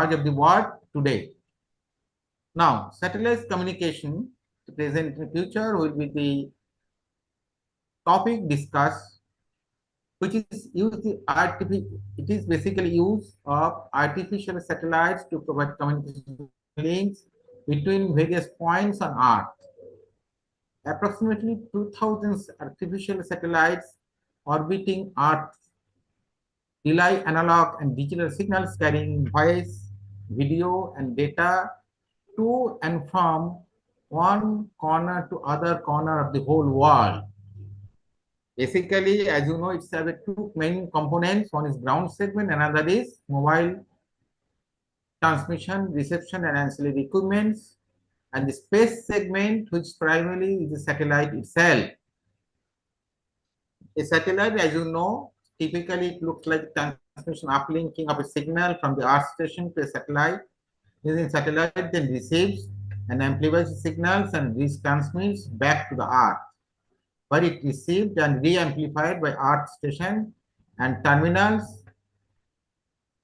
of the world today. Now, satellite communication, the present and future, will be the topic discussed, which is it is basically use of artificial satellites to provide communication links between various points on Earth. Approximately 2,000 artificial satellites orbiting Earth rely analog and digital signals carrying voice, video, and data to and from one corner to other corner of the whole world. Basically, as you know, it's have two main components. One is ground segment, another is mobile transmission, reception, and ancillary equipments. And the space segment, which primarily is the satellite itself. A satellite, as you know, typically it looks like transmission uplinking of a signal from the Earth station to a satellite. Using satellite then receives and amplifies signals and retransmits back to the Earth, where it received and re-amplified by Earth station and terminals.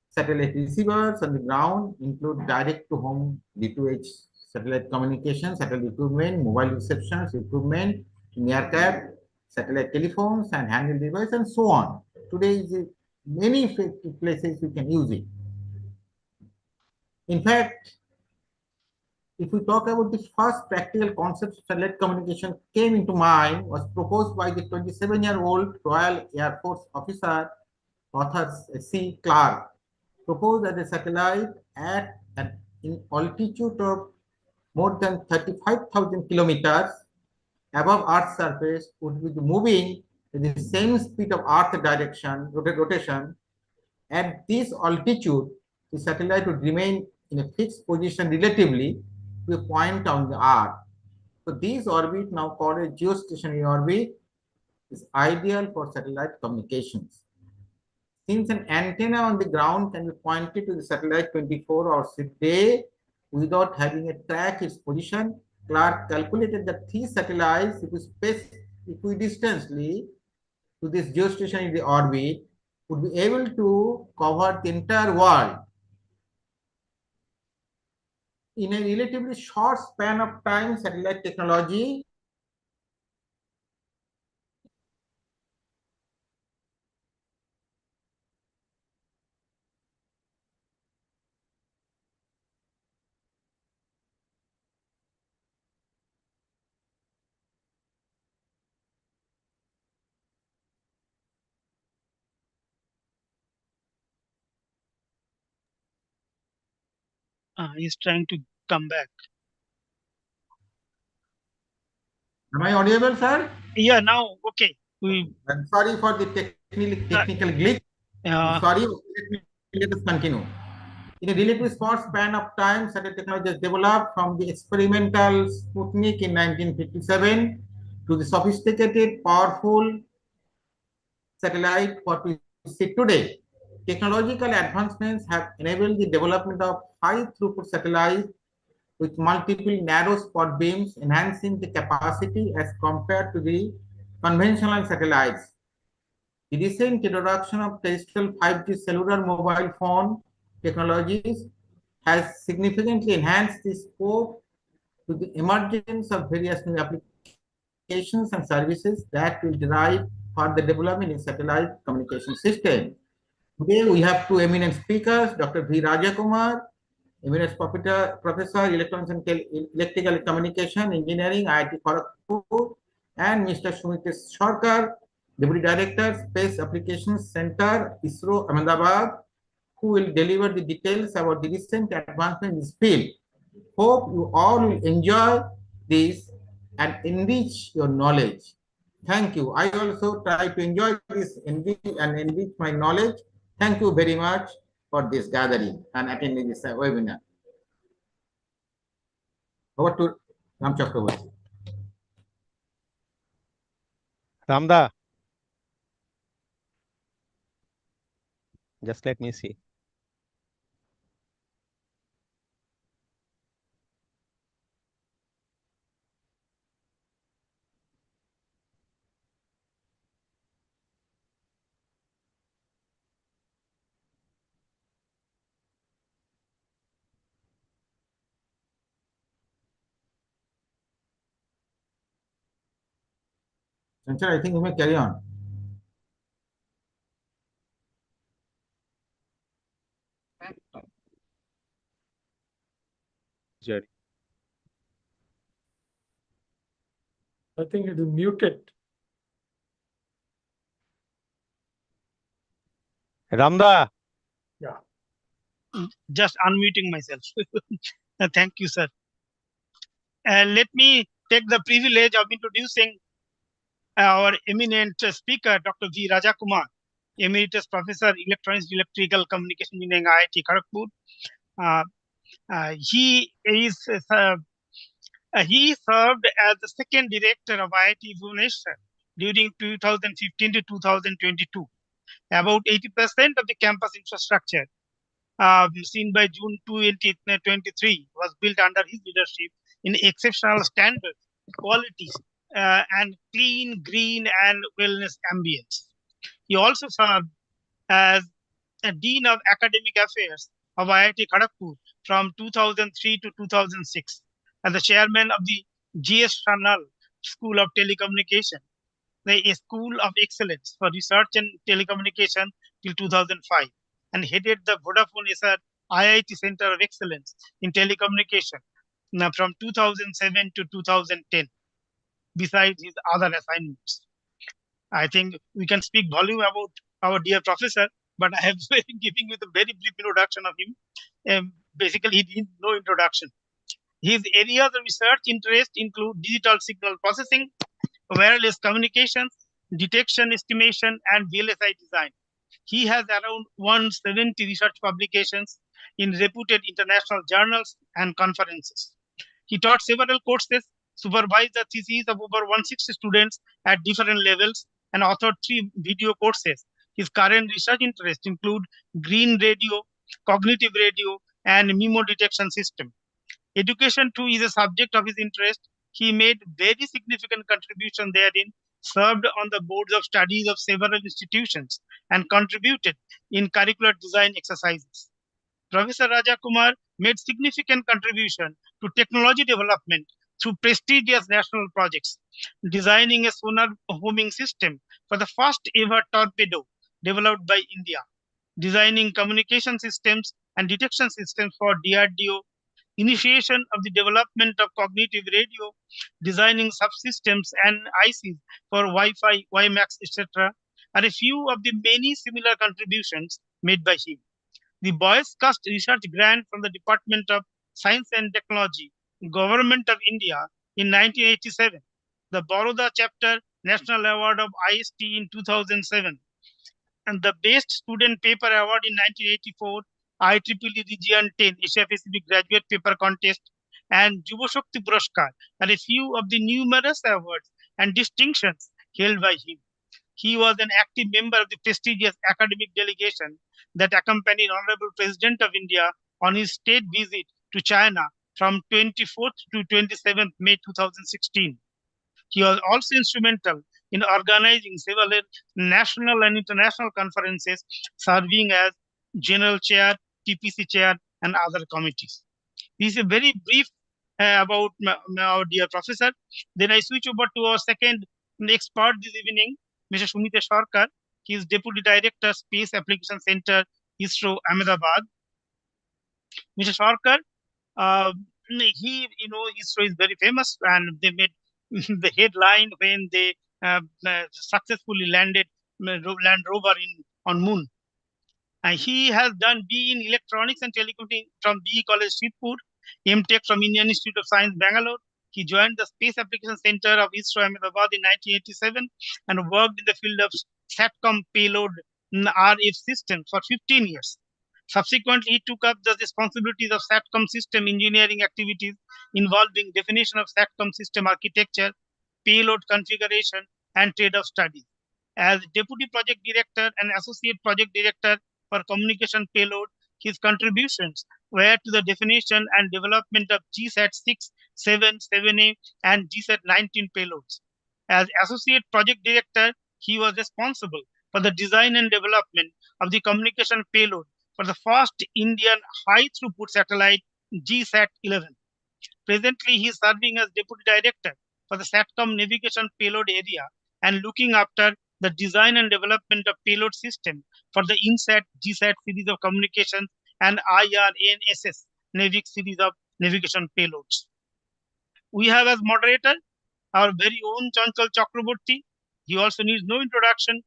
Satellite receivers on the ground include direct-to-home D2H satellite communication, satellite equipment, mobile reception equipment, near-cap, satellite telephones, and handheld devices, and so on. Today, many places we can use it. In fact, if we talk about the first practical concept of satellite communication came into mind was proposed by the 27-year-old Royal Air Force officer, Arthur C. Clarke, proposed that a satellite at an altitude of more than 35,000 kilometers above Earth's surface would be moving at the same speed of Earth direction, rotation. At this altitude, the satellite would remain in a fixed position relatively to a point on the Earth. So this orbit, now called a geostationary orbit, is ideal for satellite communications. Since an antenna on the ground can be pointed to the satellite 24 hours a day without having to track its position, Clarke calculated that three satellites, if spaced equidistantly to this geostationary orbit, would be able to cover the entire world in a relatively short span of time. Satellite technology He's trying to come back. Am I audible, sir? Yeah, now okay. We I'm sorry for the technical glitch. I'm uh, sorry. Let us continue. In a relatively short span of time, satellite technology has developed from the experimental Sputnik in 1957 to the sophisticated, powerful satellite what we see today. Technological advancements have enabled the development of high throughput satellites with multiple narrow spot beams, enhancing the capacity as compared to the conventional satellites. The recent introduction of terrestrial 5G cellular mobile phone technologies has significantly enhanced the scope to the emergence of various new applications and services that will drive further development in satellite communication systems. Today we have two eminent speakers, Dr. V. Rajakumar, eminent professor electronics and electrical communication engineering, IIT Kharagpur, and Mr. Sumitesh Sarkar, Deputy Director, Space Applications Center, ISRO, Ahmedabad, who will deliver the details about the recent advancement in this field. Hope you all will enjoy this and enrich your knowledge. Thank you. I also try to enjoy this and enrich my knowledge. Thank you very much for this gathering and attending this webinar. Over to Ram Chakravarti. Ramda, just let me see. Chanchal, I think you may carry on. Jerry. I think it is muted. Ramda, Yeah. Just unmuting myself. Thank you, sir. Let me take the privilege of introducing our eminent speaker, Dr. V. Rajakumar, Emeritus Professor, Electronics Electrical Communication Engineering, IIT Kharagpur. He served as the second director of IIT Bhubaneswar during 2015 to 2022. About 80% of the campus infrastructure seen by June 2023 was built under his leadership in exceptional standards, quality, and clean, green, and wellness ambience. He also served as a Dean of Academic Affairs of IIT Kharagpur from 2003 to 2006, and the chairman of the G.S. Shanal School of Telecommunication, a School of Excellence for Research and Telecommunication till 2005, and headed the Vodafone SR IIT Center of Excellence in Telecommunication from 2007 to 2010, besides his other assignments. I think we can speak volume about our dear professor, but I have giving you the very brief introduction of him. Basically, he needs no introduction. His areas of research interest include digital signal processing, wireless communications, detection estimation, and VLSI design. He has around 170 research publications in reputed international journals and conferences. He taught several courses, supervised the theses of over 160 students at different levels, and authored 3 video courses. His current research interests include green radio, cognitive radio, and MIMO detection system. Education too is a subject of his interest. He made very significant contribution therein, served on the boards of studies of several institutions, and contributed in curricular design exercises. Professor Rajakumar made significant contribution to technology development through prestigious national projects, designing a sonar homing system for the first ever torpedo developed by India, designing communication systems and detection systems for DRDO, initiation of the development of cognitive radio, designing subsystems and ICs for Wi-Fi, WiMAX, etc., are a few of the many similar contributions made by him. The Boyce Cust Research Grant from the Department of Science and Technology, Government of India in 1987, the Baroda Chapter National Award of IST in 2007, and the Best Student Paper Award in 1984, IEEE Region 10 Asia Pacific Graduate Paper Contest, and Yuva Shakti Puraskar are a few of the numerous awards and distinctions held by him. He was an active member of the prestigious academic delegation that accompanied Honorable President of India on his state visit to China from 24th to 27th May 2016. He was also instrumental in organizing several national and international conferences, serving as General Chair, TPC Chair, and other committees. This is a very brief about our dear professor. Then I switch over to our second expert this evening, Mr. Sumita Sarkar. He is Deputy Director, Space Application Center, ISRO, Ahmedabad. Mr. Sarkar, ISRO is very famous, and they made the headline when they successfully landed Land Rover on Moon. He has done BE in Electronics and Telecommunications from BE College, Shibpur, MTech from Indian Institute of Science, Bangalore. He joined the Space Application Center of ISRO, Ahmedabad in 1987 and worked in the field of SATCOM payload RF systems for 15 years. Subsequently, he took up the responsibilities of SATCOM system engineering activities involving definition of SATCOM system architecture, payload configuration, and trade-off studies. As Deputy Project Director and Associate Project Director for Communication Payload, his contributions were to the definition and development of GSAT 6, 7, 7A, and GSAT 19 payloads. As Associate Project Director, he was responsible for the design and development of the communication payload for the first Indian high-throughput satellite GSAT 11. Presently, he is serving as Deputy Director for the SATCOM navigation payload area and looking after the design and development of payload system for the INSAT, GSAT series of communications and IRNSS NAVIC series of navigation payloads. We have as moderator our very own Chanchal Chakraborty. He also needs no introduction.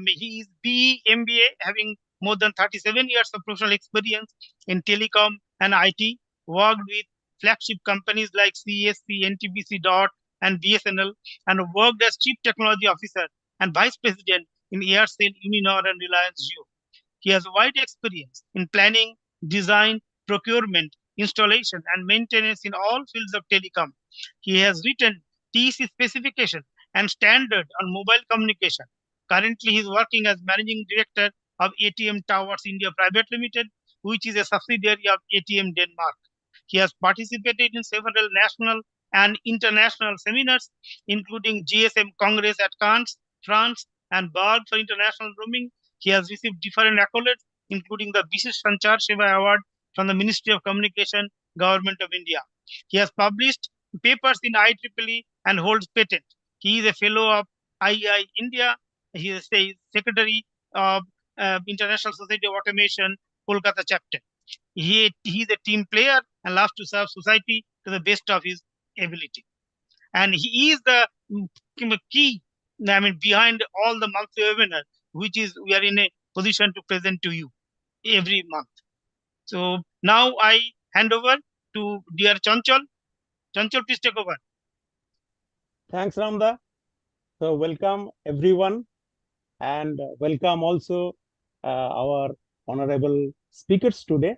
He is BE MBA, having more than 37 years of professional experience in telecom and IT, worked with flagship companies like CESC, NTPC, DOT, and BSNL, and worked as Chief Technology Officer and Vice President in Aircel, Uninor, and Reliance Jio. He has wide experience in planning, design, procurement, installation, and maintenance in all fields of telecom. He has written TEC specification and standard on mobile communication. Currently, he is working as Managing Director of ATM Towers India Private Limited, which is a subsidiary of ATM Denmark. He has participated in several national and international seminars, including GSM Congress at Cannes, France, and Berg for international roaming. He has received different accolades, including the Bishish Sanchar Seva Award from the Ministry of Communication, Government of India. He has published papers in IEEE and holds patent. He is a fellow of IEI India. He is a secretary of International Society of Automation, Kolkata chapter. He is a team player and loves to serve society to the best of his ability. And he is the key, behind all the monthly webinar, which is we are in a position to present to you every month. So now I hand over to dear Chanchal. Chanchal, please take over. Thanks, Ramda. So welcome everyone, and welcome also our honorable speakers today.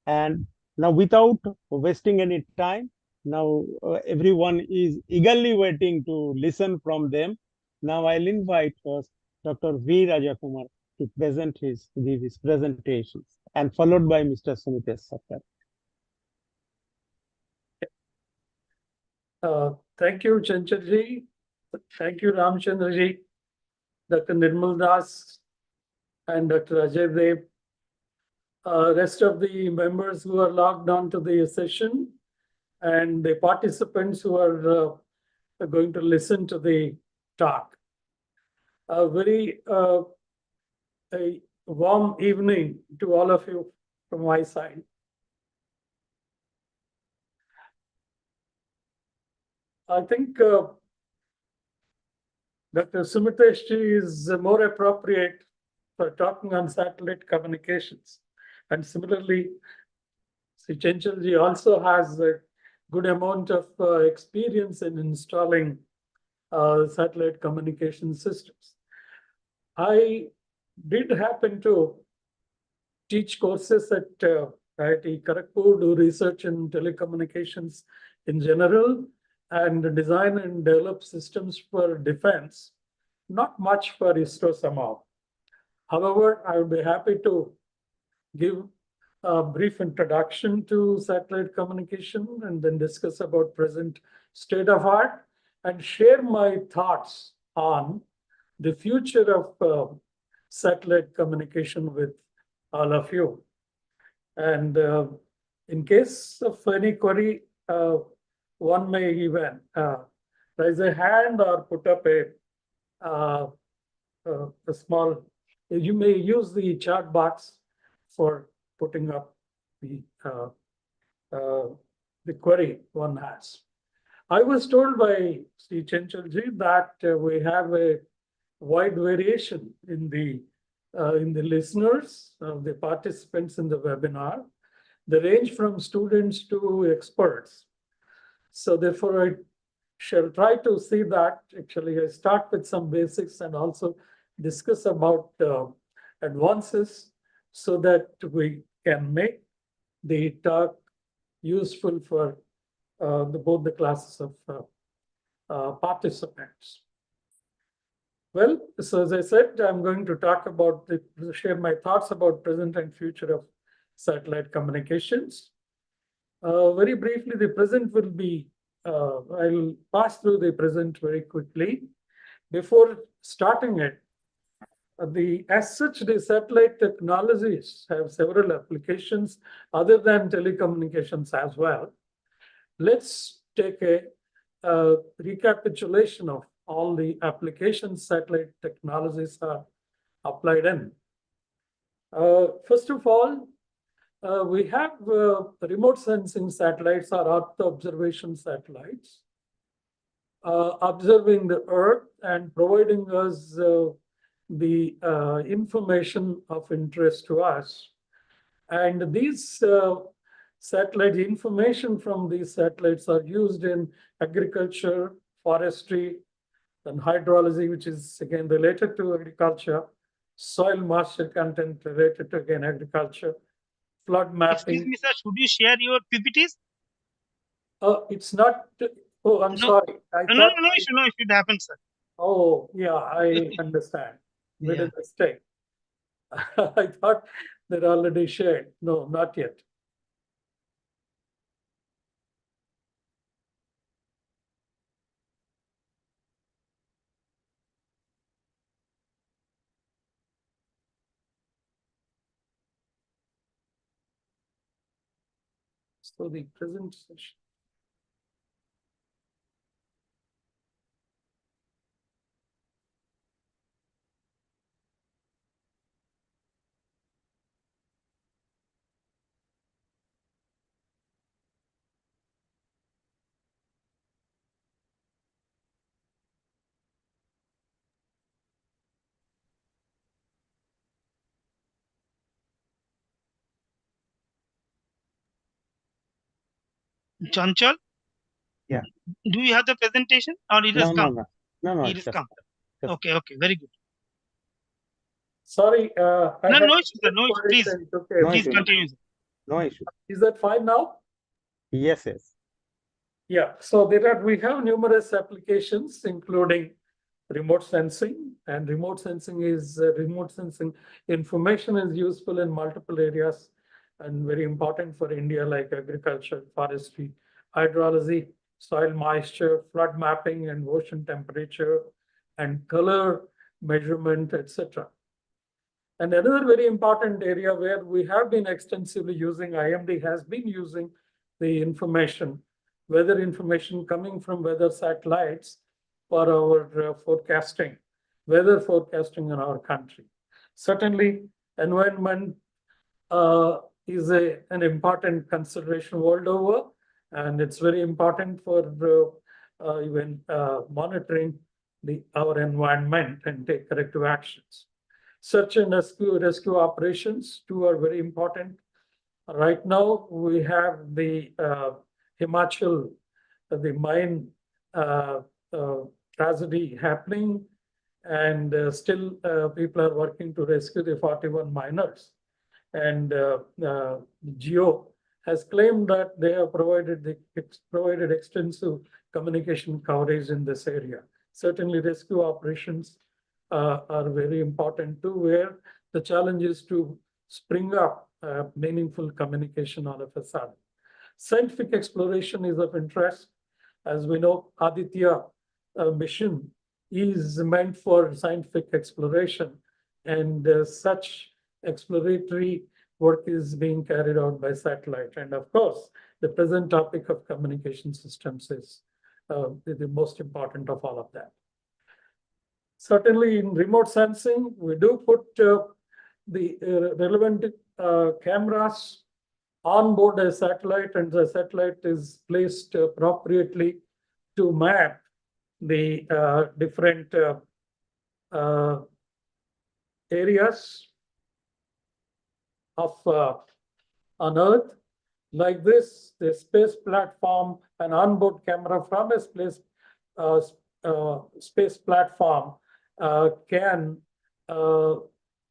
And now, without wasting any time, now everyone is eagerly waiting to listen from them. Now I'll invite first Dr. V. Rajakumar to give his presentations, and followed by Mr. Sumitesh Sarkar. Thank you, Chanchalji. Thank you, Ramchandraji, Dr. Nirmal Das, and Dr. Ajay Dev. Rest of the members who are logged on to the session, and the participants who are going to listen to the talk. A very a warm evening to all of you from my side. I think Dr. Sumitesh is more appropriate for talking on satellite communications. And similarly, Sri Chanchalji also has a good amount of experience in installing satellite communication systems. I did happen to teach courses at IIT Kharagpur, do research in telecommunications in general, and design and develop systems for defense, not much for ISRO somehow. However, I would be happy to give a brief introduction to satellite communication and then discuss about present state of art and share my thoughts on the future of satellite communication with all of you. And in case of any query, one may even raise a hand or put up a small, you may use the chat box for putting up the query one has. I was told by Sri Chanchalji that we have a wide variation in the listeners, the participants in the webinar. They range from students to experts. So therefore, I shall try to see that. Actually, I start with some basics and also discuss about advances so that we can make the talk useful for both the classes of participants. Well, so as I said, I'm going to talk about, share my thoughts about present and future of satellite communications. Very briefly, the present will be, I'll pass through the present very quickly. Before starting it, as such, the satellite technologies have several applications other than telecommunications as well. Let's take a recapitulation of all the applications satellite technologies are applied in. First of all, we have remote sensing satellites or Earth observation satellites observing the Earth and providing us the information of interest to us. And these satellite information from these satellites are used in agriculture, forestry, and hydrology, which is again related to agriculture, soil moisture content related to again agriculture, flood mapping. Excuse me, sir, should you share your PPTs? It's not. Oh, I'm No. sorry. No, it should happen, sir. Oh, yeah, I understand. Made a mistake. I thought they're already shared. No, not yet. So the presentation. Chanchal? Yeah. Do you have the presentation or it has come? No, It has come. Okay, very good. Sorry. No issue, sir. No issue. Please, Okay. please continue. No issue. Is that fine now? Yes. Yeah. So we have numerous applications, including remote sensing, and remote sensing information is useful in multiple areas and very important for India, like agriculture, forestry, hydrology, soil moisture, flood mapping, and ocean temperature, and color measurement, etc. And another very important area where we have been extensively using, IMD has been using the information, weather information coming from weather satellites for our forecasting, weather forecasting in our country. Certainly, environment is an important consideration world over, and it's very important for even monitoring our environment and take corrective actions. Search and rescue operations too are very important. Right now, we have the Himachal, the mine tragedy happening, and still people are working to rescue the 41 miners. And Geo has claimed that they have provided extensive communication coverage in this area. Certainly, rescue operations are very important too, where the challenge is to spring up meaningful communication all of a sudden. Scientific exploration is of interest. As we know, Aditya mission is meant for scientific exploration, and such exploratory work is being carried out by satellite. And of course, the present topic of communication systems is the most important of all of that. Certainly in remote sensing, we do put the relevant cameras on board a satellite, and the satellite is placed appropriately to map the different areas of on Earth. Like this, the space platform, an onboard camera from a space platform can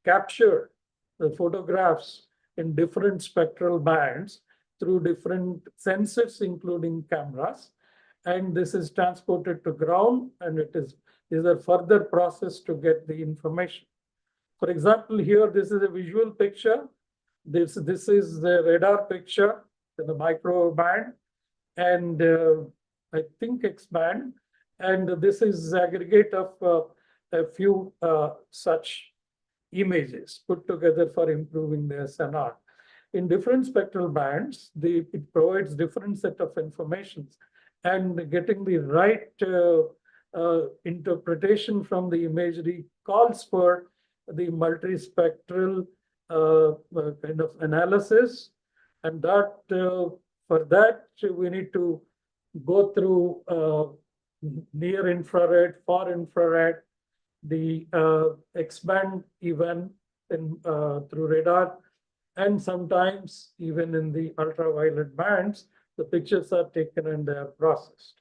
capture the photographs in different spectral bands through different sensors, including cameras. And this is transported to ground, and these are further processed to get the information. For example, here, this is a visual picture. This is the radar picture in the micro band, and I think X band. And this is aggregate of a few such images put together for improving the SNR. In different spectral bands, it provides different set of information, and getting the right interpretation from the imagery calls for the multispectral kind of analysis, and that for that we need to go through near infrared, far infrared, the X-band even in through radar, and sometimes even in the ultraviolet bands, the pictures are taken and they are processed.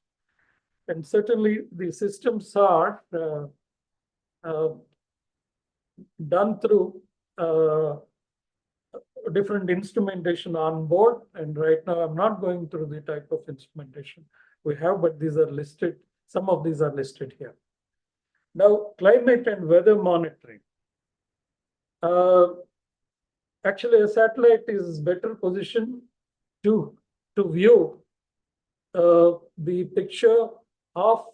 And certainly the systems are done through different instrumentation on board. And right now I'm not going through the type of instrumentation we have, but these are listed. Some of these are listed here. Now, climate and weather monitoring. Actually, a satellite is better positioned to view the picture of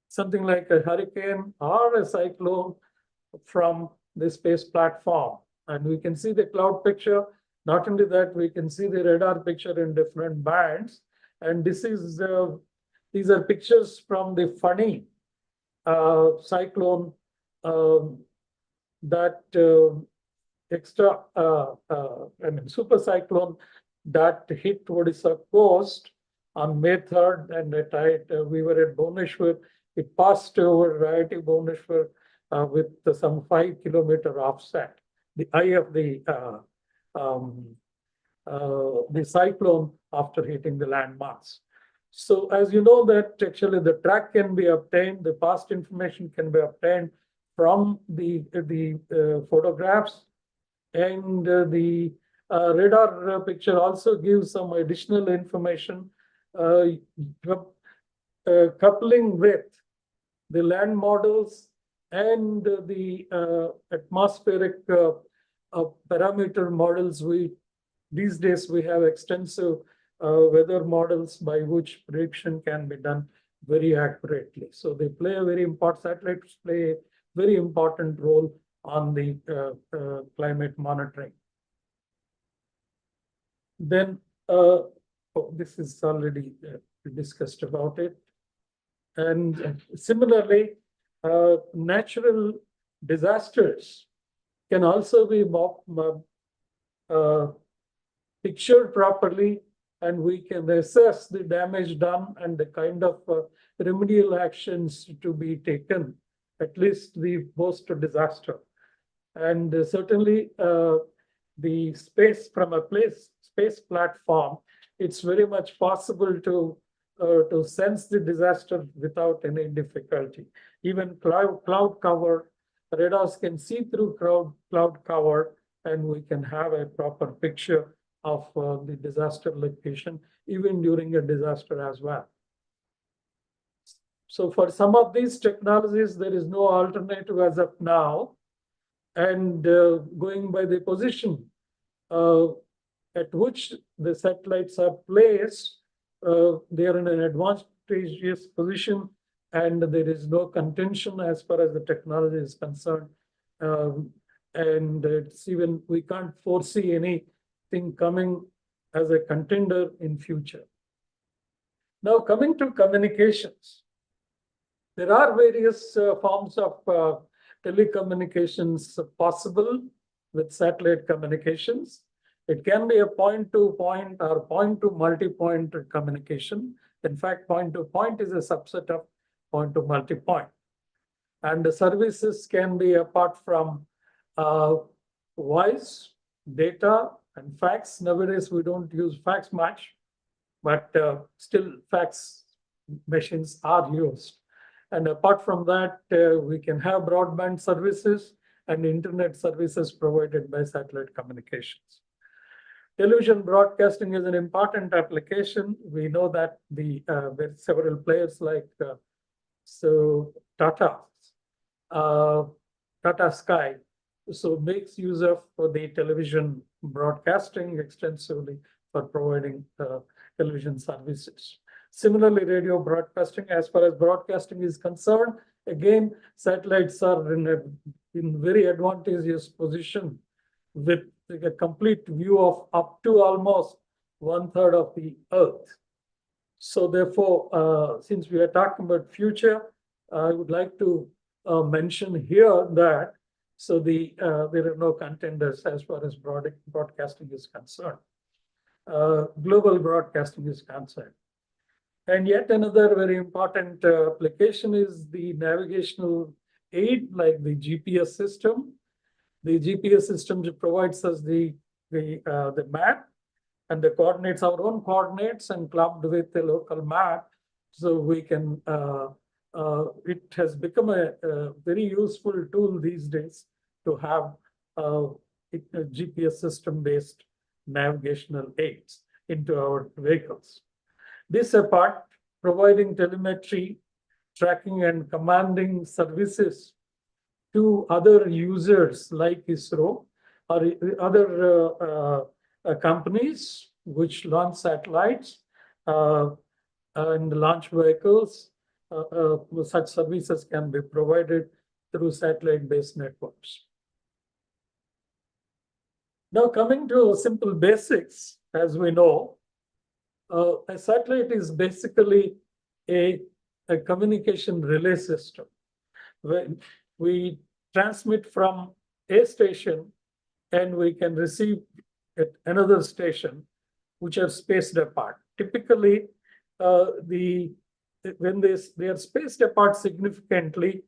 something like a hurricane or a cyclone from the space platform. And we can see the cloud picture. Not only that, we can see the radar picture in different bands. And this is these are pictures from the Fani cyclone that super cyclone that hit Odisha coast on May 3rd, and we were at Bhubaneswar. It passed over IIT Bhubaneswar with some 5 kilometer offset. The eye of the cyclone after hitting the landmass. So as you know that actually the track can be obtained, the past information can be obtained from the photographs, and the radar picture also gives some additional information coupling with the land models and the atmospheric parameter models. These days we have extensive weather models by which prediction can be done very accurately. So they play a very important, satellites play a very important role on the climate monitoring. Then this is already discussed about it. And similarly, natural disasters can also be pictured properly, and we can assess the damage done and the kind of remedial actions to be taken, at least the post-disaster. And certainly the space from a space platform, it's very much possible to sense the disaster without any difficulty. Even cloud cover, radars can see through cloud cover, and we can have a proper picture of the disaster location, even during a disaster as well. So for some of these technologies, there is no alternative as of now. And going by the position at which the satellites are placed, they are in an advantageous position, and there is no contention as far as the technology is concerned. And it's even, we can't foresee anything coming as a contender in future. Now coming to communications, there are various forms of telecommunications possible with satellite communications. It can be a point-to-point or point-to-multipoint communication. In fact, point-to-point is a subset of point-to-multipoint. And the services can be apart from voice, data, and fax. Nowadays, we don't use fax much, but still fax machines are used. And apart from that, we can have broadband services and internet services provided by satellite communications. Television broadcasting is an important application. We know that with several players like Tata Sky, so makes use of the television broadcasting extensively for providing television services. Similarly, radio broadcasting, as far as broadcasting is concerned, again, satellites are in very advantageous position with a complete view of up to almost 1/3 of the Earth. So therefore, since we are talking about future, I would like to mention here that there are no contenders as far as broadcasting is concerned. Global broadcasting is concerned. And yet another very important application is the navigational aid, like the GPS system. The GPS system provides us the map and the coordinates, our own coordinates, and clubbed with the local map. So we can, it has become a very useful tool these days to have a GPS system-based navigational aids into our vehicles. This apart, providing telemetry, tracking and commanding services to other users like ISRO or other companies which launch satellites and launch vehicles, such services can be provided through satellite-based networks. Now coming to simple basics, as we know, a satellite is basically a communication relay system. When we transmit from a station and we can receive at another station, which are spaced apart. Typically, when they are spaced apart significantly,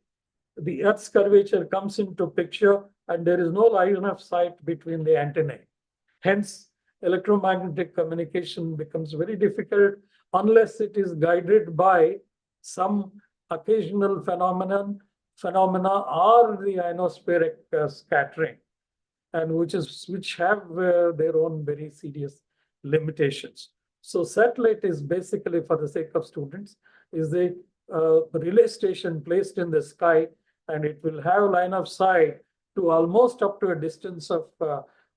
the Earth's curvature comes into picture and there is no line of sight between the antennae. Hence, electromagnetic communication becomes very difficult unless it is guided by some occasional phenomena or the ionospheric scattering, and which have their own very serious limitations. So satellite is basically, for the sake of students, is a relay station placed in the sky, and it will have line of sight to almost up to a distance of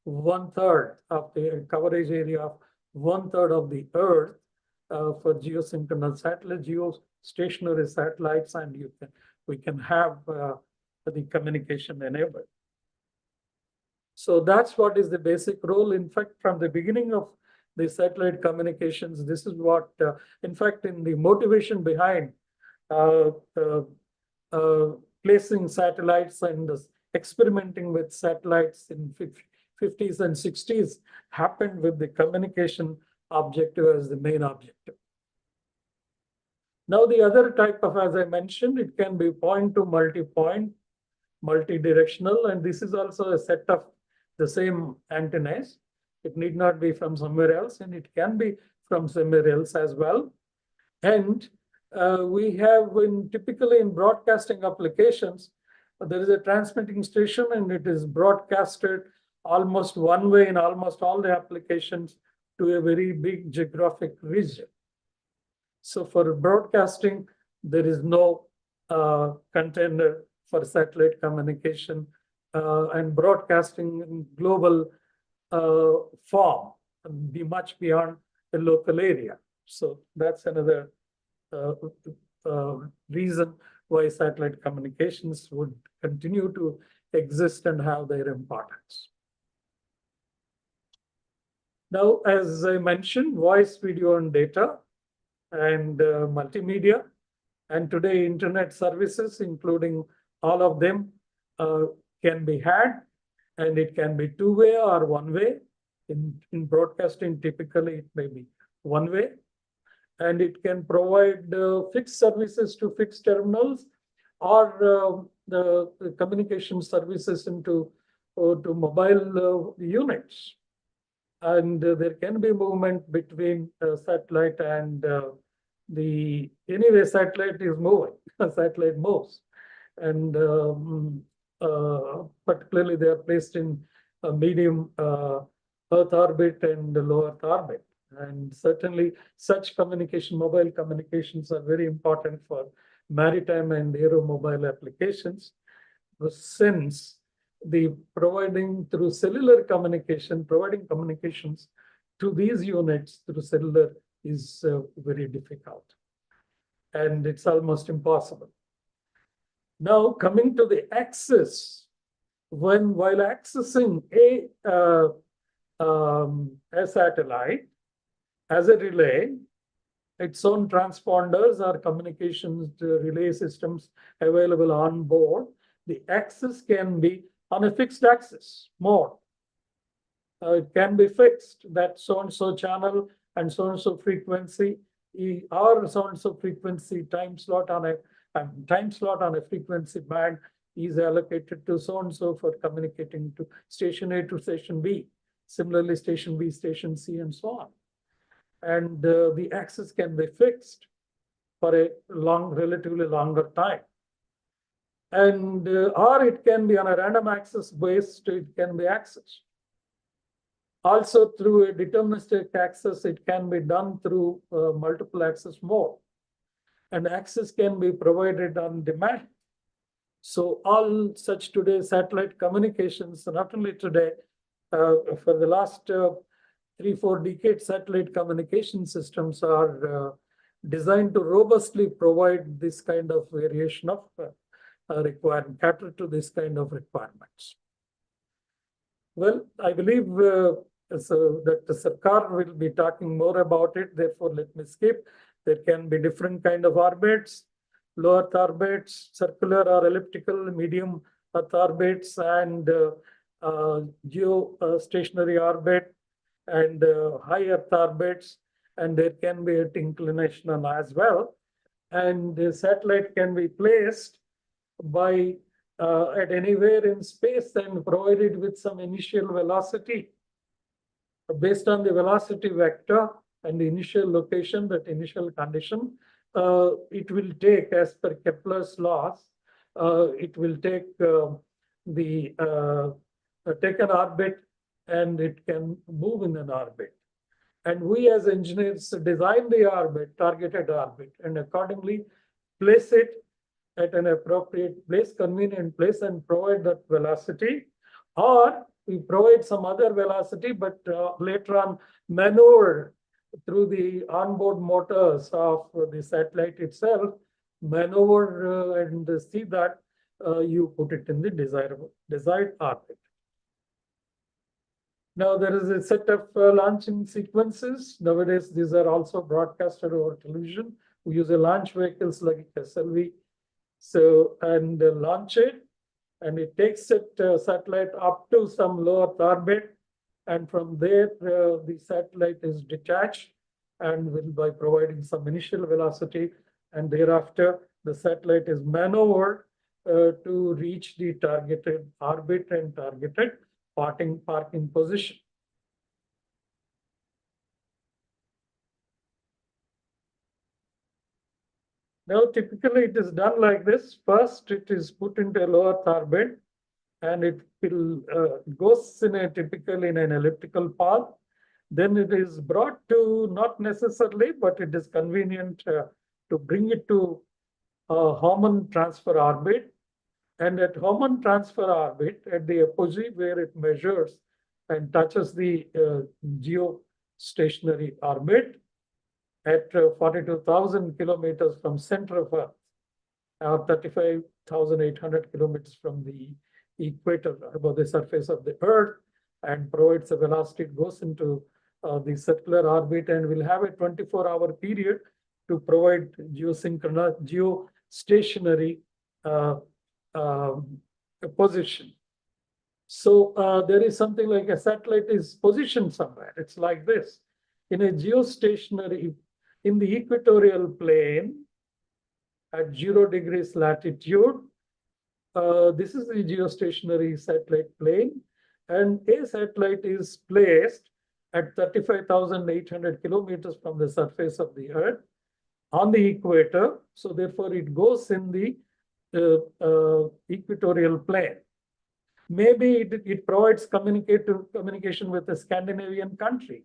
1/3 of the coverage area of 1/3 of the Earth for geosynchronous satellite, geostationary satellites, and we can have the communication enabled. So that's what is the basic role. In fact, from the beginning of the satellite communications, this is what, in fact, in the motivation behind placing satellites and experimenting with satellites in 50s and 60s happened with the communication objective as the main objective. Now, the other type of, as I mentioned, it can be point to multi-point, multi-directional, and this is also a set of the same antennas. It need not be from somewhere else, and it can be from somewhere else as well. And we have, typically in broadcasting applications, there is a transmitting station, and it is broadcasted almost one way in almost all the applications to a very big geographic region. So for broadcasting, there is no contender for satellite communication, and broadcasting in global form and be much beyond the local area. So that's another reason why satellite communications would continue to exist and have their importance. Now, as I mentioned, voice, video, and data, and multimedia, and today internet services, including all of them, can be had, and it can be two-way or one-way. In broadcasting, typically it may be one-way, and it can provide fixed services to fixed terminals, or the communication services to mobile units. And there can be movement between satellite and anyway, satellite is moving, satellite moves. And particularly they are placed in a medium Earth orbit and low Earth orbit. And certainly such communication, mobile communications, are very important for maritime and aeromobile applications, since the providing through cellular communication, providing communications to these units through cellular is very difficult, and it's almost impossible. Now, coming to the access, while accessing a satellite as a relay, its own transponders or communications relay systems available on board. The access can be on a fixed access mode. It can be fixed that so-and-so channel and so-and-so frequency or so-and-so frequency time slot on a frequency band is allocated to so-and-so for communicating to station A to station B. Similarly, station B, station C, and so on. And the access can be fixed for a relatively longer time. And or it can be on a random access based, it can be accessed. Also through a deterministic access, it can be done through multiple access mode. And access can be provided on demand. So all such today satellite communications, not only today, for the last 3-4 decades, satellite communication systems are designed to robustly provide this kind of variation of requirement, cater to this kind of requirements. Well, I believe so that the Sarkar will be talking more about it. Therefore, let me skip. There can be different kind of orbits, low Earth orbits, circular or elliptical, medium Earth orbits, and geostationary orbit, and high Earth orbits, and there can be at inclination as well. And the satellite can be placed by at anywhere in space and provided with some initial velocity. Based on the velocity vector and the initial location, that initial condition, it will take, as per Kepler's laws, it will take take an orbit, and it can move in an orbit. And we as engineers design the orbit, targeted orbit, and accordingly place it at an appropriate place, convenient place, and provide that velocity. Or we provide some other velocity, but later on maneuver through the onboard motors of the satellite itself, maneuver and see that you put it in the desired orbit. Now there is a set of launching sequences. Nowadays, these are also broadcasted over television. We use a launch vehicles like SLV. So, and launch it, and it takes it satellite up to some low Earth orbit, and from there the satellite is detached and will by providing some initial velocity, and thereafter the satellite is maneuvered to reach the targeted orbit and targeted parking position. Now, typically it is done like this. First, it is put into a low Earth orbit, and it will goes in typically in an elliptical path. Then it is brought to, not necessarily, but it is convenient to bring it to Hohmann transfer orbit. And at Hohmann transfer orbit, at the apogee where it measures and touches the geostationary orbit, at 42,000 kilometers from center of Earth, or 35,800 kilometers from the equator, above the surface of the Earth, and provides a velocity. It goes into the circular orbit and will have a 24-hour period to provide geostationary position. So there is something like a satellite is positioned somewhere. It's like this. In a geostationary, in the equatorial plane at 0 degrees latitude, this is the geostationary satellite plane, and a satellite is placed at 35,800 kilometers from the surface of the Earth on the equator. So therefore it goes in the equatorial plane. Maybe it provides communication with a Scandinavian country,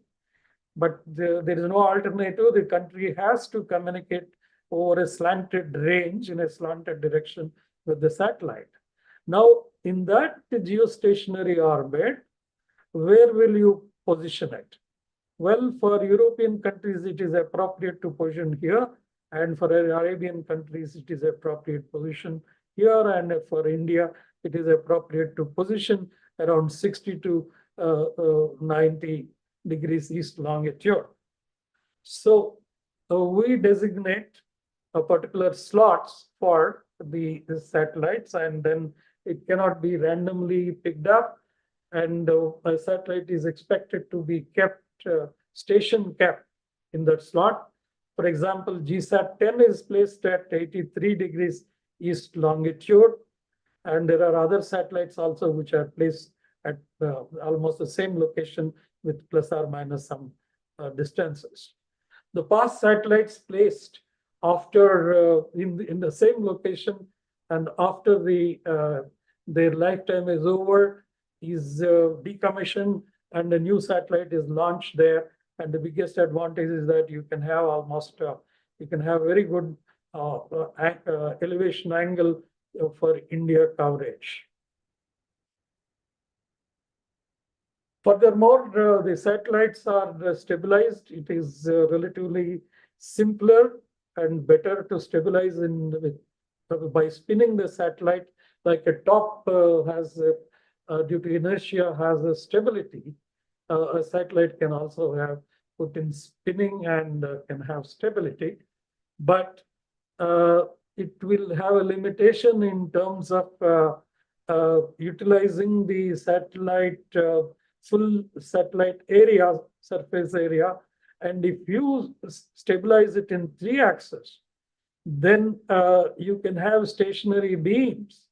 but there is no alternative. The country has to communicate over a slanted range in a slanted direction with the satellite. Now, in that geostationary orbit, where will you position it? Well, for European countries, it is appropriate to position here, and for Arabian countries, it is appropriate position here, and for India, it is appropriate to position around 60 to 90 degrees east longitude. So we designate a particular slots for the satellites, and then it cannot be randomly picked up, and a satellite is expected to be kept station kept in that slot. For example, GSAT-10 is placed at 83 degrees east longitude, and there are other satellites also which are placed at almost the same location with plus or minus some distances. The past satellites placed after in the same location and after their lifetime is over is decommissioned, and a new satellite is launched there. And the biggest advantage is that you can have almost you can have very good elevation angle for India coverage. Furthermore, the satellites are stabilized. It is relatively simpler and better to stabilize by spinning the satellite, like a top has due to inertia has a stability. A satellite can also have put in spinning and can have stability, but it will have a limitation in terms of utilizing the satellite full satellite area, surface area. And if you stabilize it in 3 axes, then you can have stationary beams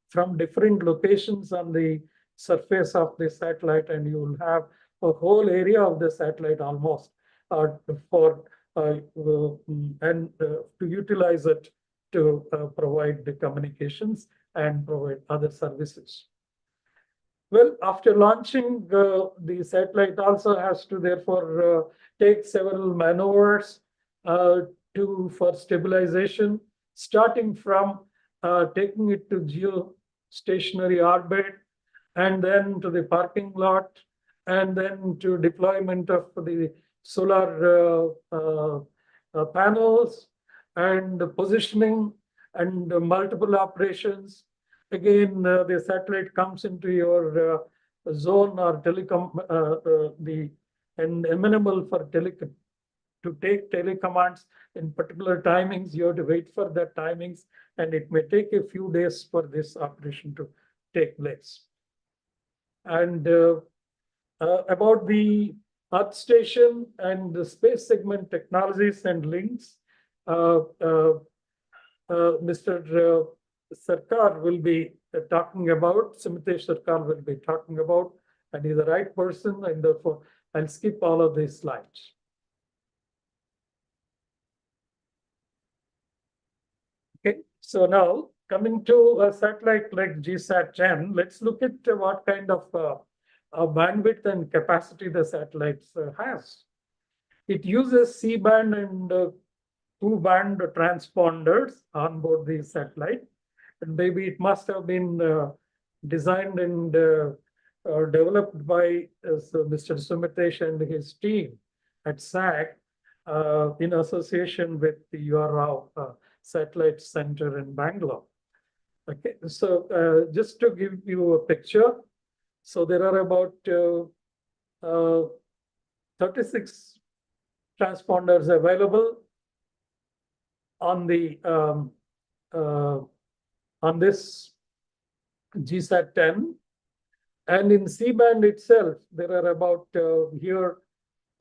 from different locations on the surface of the satellite, and you will have a whole area of the satellite almost to utilize it to provide the communications and provide other services. Well, after launching, the satellite also has to therefore take several maneuvers for stabilization, starting from taking it to geostationary orbit, and then to the parking lot, and then to deployment of the solar panels, and positioning, and multiple operations. Again, the satellite comes into your zone or telecom, and amenable for to take telecommands in particular timings. You have to wait for that timings, and it may take a few days for this operation to take place. And about the Earth Station and the space segment technologies and links, Mr. Sarkar will be talking about, Simitesh Sarkar will be talking about, and he's the right person, and therefore I'll skip all of these slides. Okay, so now coming to a satellite like GSAT-10, let's look at what kind of bandwidth and capacity the satellites has. It uses C-band and 2-band transponders on board the satellite. And maybe it must have been designed and developed by Mr. Sumitesh and his team at SAC in association with the UR Satellite Center in Bangalore. Okay, so just to give you a picture, so there are about 36 transponders available on the on this GSAT-10, and in C-band itself, there are about here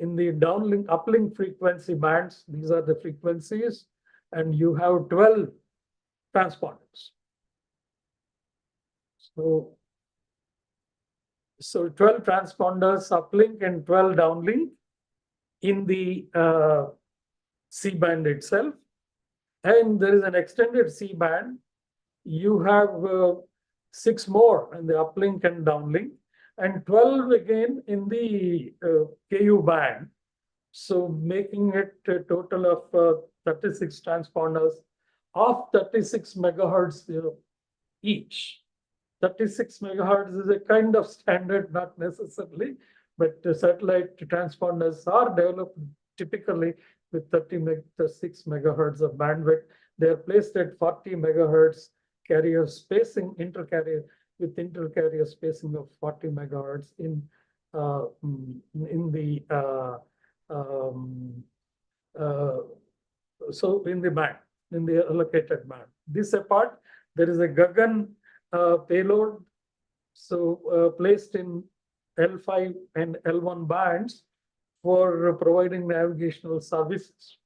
in the downlink, uplink frequency bands. These are the frequencies, and you have 12 transponders. So 12 transponders uplink and 12 downlink in the C-band itself, and there is an extended C-band. You have 6 more in the uplink and downlink, and 12 again in the KU band. So making it a total of 36 transponders of 36 megahertz each. 36 megahertz is a kind of standard, not necessarily, but satellite transponders are developed typically with 36 megahertz of bandwidth. They are placed at 40 megahertz carrier spacing, intercarrier spacing of 40 megahertz in the So in the band, in the allocated band. This apart, there is a Gagan payload, so placed in L5 and L1 bands for providing navigational services.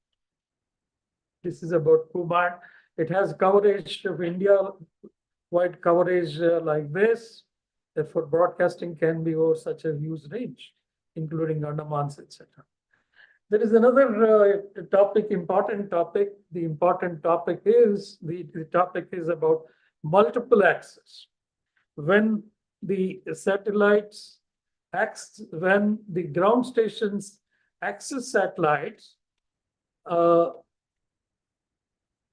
This is about Ku-band. It has coverage of India-wide coverage like this. Therefore, broadcasting can be over such a huge range, including Andamans, etc. There is another topic, important topic. The important topic is the topic is about multiple access. When the satellites when the ground stations access satellites,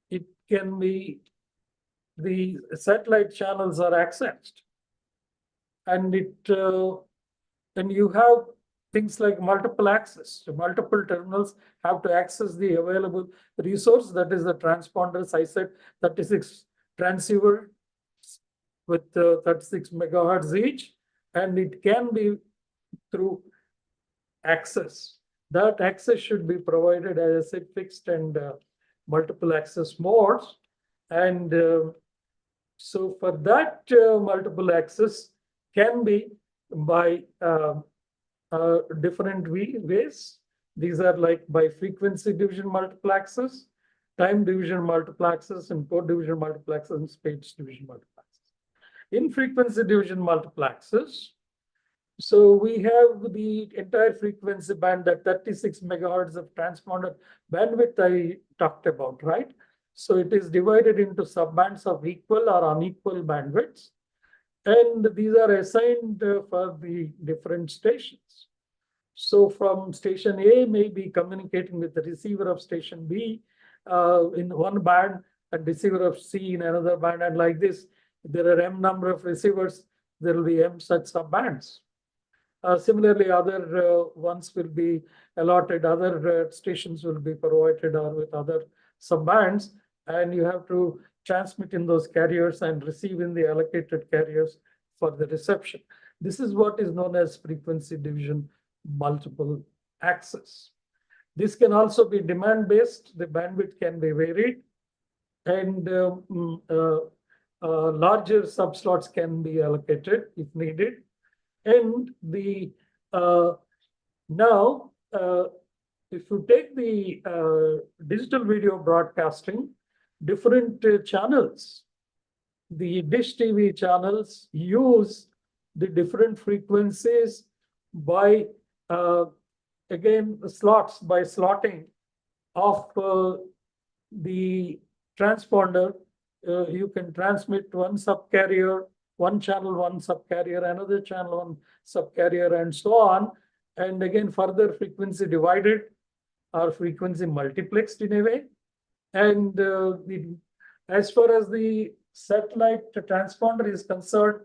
it can be the satellite channels are accessed, and and you have things like multiple access. So multiple terminals have to access the available resource, that is the transponders. I said 36 transceiver with 36 megahertz each, and it can be through access. That access should be provided, as I said, fixed and multiple access modes. And so for that multiple access can be by different ways. These are like by frequency division multiplexes, time division multiplexes, and code division multiplexes, and space division multiplexes. In frequency division multiplexes, so we have the entire frequency band, that 36 megahertz of transponder bandwidth I talked about, right? So it is divided into subbands of equal or unequal bandwidths. And these are assigned for the different stations. So from station A may be communicating with the receiver of station B in one band, and receiver of C in another band, and like this. There are M number of receivers, there will be M such subbands. Similarly, other ones will be allotted, other stations will be provided or with other subbands, and you have to transmit in those carriers and receive in the allocated carriers for the reception. This is what is known as frequency division multiple access. This can also be demand-based. The bandwidth can be varied, and larger subslots can be allocated if needed. And the now, if you take the digital video broadcasting, different channels, the Dish TV channels use the different frequencies by again slots, by slotting of the transponder. You can transmit one subcarrier, one channel, one subcarrier, another channel, one subcarrier, and so on. And again, further frequency divided or frequency multiplexed in a way. And as far as the satellite transponder is concerned,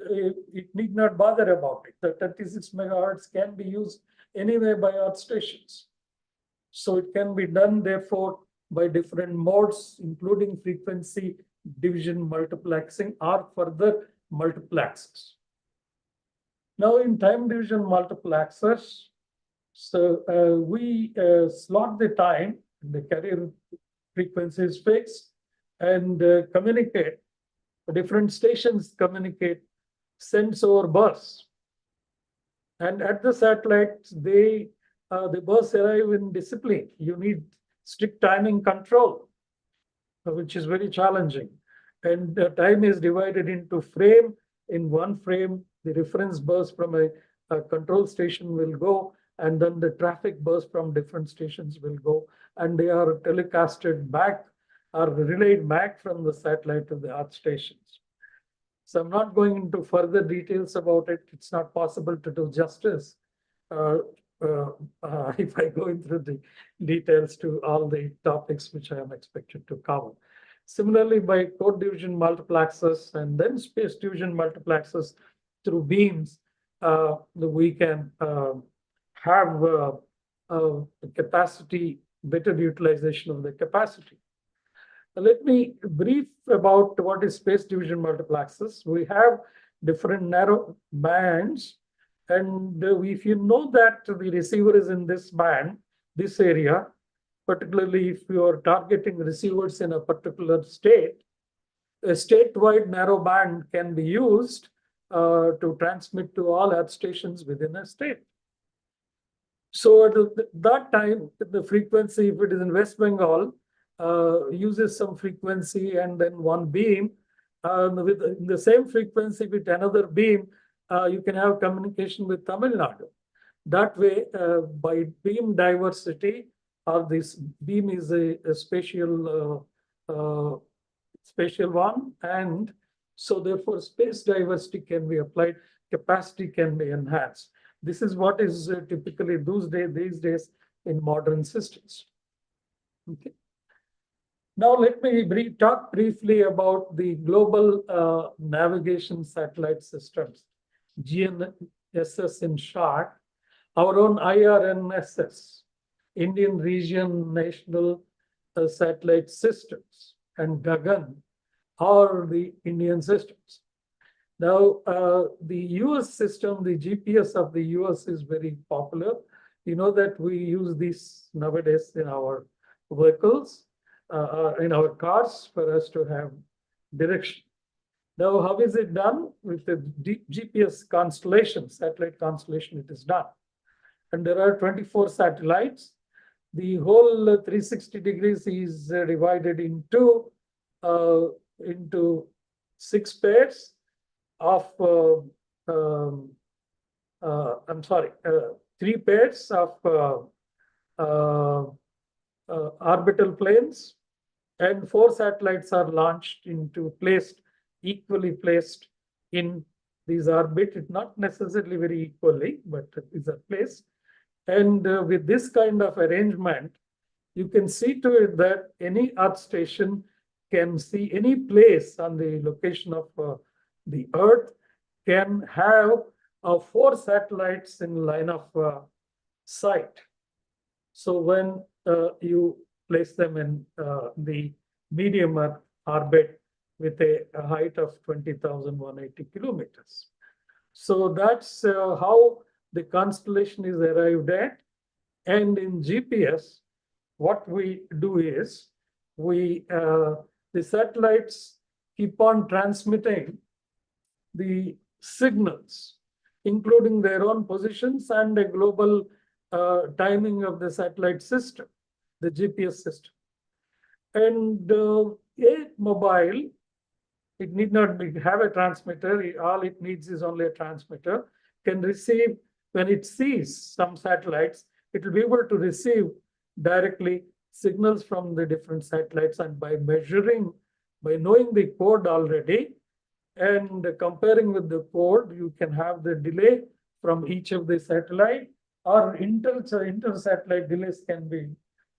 it need not bother about it. The 36 megahertz can be used anyway by earth stations. So it can be done, therefore, by different modes, including frequency division multiplexing or further multiplexes. Now in time division multiplexers, so we slot the time, the carrier frequency is fixed, and communicate. Different stations communicate, sends over bus. And at the satellites, the bus arrive in discipline. You need strict timing control, which is very challenging. And the time is divided into frame. In one frame, the reference bus from a control station will go, and then the traffic bus from different stations will go, and they are telecasted back or relayed back from the satellite to the earth stations. So I'm not going into further details about it. It's not possible to do justice if I go into the details to all the topics which I am expected to cover. Similarly, by code division multiplexers and then space division multiplexers through beams, we can have capacity, better utilization of the capacity. Let me brief about what is space division multiplexers. We have different narrow bands, and if you know that the receiver is in this band, this area, particularly if you are targeting receivers in a particular state, a statewide narrowband can be used to transmit to all earth stations within a state. So at that time, the frequency, if it is in West Bengal, uses some frequency and then one beam. In the same frequency with another beam, you can have communication with Tamil Nadu. That way, by beam diversity, or this beam is a spatial one, and so therefore space diversity can be applied, capacity can be enhanced. This is what is typically these days in modern systems. Okay. Now let me talk briefly about the global navigation satellite systems, GNSS in short. Our own IRNSS, Indian Region National Satellite Systems, and Gagan are the Indian systems. Now, the US system, the GPS of the US is very popular. You know that we use this nowadays in our vehicles, in our cars, for us to have direction. Now, how is it done? With the GPS constellation, satellite constellation, it is done. And there are 24 satellites. The whole 360 degrees is divided into 6 pairs of 3 pairs of orbital planes, and 4 satellites are launched equally placed in these orbit. Not necessarily very equally, but these are placed. And with this kind of arrangement, you can see to it that any Earth station can see any place on the location of the Earth can have 4 satellites in line of sight. So when you place them in the medium Earth orbit with a height of 20,180 kilometers. So that's how the constellation is arrived at. And in GPS, what we do is the satellites keep on transmitting the signals, including their own positions and a global timing of the satellite system, the GPS system. And a mobile, it need not have a transmitter. All it needs is only a transmitter, can receive, when it sees some satellites, it will be able to receive directly signals from the different satellites, and by knowing the code already and comparing with the code, you can have the delay from each of the satellite, or inter-satellite delays can be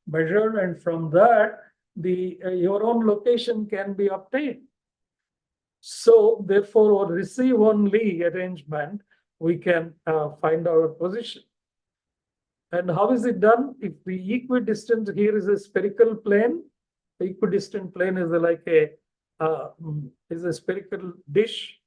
measured, and from that, your own location can be obtained. So therefore, receive only arrangement, we can find our position. And how is it done? If the equidistant here is a spherical plane, the equidistant plane is like a spherical dish,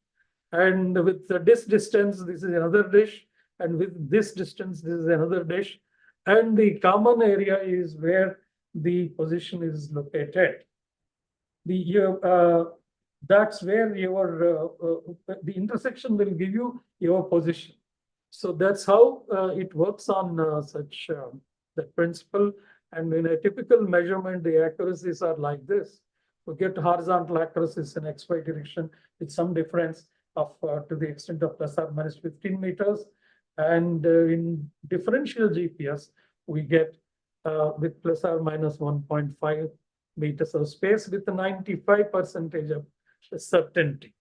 and with this distance, this is another dish, and with this distance, this is another dish, and the common area is where the position is located. That's where the intersection will give you your position. So that's how it works on such that principle. And in a typical measurement, the accuracies are like this. We get horizontal accuracies in XY direction with some difference of to the extent of plus or minus 15 meters. And in differential GPS, we get with plus or minus 1.5 meters of space with 95% of certainty.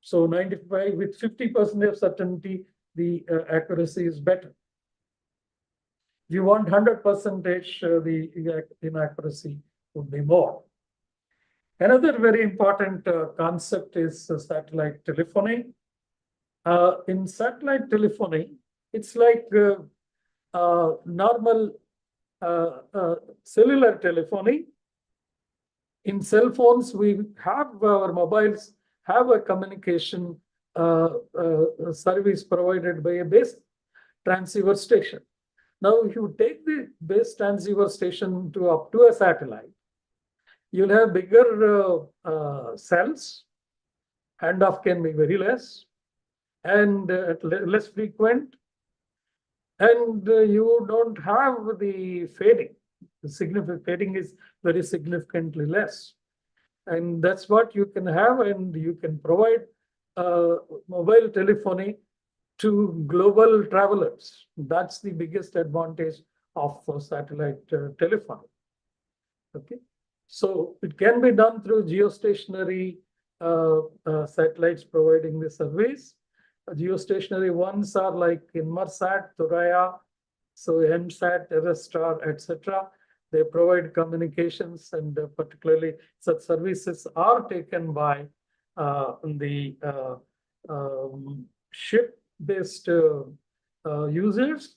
So 95 with 50% of certainty, the accuracy is better. If you want 100%, the inaccuracy would be more. Another very important concept is satellite telephony. In satellite telephony, it's like normal cellular telephony. In cell phones, we have our mobiles have a communication service provided by a base transceiver station. Now, if you take the base transceiver station to up to a satellite, you'll have bigger cells, handoff can be very less, and less frequent, and you don't have the fading. The significant fading is very significantly less. And that's what you can have, and you can provide mobile telephony to global travelers. That's the biggest advantage of satellite telephony. Okay, so it can be done through geostationary satellites providing the service. Geostationary ones are like Inmarsat, Thuraya, so MSAT, Terrestar, etc. They provide communications, and particularly such services are taken by the ship-based users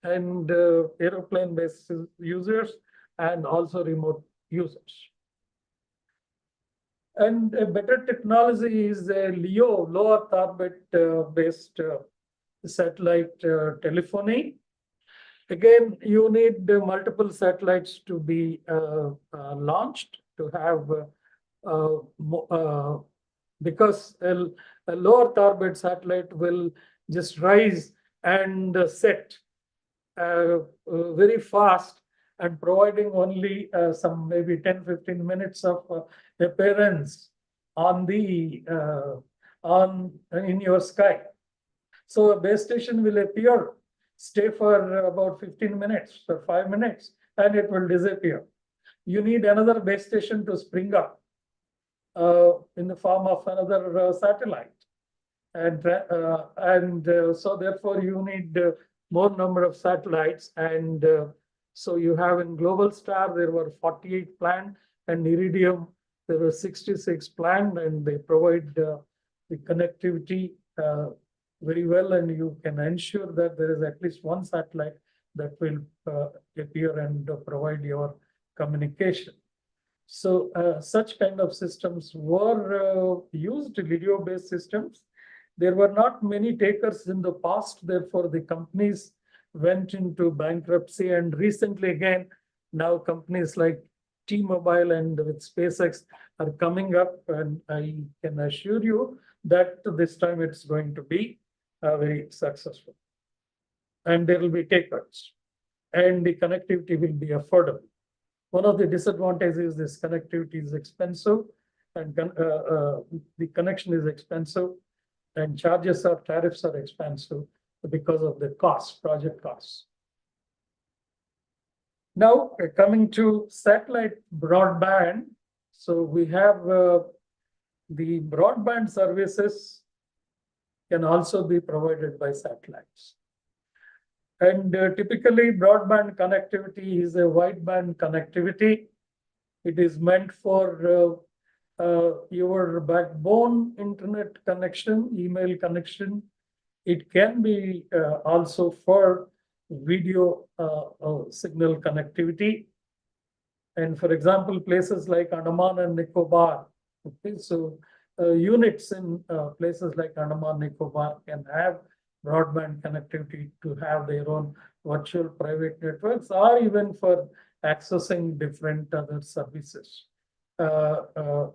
and aeroplane-based users, and also remote users. And a better technology is a LEO, low Earth orbit based satellite telephony. Again, you need multiple satellites to be launched to have, because a low Earth orbit satellite will just rise and set very fast, and providing only some maybe 10-15 minutes of appearance on the in your sky. So a base station will appear, stay for about 15 minutes or 5 minutes, and it will disappear. You need another base station to spring up in the form of another satellite, and so therefore you need more number of satellites. And so you have in Globalstar there were 48 planned, and Iridium there were 66 planned, and they provide the connectivity very well, and you can ensure that there is at least one satellite that will appear and provide your communication. So such kind of systems were used, video-based systems. There were not many takers in the past, therefore the companies went into bankruptcy, and recently again, now companies like T-Mobile and with SpaceX are coming up, and I can assure you that this time it's going to be very successful. And there will be takers, and the connectivity will be affordable. One of the disadvantages is this connectivity is expensive, and the connection is expensive, and charges or tariffs are expensive because of the cost, project costs. Now, coming to satellite broadband. So we have the broadband services can also be provided by satellites. And typically broadband connectivity is a wideband connectivity. It is meant for your backbone internet connection, email connection. It can be also for video signal connectivity. And for example, places like Andaman and Nicobar, okay, so units in places like Andaman Nicobar can have broadband connectivity to have their own virtual private networks, or even for accessing different other services,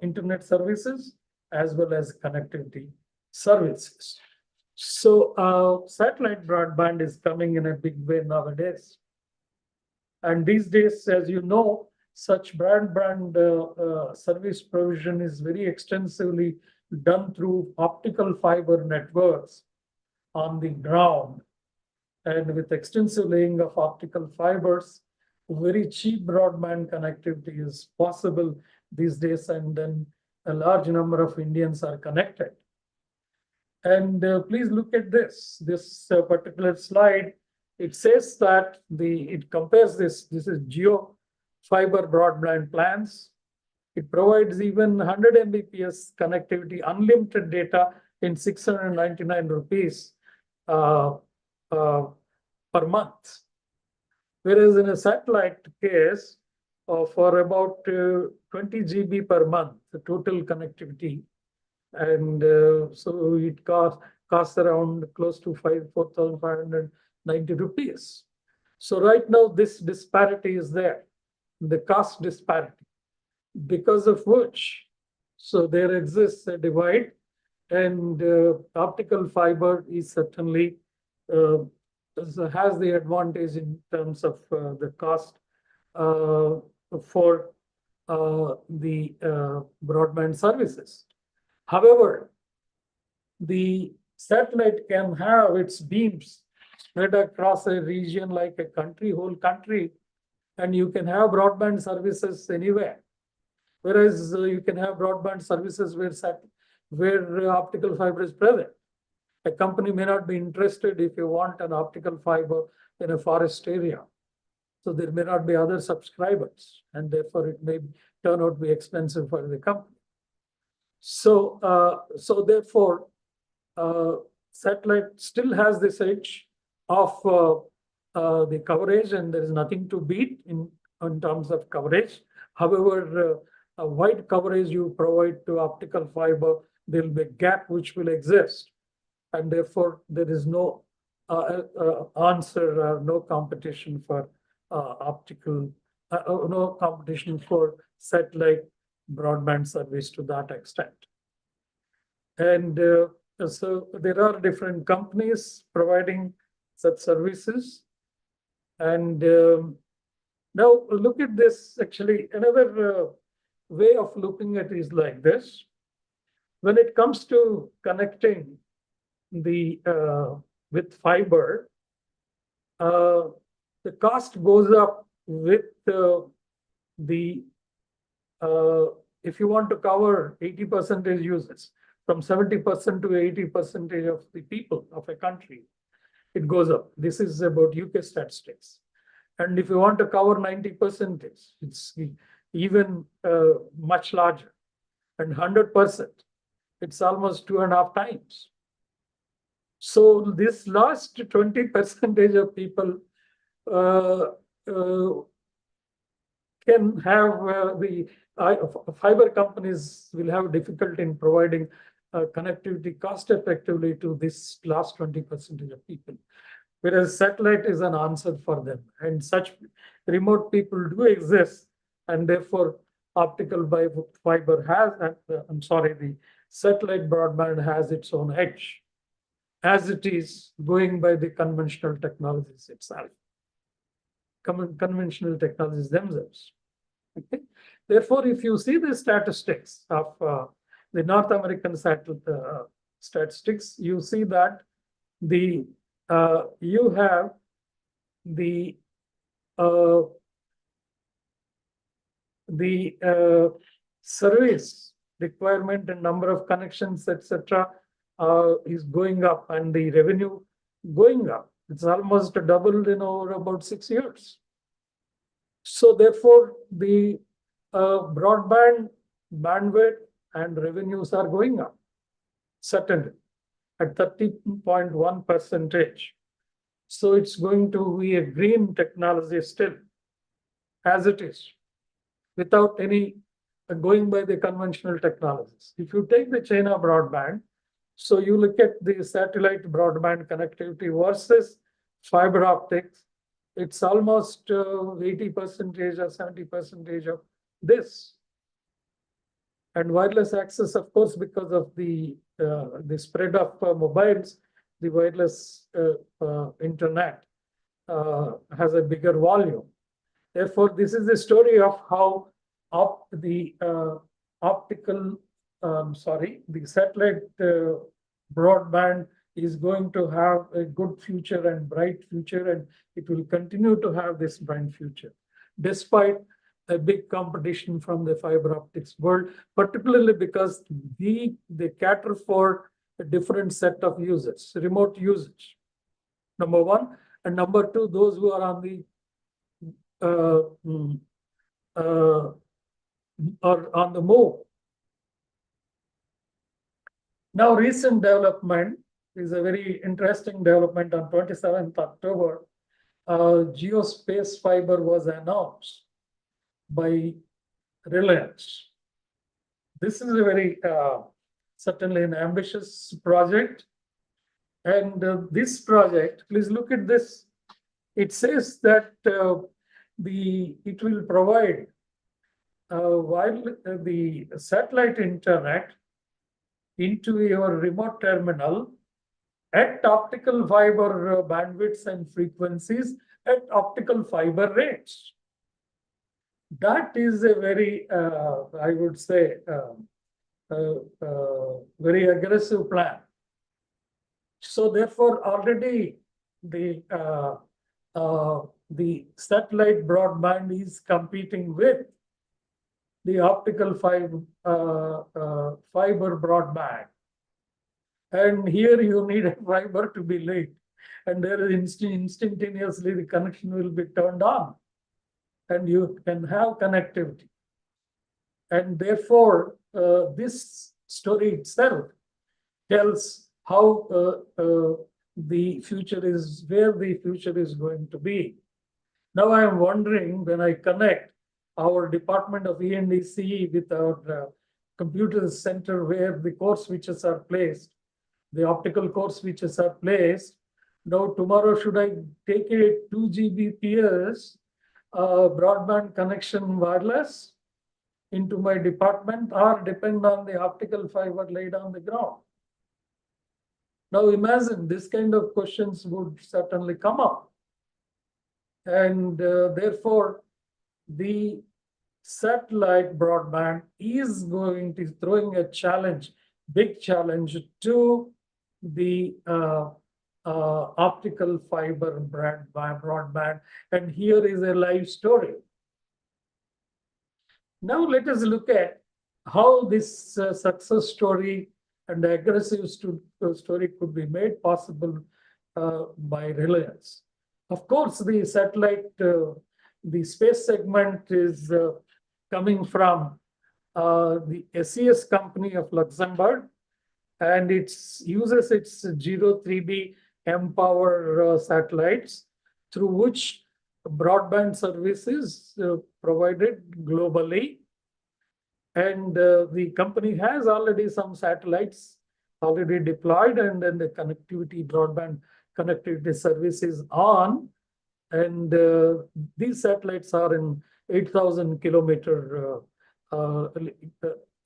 internet services, as well as connectivity services. So satellite broadband is coming in a big way nowadays. And these days, as you know, such broadband service provision is very extensively done through optical fiber networks on the ground. And with extensive laying of optical fibers, very cheap broadband connectivity is possible these days, and then a large number of Indians are connected. And please look at this particular slide. It says that it compares this is Jio fiber broadband plans. It provides even 100 Mbps connectivity, unlimited data in 699 rupees per month. Whereas in a satellite case, for about 20 GB per month, the total connectivity, and so it costs around close to 4,590 rupees. So right now, this disparity is there, the cost disparity, because of which, so there exists a divide, and optical fiber is certainly has the advantage in terms of the cost for the broadband services. However, the satellite can have its beams spread across a region like a country, whole country, and you can have broadband services anywhere. Whereas you can have broadband services where optical fiber is present. A company may not be interested if you want an optical fiber in a forest area. So there may not be other subscribers, and therefore it may turn out to be expensive for the company. So, therefore, satellite still has this edge of the coverage, and there is nothing to beat in terms of coverage. However, a wide coverage you provide to optical fiber, there will be a gap which will exist, and therefore there is no answer or no competition for optical, no competition for satellite broadband service to that extent. And so there are different companies providing such services. And now look at this, actually, another way of looking at it is like this. When it comes to connecting the with fiber, the cost goes up with if you want to cover 80% users, from 70% to 80% of the people of a country, it goes up. This is about UK statistics. And if you want to cover 90%, it's even much larger. And 100%, it's almost 2.5 times. So this last 20% of people can have the fiber companies will have difficulty in providing connectivity cost effectively to this last 20% of people, whereas satellite is an answer for them. And such remote people do exist, and therefore optical fiber has, the satellite broadband has its own edge, as it is going by the conventional technologies itself, conventional technologies themselves. Okay. Therefore, if you see the statistics of the North American statistics, you see that you have the service requirement and number of connections, etc., is going up, and the revenue going up. It's almost doubled in over about 6 years. So therefore, the broadband bandwidth and revenues are going up, certainly, at 30.1%. So it's going to be a green technology still, as it is, without any going by the conventional technologies. If you take the China broadband, so you look at the satellite broadband connectivity versus fiber optics, it's almost 80% or 70% of this. And wireless access, of course, because of the spread of mobiles, the wireless internet has a bigger volume. Therefore, this is the story of how the satellite broadband is going to have a good future and bright future, and it will continue to have this bright future, despite a big competition from the fiber optics world, particularly because they cater for a different set of users, remote users, number one. And number two, those who are on the move. Now, recent development is a very interesting development. On 27th October, Geospace Fiber was announced by Reliance. This is a very certainly an ambitious project. And this project, please look at this it says that it will provide while the satellite internet into your remote terminal at optical fiber bandwidths and frequencies at optical fiber rates. That is a very, I would say, very aggressive plan. So therefore, already the satellite broadband is competing with the optical fiber broadband. And here you need a fiber to be laid. And there is instantaneously the connection will be turned on. And you can have connectivity. And therefore, this story itself tells how the future is, where the future is going to be. Now I am wondering, when I connect our Department of ENDC with our computer center where the core switches are placed, the optical core switches are placed. Now tomorrow, should I take a 2 Gbps broadband connection wireless into my department, or depend on the optical fiber laid on the ground? Now imagine this kind of questions would certainly come up. And therefore, the satellite broadband is going to throwing a challenge, big challenge to the optical fiber broadband. And here is a live story. Now let us look at how this success story and aggressive story could be made possible by Reliance. Of course, the satellite, the space segment is coming from the SES company of Luxembourg, and it uses its 03B mPOWER satellites, through which broadband services provided globally. And the company has already some satellites already deployed, and then the connectivity, broadband connectivity services on. And these satellites are in 8,000 kilometer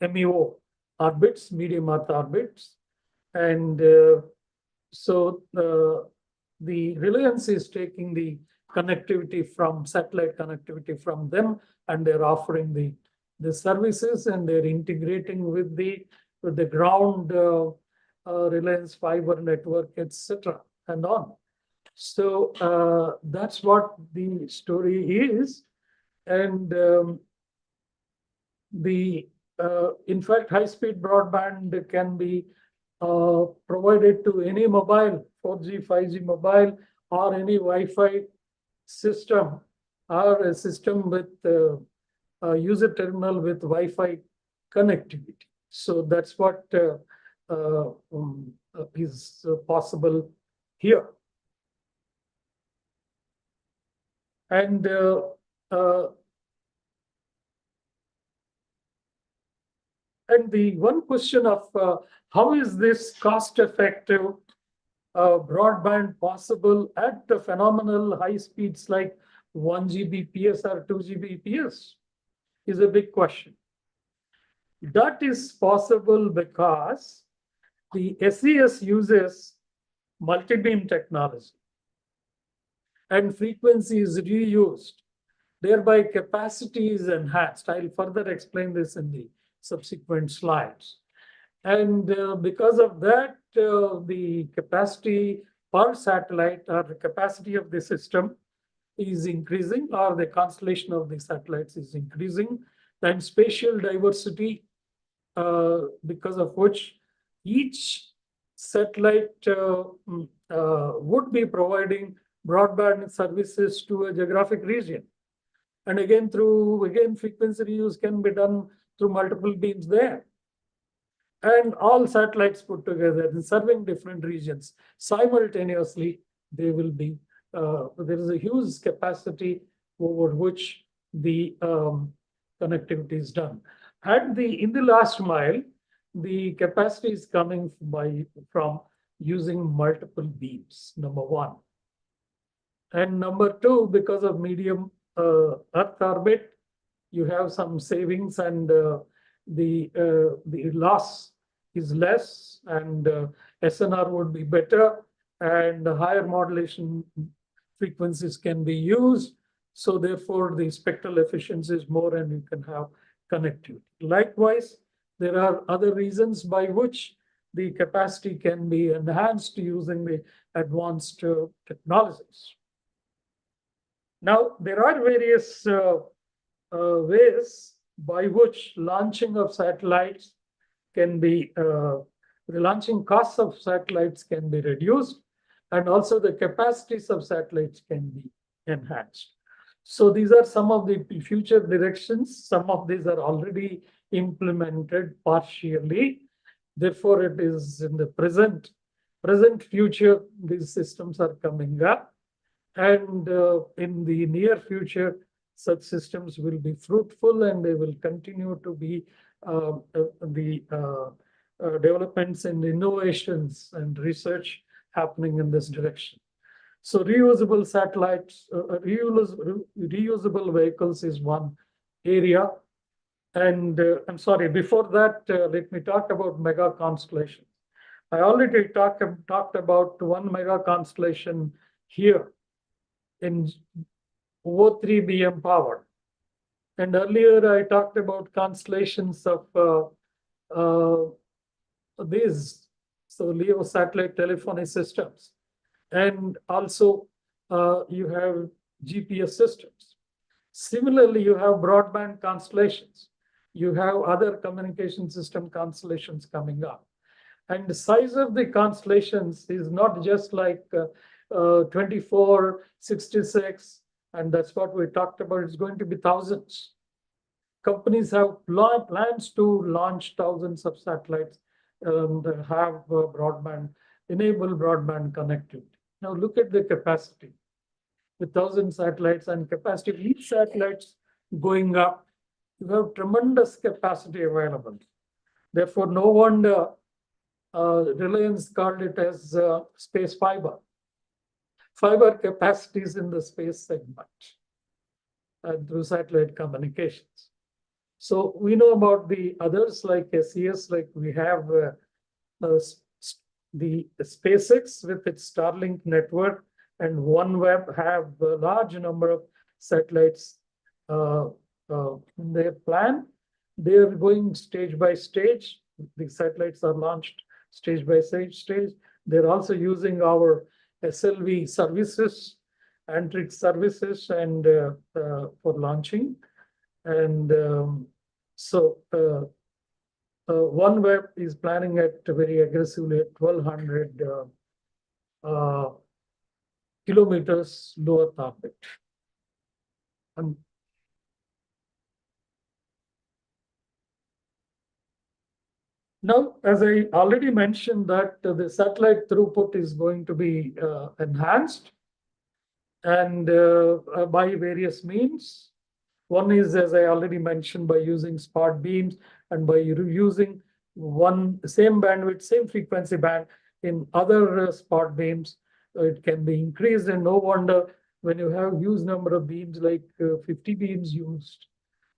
MEO orbits, medium Earth orbits. And so the Reliance is taking the connectivity from satellite connectivity from them, and they're offering the services, and they're integrating with the ground Reliance fiber network, etc. and on. So that's what the story is. And in fact, high-speed broadband can be provided to any mobile, 4G, 5G mobile, or any Wi-Fi system, or a system with user terminal with Wi-Fi connectivity. So that's what is possible here. And the one question of how is this cost-effective broadband possible at the phenomenal high speeds like 1 Gbps or 2 Gbps is a big question. That is possible because the SES uses multi-beam technology, and frequency is reused, thereby capacity is enhanced. I'll further explain this in the subsequent slides. And because of that, the capacity per satellite, or the capacity of the system, is increasing, or the constellation of the satellites is increasing, and spatial diversity, because of which each satellite would be providing broadband services to a geographic region. And again, frequency reuse can be done through multiple beams there. And all satellites put together and serving different regions simultaneously, they will be, there is a huge capacity over which the connectivity is done. In the last mile, the capacity is coming from using multiple beams, number one. And number two, because of medium Earth orbit, you have some savings, and the loss is less, and SNR would be better, and higher modulation frequencies can be used. So therefore, the spectral efficiency is more, and you can have connectivity. Likewise, there are other reasons by which the capacity can be enhanced using the advanced technologies. Now, there are various ways by which launching of satellites can be, the launching costs of satellites can be reduced, and also the capacities of satellites can be enhanced. So these are some of the future directions. Some of these are already implemented partially. Therefore, it is in the present future, these systems are coming up. And in the near future, such systems will be fruitful, and they will continue to be developments and innovations and research happening in this direction. So reusable satellites, reusable vehicles is one area. And I'm sorry, before that, let me talk about mega constellations. I already talked about one mega constellation here in O3 BM power. And earlier I talked about constellations of these, so LEO satellite telephony systems. And also you have GPS systems. Similarly, you have broadband constellations. You have other communication system constellations coming up. And the size of the constellations is not just like 24, 66, and that's what we talked about. It's going to be thousands. Companies have plans to launch thousands of satellites and have enable broadband connectivity. Now look at the capacity. With 1,000 satellites and capacity of each satellites going up, you have tremendous capacity available. Therefore, no wonder Reliance called it as space fiber. Fiber capacities in the space segment through satellite communications. So we know about the others like SES, like we have the SpaceX with its Starlink network, and OneWeb have a large number of satellites in their plan. They are going stage by stage. The satellites are launched stage by stage. They're also using our SLV services, Antrix services, and for launching. And so OneWeb is planning it very aggressively at 1,200 kilometers low Earth orbit. Now, as I already mentioned, that the satellite throughput is going to be enhanced, and by various means. One is, as I already mentioned, by using spot beams and by using same bandwidth, same frequency band in other spot beams, it can be increased. And no wonder when you have huge number of beams, like 50 beams used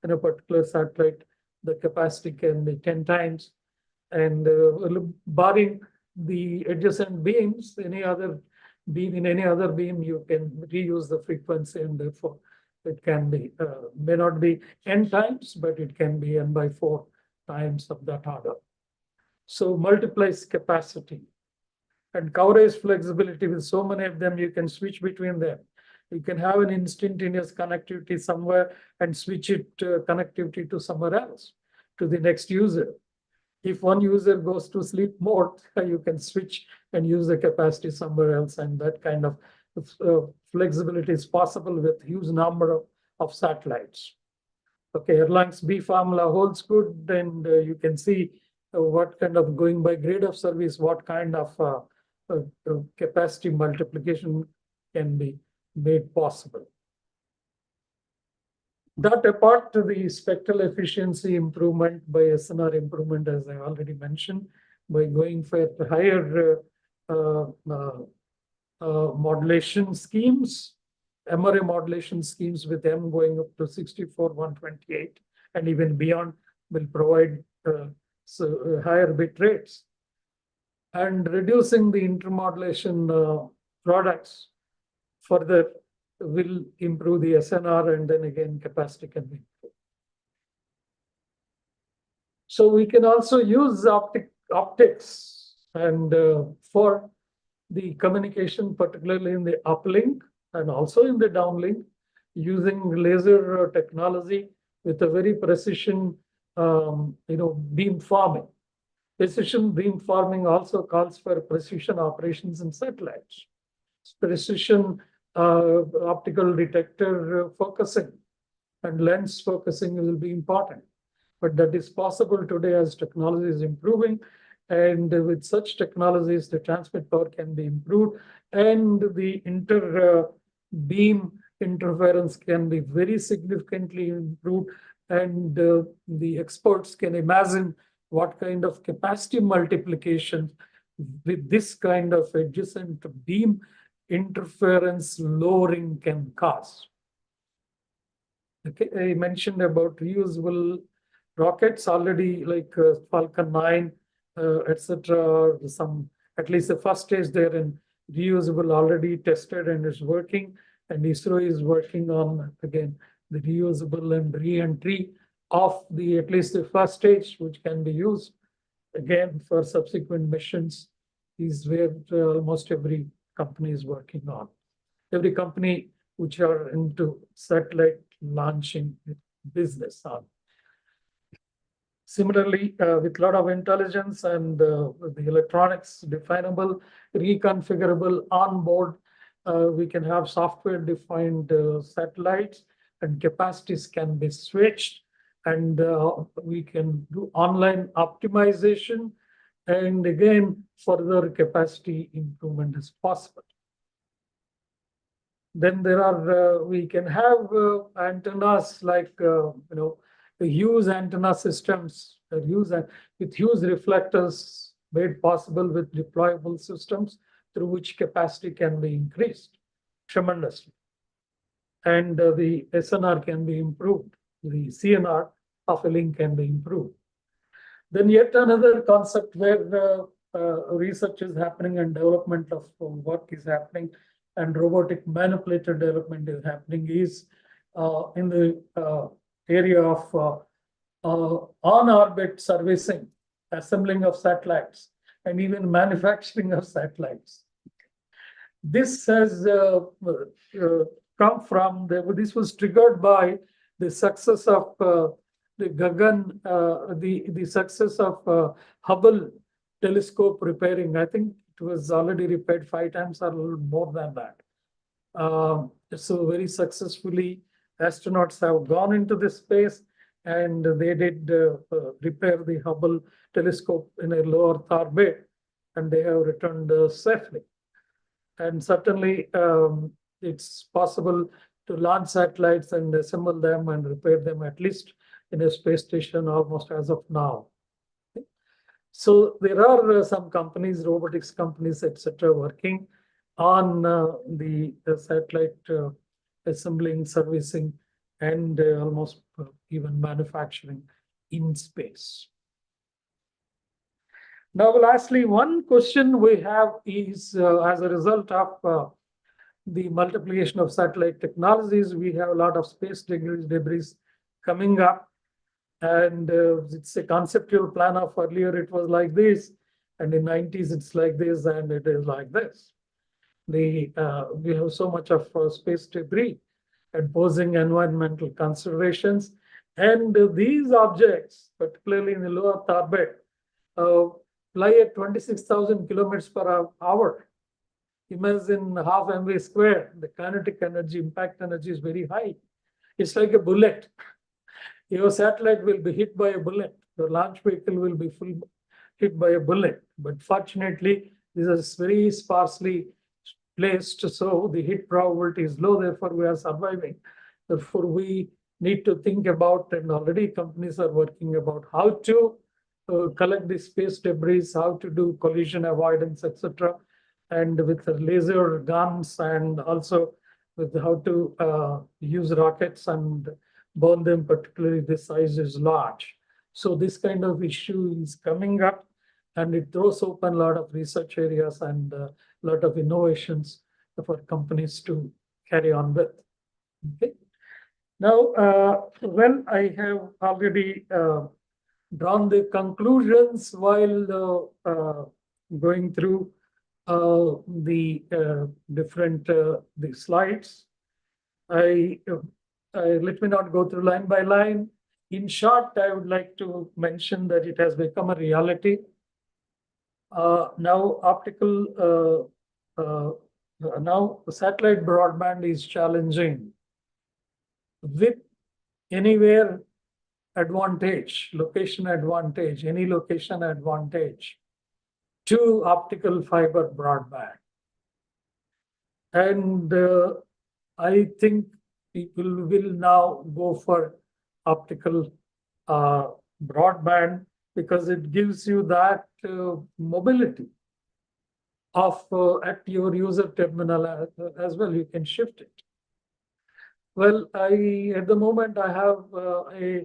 in a particular satellite, the capacity can be 10 times. And barring the adjacent beams, any other beam, you can reuse the frequency, and therefore it can be, may not be n times, but it can be n by 4 times of that order. So multiplies capacity and coverage flexibility. With so many of them, you can switch between them. You can have an instantaneous connectivity somewhere and switch it connectivity to somewhere else, to the next user. If one user goes to sleep mode, you can switch and use the capacity somewhere else, and that kind of flexibility is possible with huge number of satellites. Okay, Erlang's B formula holds good, and you can see what kind of, going by grade of service, what kind of capacity multiplication can be made possible. That apart, to the spectral efficiency improvement by SNR improvement, as I already mentioned, by going for higher modulation schemes, MRA modulation schemes with M going up to 64, 128, and even beyond will provide higher bit rates. And reducing the intermodulation products further will improve the SNR, and then again capacity can be improved. So we can also use optics and for the communication, particularly in the uplink and also in the downlink, using laser technology with a very precision, beam forming. Precision beam forming also calls for precision operations in satellites. Precision optical detector focusing and lens focusing will be important. But that is possible today as technology is improving. And with such technologies, the transmit power can be improved and the beam interference can be very significantly improved. And the experts can imagine what kind of capacity multiplication with this kind of adjacent beam interference lowering can cause. Okay, I mentioned about reusable rockets already, like Falcon 9, etc. Some, at least the first stage there in reusable already tested and is working. And ISRO is working on, again, the reusable and re-entry of the, at least the first stage, which can be used again for subsequent missions, is where almost every company is working on. Every company which are into satellite launching business on. Similarly, with a lot of intelligence and the electronics definable, reconfigurable on board, we can have software defined satellites and capacities can be switched, and we can do online optimization, and again, further capacity improvement is possible. Then there are, we can have antennas like, the Hughes antenna systems, with Hughes reflectors made possible with deployable systems through which capacity can be increased tremendously. And the SNR can be improved. The CNR of a link can be improved. Then yet another concept where research is happening and development of work is happening and robotic manipulator development is happening is in the area of on-orbit servicing, assembling of satellites, and even manufacturing of satellites. This has come from, this was triggered by the success of the Gagan, the success of Hubble telescope repairing. I think it was already repaired 5 times or a little more than that. So very successfully, astronauts have gone into this space and they did repair the Hubble telescope in a low Earth orbit, and they have returned safely. And certainly, it's possible to launch satellites and assemble them and repair them, at least in a space station, almost as of now. Okay. So there are some companies, robotics companies, etc., working on the satellite assembling, servicing, and almost even manufacturing in space. Now, lastly, one question we have is, as a result of the multiplication of satellite technologies, we have a lot of space debris coming up. And it's a conceptual plan of earlier, it was like this. And in the 90s, it's like this, and it is like this. We have so much of space debris and posing environmental considerations. And these objects, particularly in the low Earth orbit, fly at 26,000 kilometers per hour. Imagine half mv square. The kinetic energy, impact energy is very high. It's like a bullet. Your satellite will be hit by a bullet. The launch vehicle will be hit by a bullet. But fortunately, this is very sparsely placed, so the hit probability is low. Therefore, we are surviving. Therefore, we need to think about, and already companies are working about how to collect the space debris, how to do collision avoidance, etc. And with the laser guns and also with how to use rockets and burn them, particularly the size is large. So this kind of issue is coming up, and it throws open a lot of research areas and a lot of innovations for companies to carry on with. Okay. Now, when I have already drawn the conclusions while going through the different the slides, let me not go through line by line. In short, I would like to mention that it has become a reality. Now satellite broadband is challenging with anywhere advantage, location advantage, any location advantage to optical fiber broadband. And I think people will now go for optical broadband because it gives you that mobility of at your user terminal as well. You can shift it. Well, at the moment I have a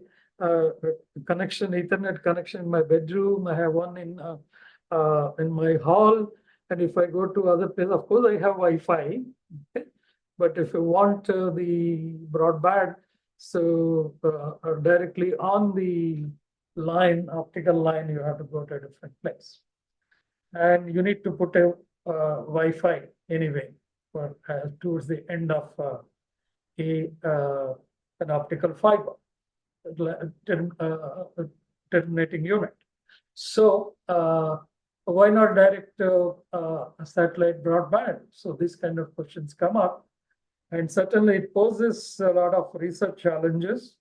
connection, Ethernet connection in my bedroom. I have one in my hall, and if I go to other places, of course I have Wi-Fi. Okay? But if you want the broadband, so directly on the line, optical line, you have to go to a different place, and you need to put a Wi-Fi anyway for towards the end of an optical fiber terminating unit. So why not direct satellite broadband? So these kind of questions come up, and certainly it poses a lot of research challenges.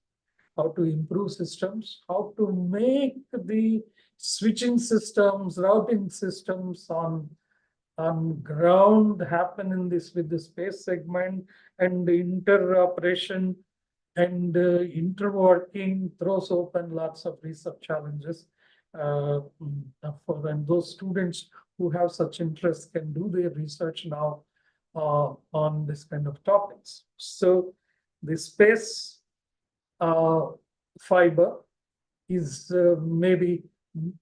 How to improve systems, how to make the switching systems, routing systems on ground happen in this with the space segment, and the interoperation and interworking throws open lots of research challenges for them. Those students who have such interest can do their research now on this kind of topics. So the space fiber is maybe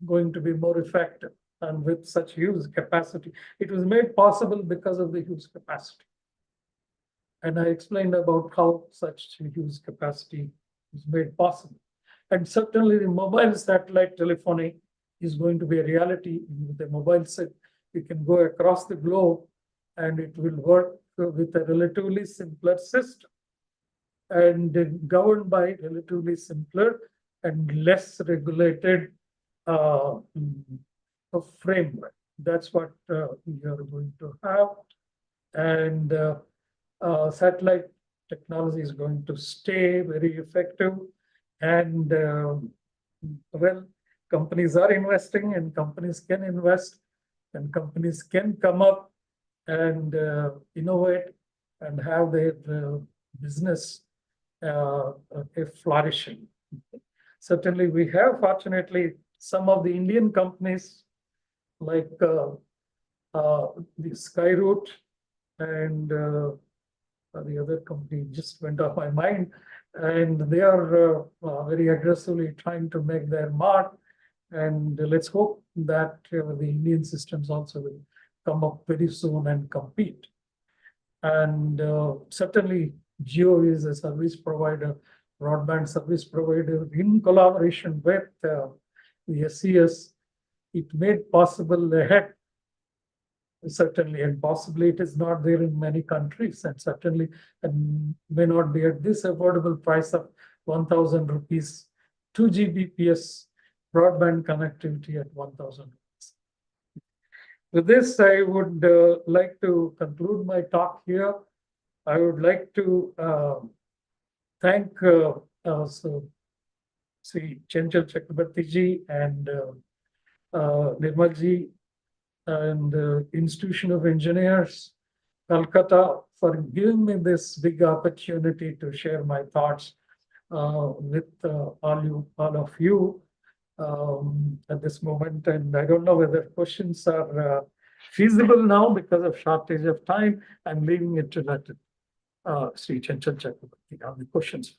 going to be more effective, and with such huge capacity. It was made possible because of the huge capacity. And I explained about how such huge capacity is made possible. And certainly the mobile satellite telephony is going to be a reality. With a mobile set, you can go across the globe and it will work with a relatively simpler system and governed by relatively simpler and less regulated framework. That's what we are going to have. And satellite technology is going to stay very effective. And well, companies are investing, and companies can invest, and companies can come up and innovate and have their business flourishing. Certainly, we have, fortunately, some of the Indian companies like the Skyroot and the other company just went off my mind, and they are very aggressively trying to make their mark. And let's hope that the Indian systems also will come up very soon and compete. And certainly, Jio is a service provider, broadband service provider, in collaboration with the SES. It made possible ahead, certainly, and possibly it is not there in many countries, and certainly may not be at this affordable price of 1,000 rupees, 2 Gbps broadband connectivity at 1,000 rupees. With this, I would like to conclude my talk here. I would like to thank Sri Chanchal Chakrabarti and Nirmal and Institution of Engineers, Calcutta, for giving me this big opportunity to share my thoughts with all of you at this moment. And I don't know whether questions are feasible now because of shortage of time. I'm leaving it to that. Sri Chanchal Chakrabarti. Have the questions?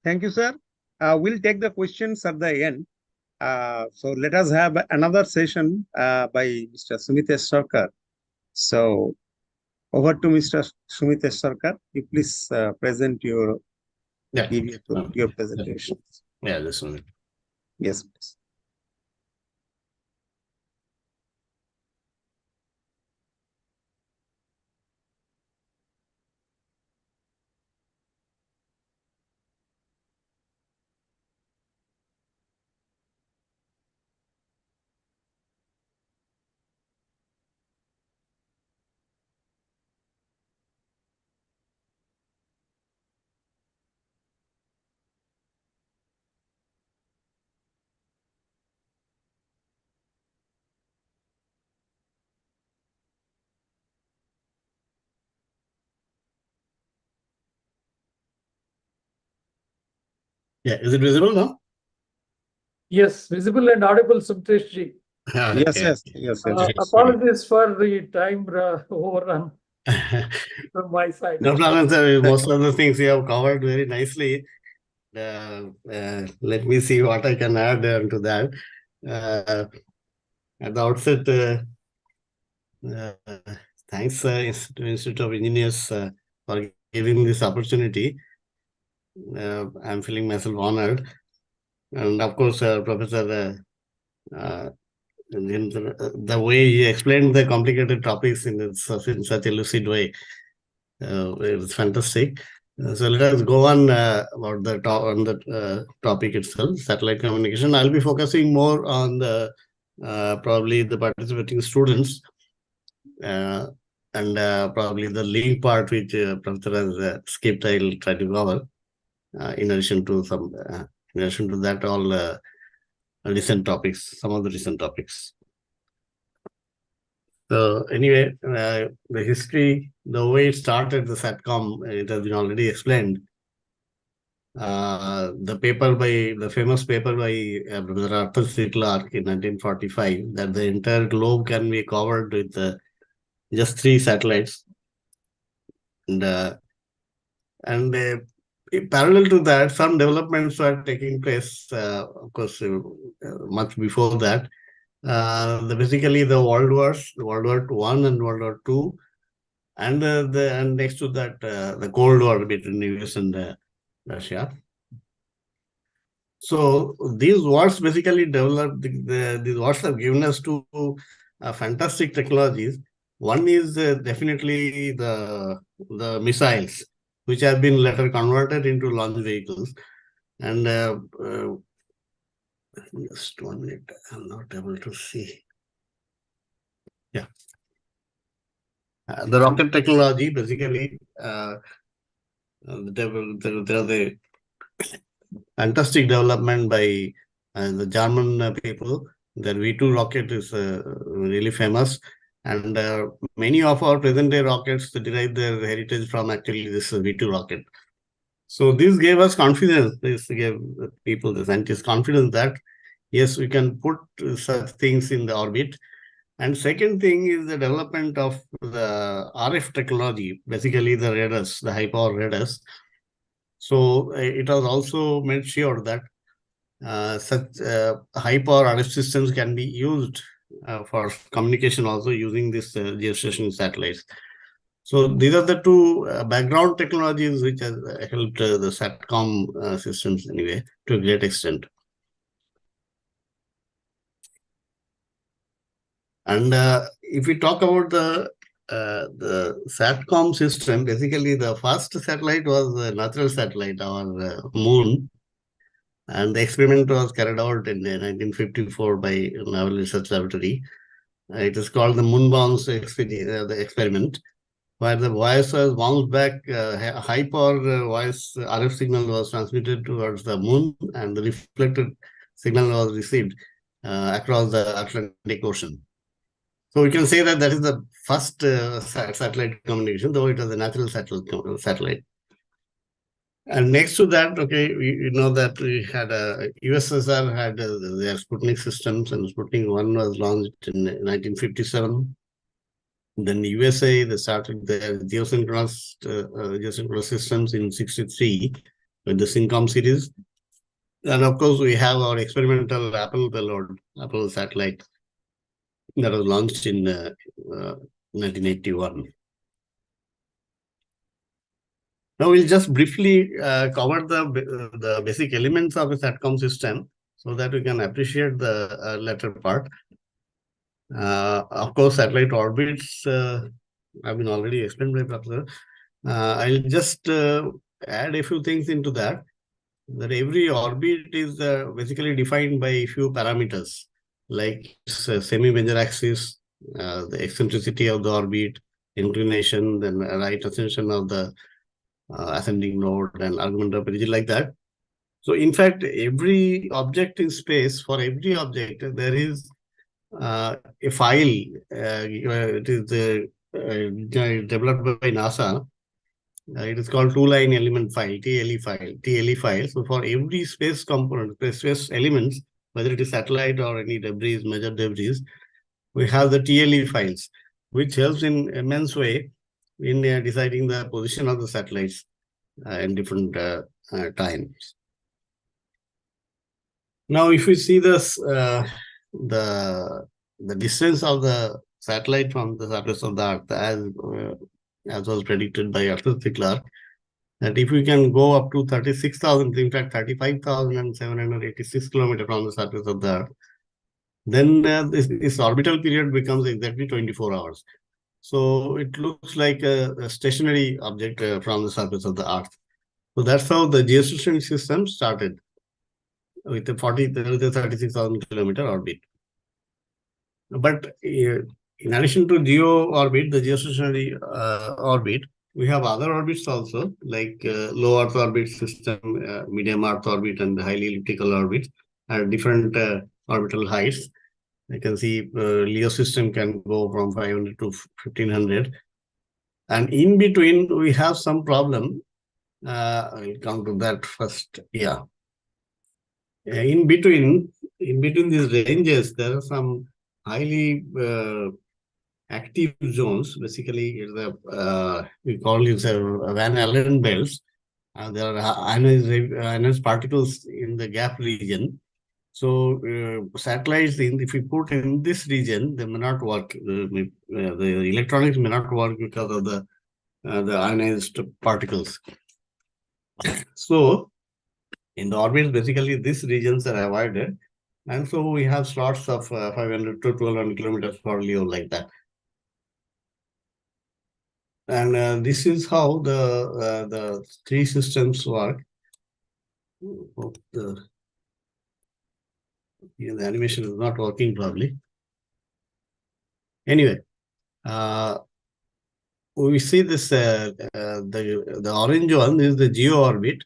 Thank you, sir. We'll take the questions at the end. So let us have another session by Mr. Sumitesh Sarkar. So over to Mr. Sumitesh Sarkar. You please present your your presentation. Yeah, this one. Yes, please. Yeah, is it visible now? Yes, visible and audible, Sumitesh ji. Yes. Apologies for the time overrun from my side. No problem, sir. Most of the things you have covered very nicely. Let me see what I can add to that. At the outset, thanks to Institute of Engineers for giving this opportunity. I'm feeling myself honored. And of course, Professor, the way he explained the complicated topics in such a lucid way, it's fantastic. So let us go on about the topic itself, satellite communication. I'll be focusing more on the probably the participating students and probably the link part which Professor has skipped. I'll try to cover in addition to that all recent topics, some of the recent topics. So anyway, the history, the way it started, the SATCOM, it has been already explained. The famous paper by Professor Arthur C. Clarke in 1945, that the entire globe can be covered with just 3 satellites. And parallel to that, some developments were taking place, of course, much before that. Basically the World Wars, World War I and World War II, and next to that the Cold War between US and Russia. So these wars basically developed. These wars have given us two fantastic technologies. One is definitely the missiles, which have been later converted into launch vehicles, and just 1 minute, I'm not able to see. Yeah. The rocket technology, basically, there was a fantastic development by the German people. Their V2 rocket is really famous. And many of our present-day rockets derive their heritage from actually this V2 rocket. So this gave us confidence. This gave people, the scientists, confidence that yes, we can put such things in the orbit. And second thing is the development of the RF technology, basically the radars, the high power radars. So it was also made sure that such high power RF systems can be used for communication also using this geostationary satellites. So these are the two background technologies which has helped the SATCOM systems anyway to a great extent. And if we talk about the SATCOM system, basically the first satellite was a natural satellite, our moon. And the experiment was carried out in 1954 by Naval Research Laboratory. It is called the Moon Bounce the experiment, where the voice was bounced back, high power voice RF signal was transmitted towards the moon, and the reflected signal was received across the Atlantic Ocean. So we can say that that is the first satellite communication, though it was a natural satellite. And next to that, okay, we know that we had USSR had their Sputnik systems, and Sputnik 1 was launched in 1957. Then USA, they started their geosynchronous systems in 63 with the Syncom series. And of course, we have our experimental Apple payload, Apple satellite that was launched in 1981. Now we'll just briefly cover the basic elements of a SATCOM system so that we can appreciate the latter part. Of course, satellite orbits have been already explained by Professor. I'll just add a few things into that. That every orbit is basically defined by a few parameters, like semi-major axis, the eccentricity of the orbit, inclination, then right ascension of the ascending node, and argument of perigee, like that. So, in fact, every object in space, for every object, there is a file. It is developed by NASA. It is called two-line element file, TLE file. So for every space component, space elements, whether it is satellite or any debris, major debris, we have the TLE files, which helps in immense way in deciding the position of the satellites in different times. Now, if we see this, the distance of the satellite from the surface of the Earth, as was predicted by Arthur C. Clarke, that if we can go up to 36,000, in fact 35,786 kilometers from the surface of the Earth, then this orbital period becomes exactly 24 hours. So it looks like a stationary object from the surface of the Earth. So that's how the geostationary system started with the 36,000 kilometer orbit. But in addition to geo orbit, the geostationary orbit, we have other orbits also, like low Earth orbit system, medium Earth orbit, and the highly elliptical orbit at different orbital heights. You can see LEO system can go from 500 to 1500. And in between, we have some problem. I'll come to that first. Yeah. In between these ranges, there are some highly active zones. Basically, we call it Van Allen belts. There are ionized particles in the gap region. So satellites, if we put in this region, they may not work. The electronics may not work because of the ionized particles. So in the orbits, basically these regions are avoided. And so we have slots of 500 to 1200 kilometers for LEO, like that. And this is how the three systems work. The animation is not working properly. Anyway, we see this the orange one is the geo orbit,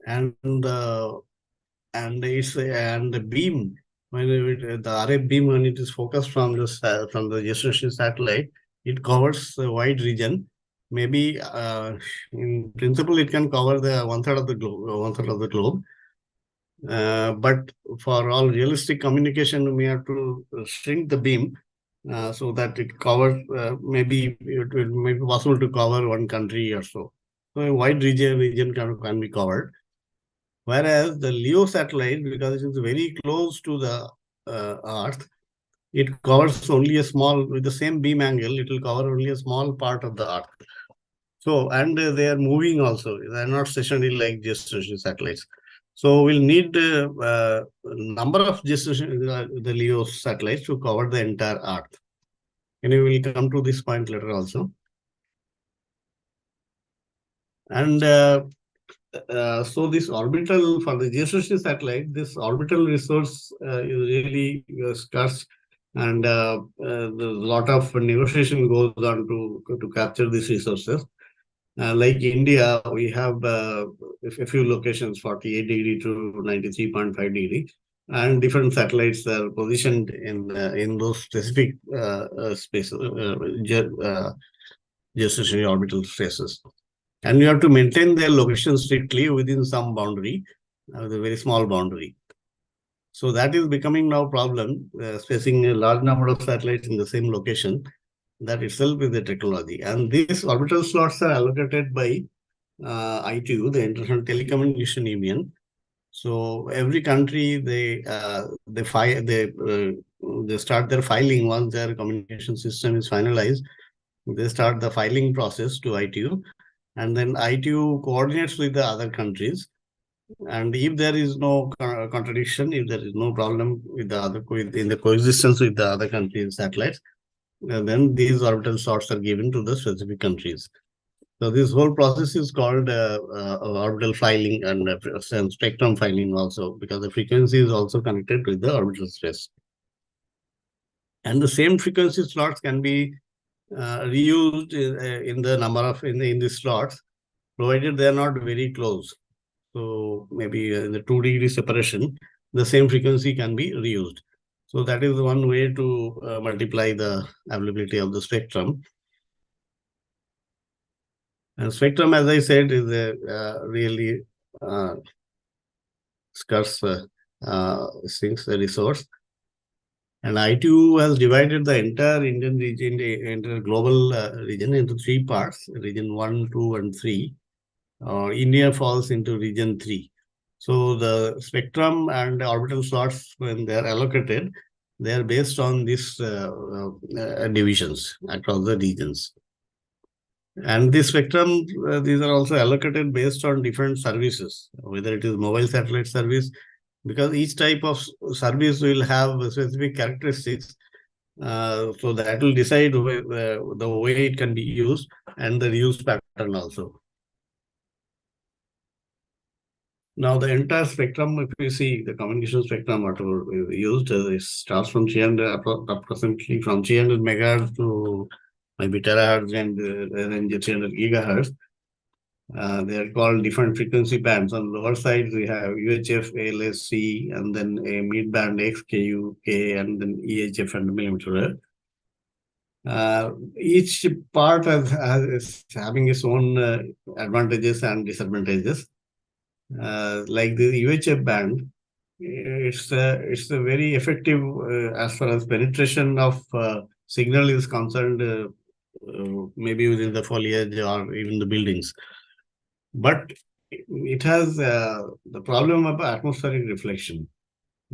and the beam, when the RF beam, when it is focused from the geostationary satellite, it covers a wide region. Maybe in principle it can cover the one-third of the globe. But for all realistic communication, we have to shrink the beam so that it covers. Maybe it may be possible to cover one country or so. So a wide region can be covered. Whereas the LEO satellite, because it is very close to the Earth, it covers only a small, with the same beam angle, it will cover only a small part of the Earth. So, and they are moving also. They are not stationary like geostationary satellites. So we'll need a number of the LEO satellites to cover the entire Earth. And we will come to this point later also. And so this orbital, for the geostationary satellite, this orbital resource is really scarce, and a lot of negotiation goes on to capture these resources. Like India, we have a few locations, 48 degree to 93.5 degree, and different satellites are positioned in those specific spaces, geostationary orbital spaces. And you have to maintain their location strictly within some boundary, the very small boundary. So that is becoming now a problem, spacing a large number of satellites in the same location. That itself is a technology. And these orbital slots are allocated by ITU, the International Telecommunication Union. So every country they start their filing once their communication system is finalized. They start the filing process to ITU, and then ITU coordinates with the other countries. And if there is no contradiction, if there is no problem with the other in the coexistence with the other countries' satellites, then these orbital slots are given to the specific countries. So this whole process is called orbital filing and spectrum filing also, because the frequency is also connected with the orbital space. And the same frequency slots can be reused in the number of in the slots, provided they are not very close. So maybe in the 2-degree separation, the same frequency can be reused. So that is one way to multiply the availability of the spectrum. And spectrum, as I said, is a really scarce resource. And ITU has divided the entire Indian region, entire global region into 3 parts, region 1, 2, and 3. India falls into region 3. So the spectrum and orbital slots, when they are allocated, they are based on these divisions across the regions. And this spectrum, these are also allocated based on different services, whether it is mobile satellite service, because each type of service will have specific characteristics. So that will decide the way it can be used and the use pattern also. Now, the entire spectrum, if you see the communication spectrum, whatever we used, it starts from 300, approximately from 300 megahertz to maybe terahertz and range 300 gigahertz. They are called different frequency bands. On the lower side, we have UHF, ALSC, and then a mid band X, KU, K, and then EHF and millimeter wave. Each part is having its own advantages and disadvantages. Like the UHF band, it's a very effective as far as penetration of signal is concerned, maybe within the foliage or even the buildings. But it has the problem of atmospheric reflection.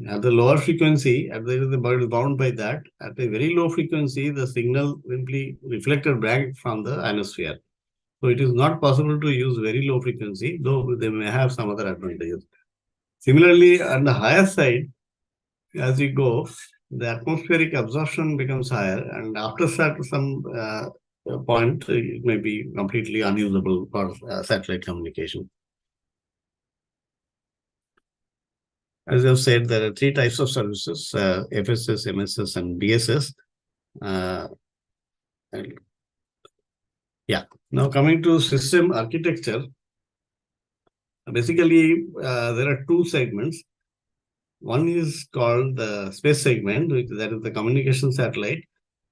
At the lower frequency, the bird is bound by that. At a very low frequency, the signal will be reflected back from the ionosphere. So it is not possible to use very low frequency, though they may have some other advantages. Similarly, on the higher side, as we go, the atmospheric absorption becomes higher, and after some point, it may be completely unusable for satellite communication. As I've said, there are 3 types of services, FSS, MSS, and BSS. Now coming to system architecture, basically there are 2 segments. One is called the space segment, that is the communication satellite,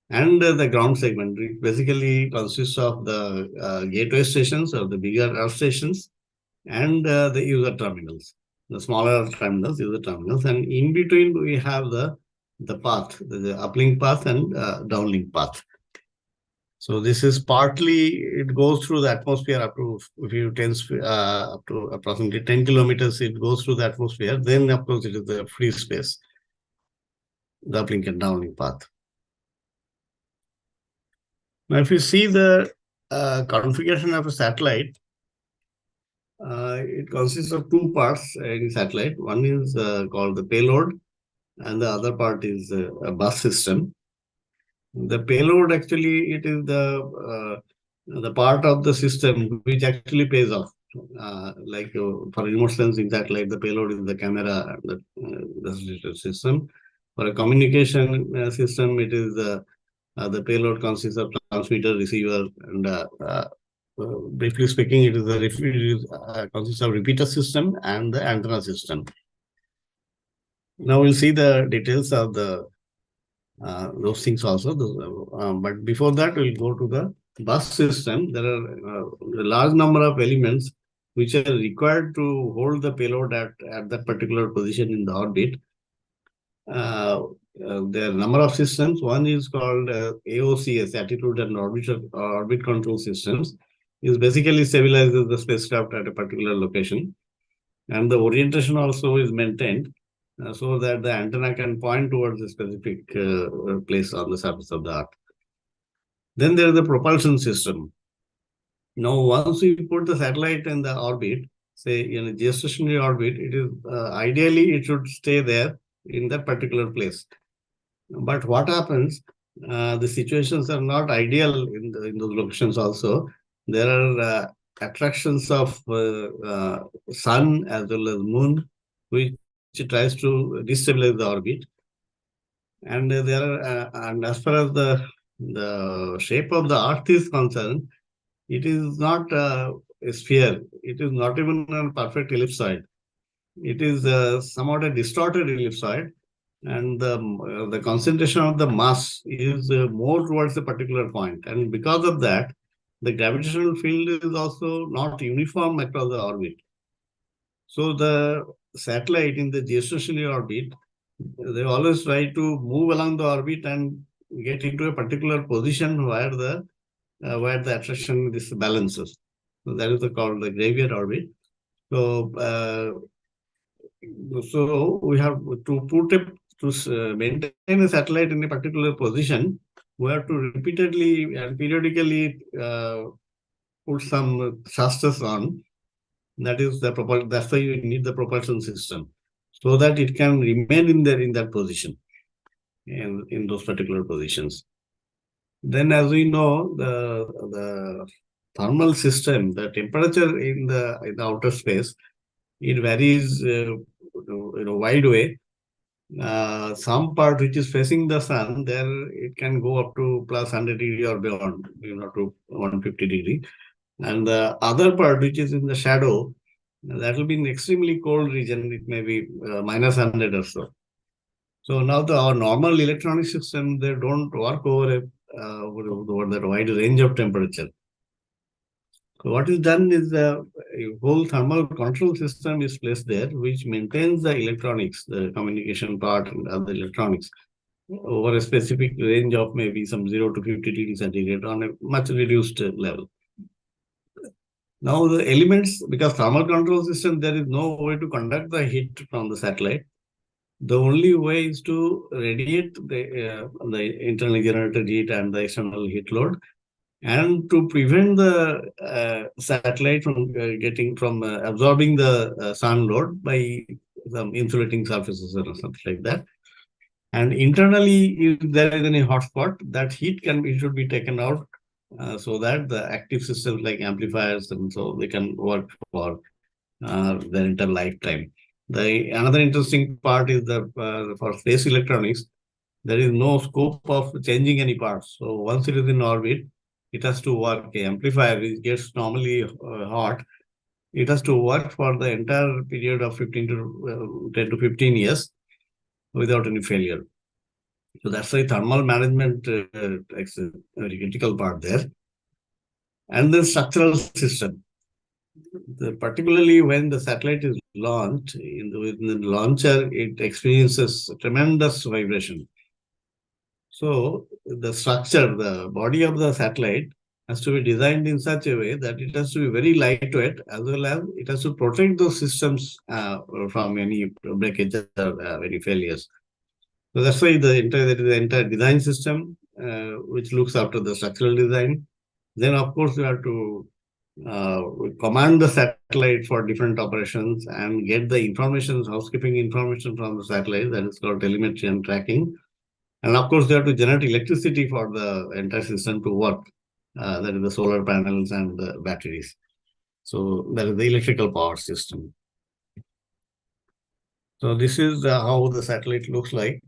and the ground segment, which basically consists of the gateway stations or the bigger earth stations and the user terminals, the smaller terminals, user terminals, and in between we have the path, the uplink path and downlink path. So this is partly, it goes through the atmosphere up to up to approximately 10 kilometers, it goes through the atmosphere. Then of course it is the free space, the uplink and downlink path. Now if you see the configuration of a satellite, it consists of 2 parts in satellite. One is called the payload, and the other part is a bus system. The payload, actually, it is the part of the system which actually pays off. Like for remote sensing satellite, the payload is the camera, the system. For a communication system, it is the payload consists of transmitter, receiver, and briefly speaking, it is consists of repeater system and the antenna system. Now we'll see the details of the those things also. But before that, we'll go to the bus system. There are a large number of elements which are required to hold the payload at that particular position in the orbit. there are a number of systems. One is called AOCS, Attitude and Orbit Control Systems. Is basically stabilizes the spacecraft at a particular location. And the orientation also is maintained so that the antenna can point towards a specific place on the surface of the Earth. Then there is the propulsion system. Now, once we put the satellite in the orbit, say in a geostationary orbit, it is ideally it should stay there in that particular place. But what happens? The situations are not ideal in those locations. Also, there are attractions of sun as well as moon, which tries to destabilize the orbit. And there are, and as far as the shape of the Earth is concerned, it is not a sphere. It is not even a perfect ellipsoid. It is somewhat a distorted ellipsoid, and the concentration of the mass is more towards a particular point. And because of that, the gravitational field is also not uniform across the orbit. So the satellite in the geostationary orbit, they always try to move along the orbit and get into a particular position where the attraction balances. So that is called the graveyard orbit. So so we have to maintain a satellite in a particular position. We have to repeatedly and periodically put some thrusters on. That is the that's why you need the propulsion system, so that it can remain in that position, in those particular positions. Then, as we know, the thermal system, the temperature in the outer space, it varies in a wide way. Some part which is facing the sun, there it can go up to plus 100 degree or beyond, to 150 degree. And the other part which is in the shadow, that will be an extremely cold region. It may be minus 100 or so. So now our normal electronic system, they don't work over that wide range of temperature. So what is done is a whole thermal control system is placed there, which maintains the electronics, the communication part and other electronics over a specific range of maybe some 0 to 50 degrees centigrade on a much reduced level. Now the elements, because thermal control system, there is no way to conduct the heat from the satellite. The only way is to radiate the internally generated heat and the external heat load, and to prevent the satellite from absorbing the sun load by some insulating surfaces or something like that. And internally, if there is any hotspot, that heat should be taken out so that the active systems like amplifiers and so they can work for their entire lifetime. Another interesting part is that for space electronics, there is no scope of changing any parts. So once it is in orbit, it has to work. The amplifier, which gets normally hot, it has to work for the entire period of 10 to 15 years without any failure. So that's why thermal management is a very critical part there. And the structural system. Particularly when the satellite is launched, in the launcher, it experiences tremendous vibration. So the structure, the body of the satellite has to be designed in such a way that it has to be very lightweight, as well as it has to protect those systems from any breakage or any failures. So that's why the entire design system, which looks after the structural design. Then, of course, you have to command the satellite for different operations and get the information, housekeeping information from the satellite. That is called telemetry and tracking. And of course, they have to generate electricity for the entire system to work. That is the solar panels and the batteries. So that is the electrical power system. So this is how the satellite looks like.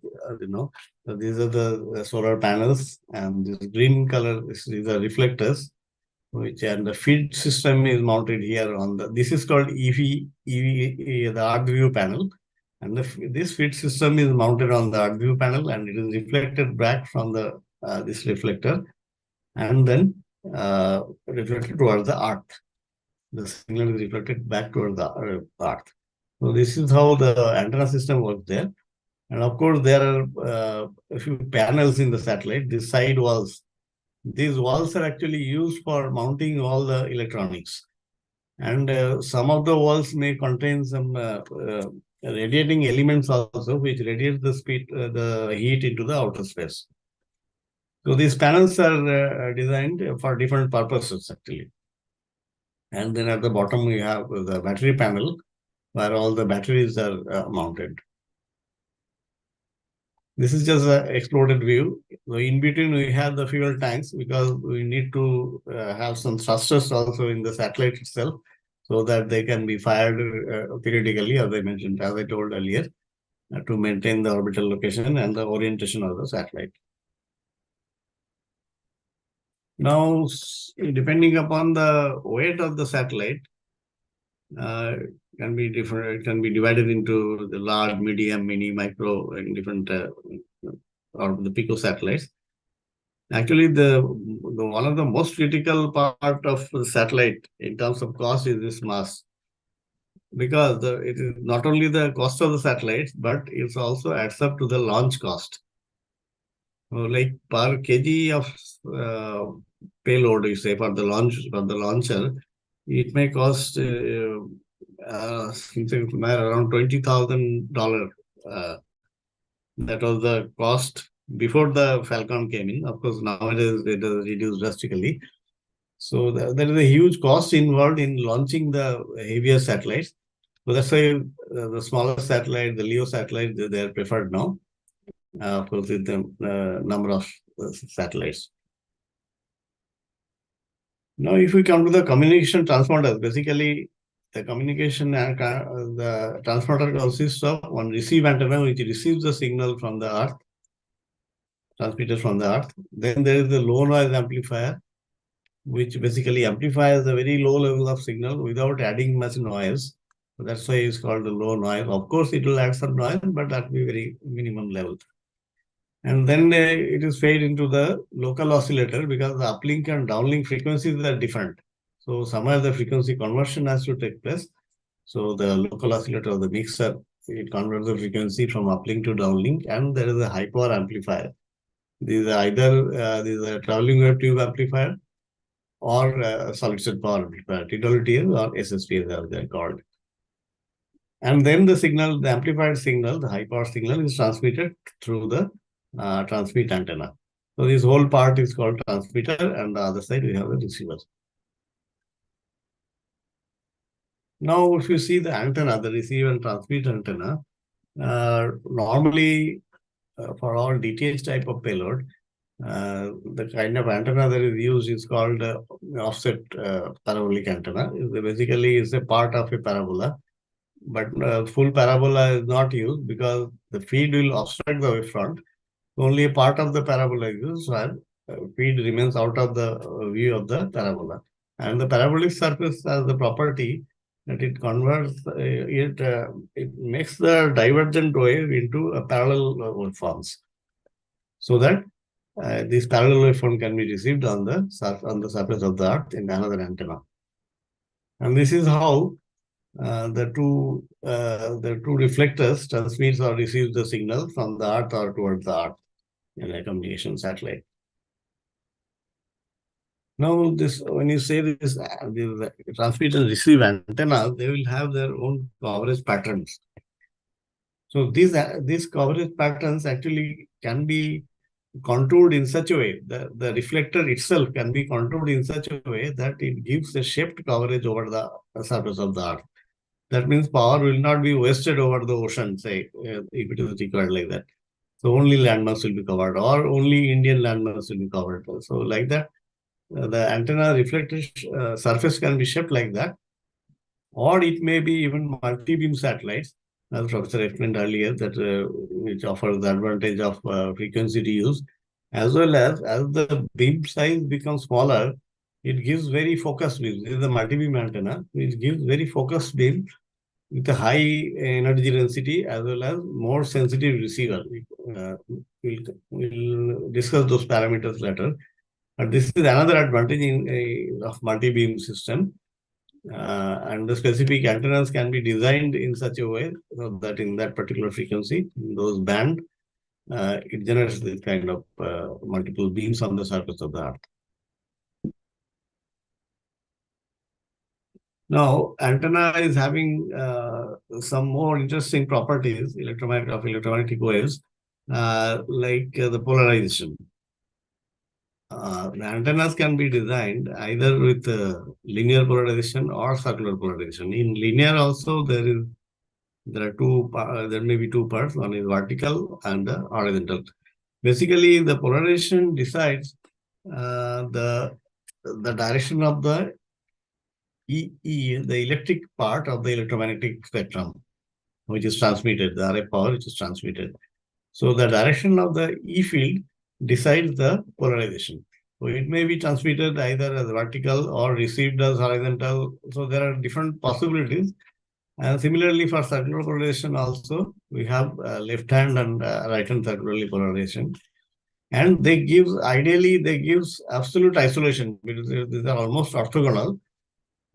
So these are the solar panels, and this green color, these are reflectors, and the feed system is mounted here on this is called EV, the Earth view panel. And this feed system is mounted on the Earth view panel, and it is reflected back from this reflector, and then reflected towards the Earth. The signal is reflected back towards the Earth. So this is how the antenna system works there. And of course, there are a few panels in the satellite, the side walls. These walls are actually used for mounting all the electronics. And some of the walls may contain some radiating elements also, which radiate the heat into the outer space. So these panels are designed for different purposes actually. And then at the bottom we have the battery panel where all the batteries are mounted. This is just an exploded view. So in between we have the fuel tanks because we need to have some thrusters also in the satellite itself so that they can be fired periodically, as I mentioned, as I told earlier, to maintain the orbital location and the orientation of the satellite. Now, depending upon the weight of the satellite, can be different. It can be divided into the large, medium, mini, micro, and different or the pico satellites. Actually, the one of the most critical part of the satellite in terms of cost is this mass, because it is not only the cost of the satellites, but it also adds up to the launch cost. So like per kg of payload, you say for the launcher, it may cost around $20,000. That was the cost before the Falcon came in. Of course, nowadays it has reduced drastically. So there is a huge cost involved in launching the heavier satellites. So that's why the smaller satellite, the LEO satellite, they are preferred now. Of course, with the number of satellites. Now, if we come to the communication transponders, basically the communication and the transponder consists of one receive antenna which receives the signal from the Earth, transmitted from the Earth. Then there is the low noise amplifier, which basically amplifies a very low level of signal without adding much noise. So that's why it's called the low noise. Of course, it will add some noise, but that will be very minimum level. And then it is fed into the local oscillator because the uplink and downlink frequencies are different. So somewhere the frequency conversion has to take place. So the local oscillator or the mixer, it converts the frequency from uplink to downlink, and there is a high power amplifier. These are either a traveling wave tube amplifier or solid state power amplifier, TWTS or SSPS as they're called. And then the signal, the amplified signal, the high power signal is transmitted through the transmit antenna. So this whole part is called transmitter, and the other side we have the receiver. Now, if you see the antenna, the receive and transmit antenna, normally for all DTH type of payload, the kind of antenna that is used is called offset parabolic antenna. Basically, it's a part of a parabola, but full parabola is not used because the feed will obstruct the wavefront. Only a part of the parabola is used, while feed remains out of the view of the parabola. And the parabolic surface has the property that it converts, it makes the divergent wave into a parallel waveforms, so that this parallel waveform can be received on the surface of the Earth in another antenna. And this is how the two reflectors transmits or receives the signal from the Earth or towards the Earth in a communication satellite. Now, this when you say this, the transmit and receive antenna, they will have their own coverage patterns. So these coverage patterns actually can be contoured in such a way that the reflector itself can be contoured in such a way that it gives a shaped coverage over the surface of the Earth. That means power will not be wasted over the ocean, say, if it is required like that. So only landmass will be covered, or only Indian landmass will be covered. So like that, the antenna reflector surface can be shaped like that, or it may be even multi-beam satellites, as Professor explained earlier, that which offers the advantage of frequency reuse, as well as the beam size becomes smaller, it gives very focused beam. This is the multi-beam antenna, which gives very focused beam with a high energy density as well as more sensitive receiver. We'll discuss those parameters later. But this is another advantage of multi-beam system. And the specific antennas can be designed in such a way so that in that particular frequency, in those band, it generates this kind of multiple beams on the surface of the Earth. Now, antenna is having some more interesting properties electromagnetic waves, like the polarization. The antennas can be designed either with linear polarization or circular polarization. In linear also, there may be two parts. One is vertical and horizontal. Basically, the polarization decides the direction of the the electric part of the electromagnetic spectrum, which is transmitted, the RF power which is transmitted. So the direction of the E field decides the polarization. So it may be transmitted either as vertical or received as horizontal. So there are different possibilities. And similarly for circular polarization also, we have left hand and right hand circular polarization. And ideally they gives absolute isolation because these are almost orthogonal.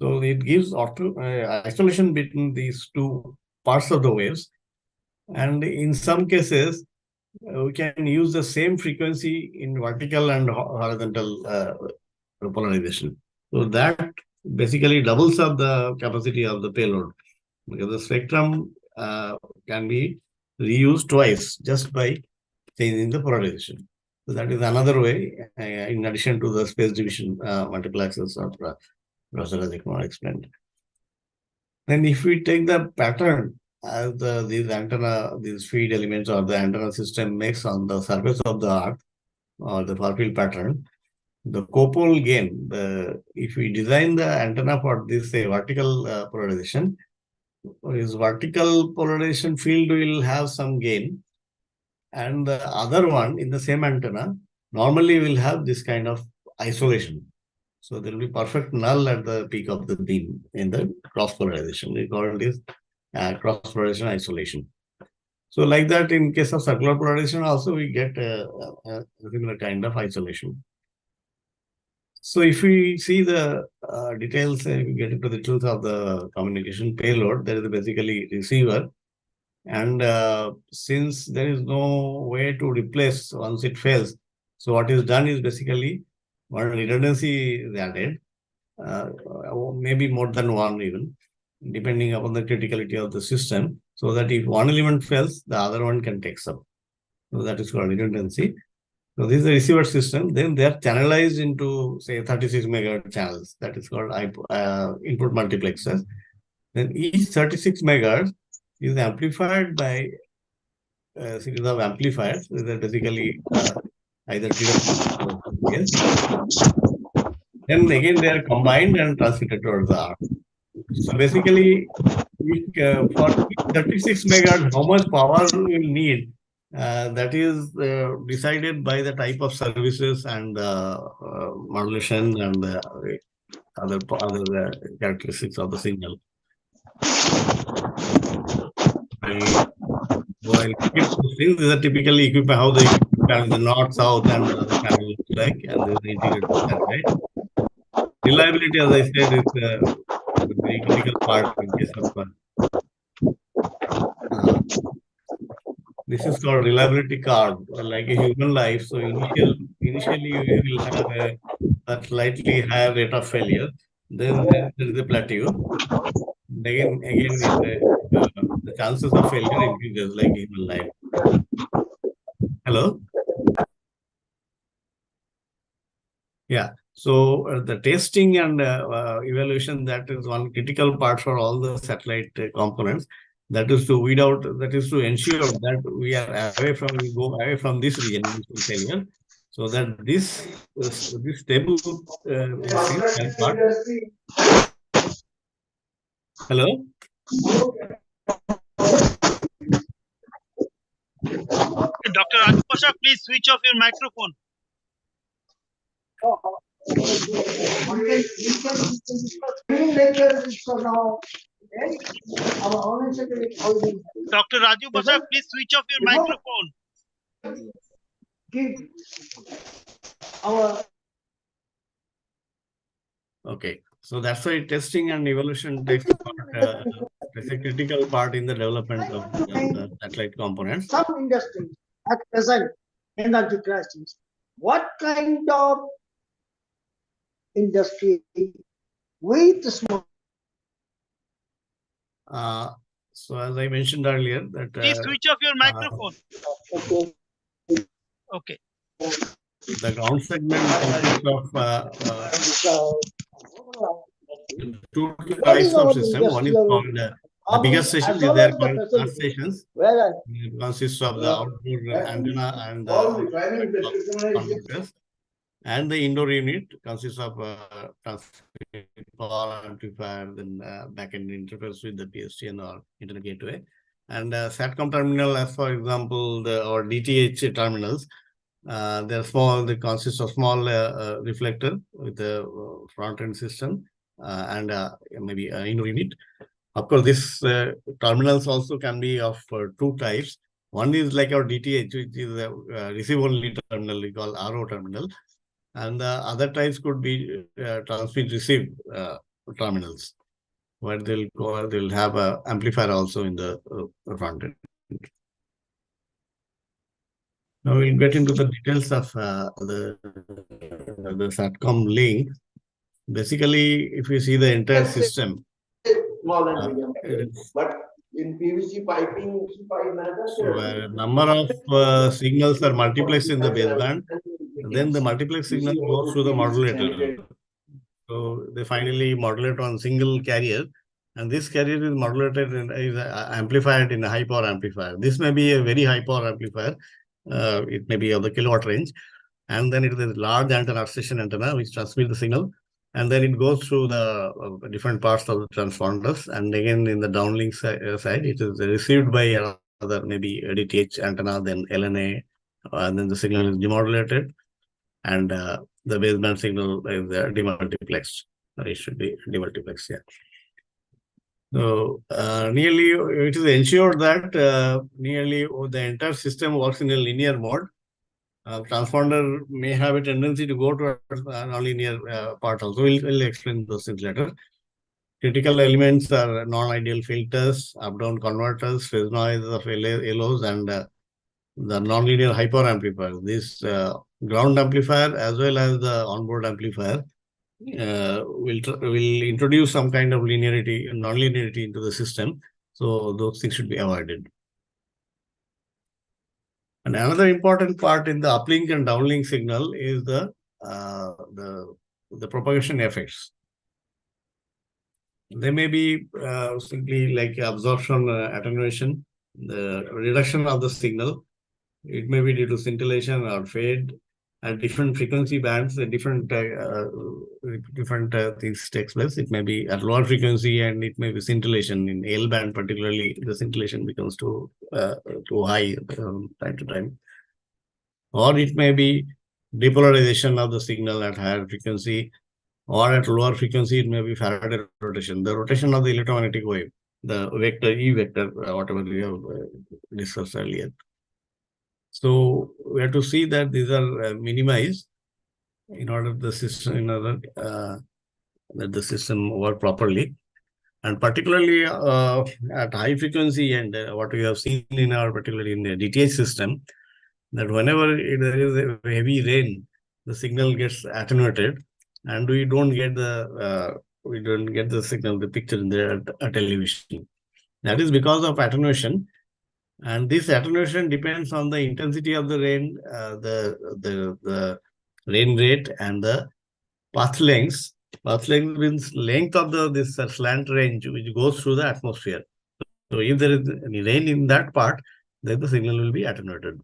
So it gives isolation between these two parts of the waves. And in some cases, we can use the same frequency in vertical and horizontal polarization. So that basically doubles up the capacity of the payload because the spectrum can be reused twice just by changing the polarization. So that is another way, in addition to the space division multiplexes of Professor Rajat Kumar explained. Then if we take the pattern as these feed elements or the antenna system makes on the surface of the Earth or the far field pattern, the copole gain, if we design the antenna for this vertical polarization, his vertical polarization field will have some gain, and the other one in the same antenna normally will have this kind of isolation. So there will be perfect null at the peak of the beam in the cross polarization. We call this cross polarization isolation. So like that, in case of circular polarization also, we get a similar kind of isolation. So if we see the details, we get into the truth of the communication payload, there is basically receiver. And since there is no way to replace once it fails, so what is done is basically one redundancy is added, maybe more than one even, depending upon the criticality of the system, so that if one element fails, the other one can take up. So that is called redundancy. So this is the receiver system. Then they are channelized into, say, 36 megahertz channels. That is called input multiplexers. Then each 36 megahertz is amplified by a series of amplifiers. These are basically either yes. Then again, they are combined and transmitted towards the Earth. So basically, for 36 megahertz, how much power we will need, that is decided by the type of services and modulation and other characteristics of the signal. While these are typically equipped how the north, south, and the other channel looks like, and this is the integrated satellite. Reliability, as I said, is a very critical part in case of this is called reliability curve, like a human life. So initially we will have a slightly higher rate of failure. Then there is a plateau. Again, the chances of failure increases like human life. Hello. Yeah. So the testing and evaluation, that is one critical part for all the satellite components. That is to weed out, that is to ensure that we are go away from this region initial failure, so that this stable part. Hello. Dr. Raju Pasha, please switch off your microphone. Dr. Raju Pasha, please switch off your microphone. Okay. So that's why testing and evaluation takes a part, it's a critical part in the development of the satellite components. Some industries at present energy crisis. What kind of industry with small? So as I mentioned earlier, that Please switch off your microphone. Okay. Okay. the ground segment consists of two types of system. One is called the biggest station is there called earth stations. Where It consists of the outdoor antenna and conductors. And the indoor unit consists of power amplifier, then backend interface with the PSTN or internet gateway. And SATCOM terminal, as for example, or DTH terminals, they're small. They consist of small reflector with the front end system and maybe an indoor unit. Of course, this terminals also can be of two types. One is like our DTH, which is a receive only terminal, we call RO terminal. And the other types could be transmit receive terminals, where they'll have an amplifier also in the front end. Now we'll get into the details of the SATCOM link. Basically, if you see the entire system, small and medium, but in PVC piping, so a number of signals are multiplexed in the baseband. Then the multiplex signal goes through the modulator. So they finally modulate on single carrier, and this carrier is modulated and is amplified in a high power amplifier. This may be a very high power amplifier. It may be of the kilowatt range, and then it is a large antenna, station antenna, which transmits the signal, and then it goes through the different parts of the transponders, and again in the downlink side, it is received by another maybe DTH antenna, then LNA, and then the signal is demodulated, and the baseband signal is demultiplexed. It should be demultiplexed, yeah. So nearly it is ensured that nearly the entire system works in a linear mode. Transponder may have a tendency to go to a non-linear part also. We'll explain those things later. Critical elements are non-ideal filters, up-down converters, phase noise of LOs, and the non-linear high power amplifier. This ground amplifier as well as the onboard amplifier will introduce some kind of linearity, non-linearity into the system. So those things should be avoided. And another important part in the uplink and downlink signal is the propagation effects. They may be simply like absorption, attenuation, the reduction of the signal. It may be due to scintillation or fade at different frequency bands. Different things takes place. It may be at lower frequency, and it may be scintillation in L band. Particularly, the scintillation becomes too high time to time, or it may be depolarization of the signal at higher frequency, or at lower frequency, it may be Faraday rotation, the rotation of the electromagnetic wave, the vector E vector, whatever we have discussed earlier. So we have to see that these are minimized in order the system, that the system work properly, and particularly at high frequency, and what we have seen in our particularly in the DTH system, that whenever there is a heavy rain, the signal gets attenuated, and we don't get the signal, the picture in the television. That is because of attenuation. And this attenuation depends on the intensity of the rain, the rain rate, and the path lengths. Path length means length of this slant range which goes through the atmosphere. So if there is any rain in that part, then the signal will be attenuated.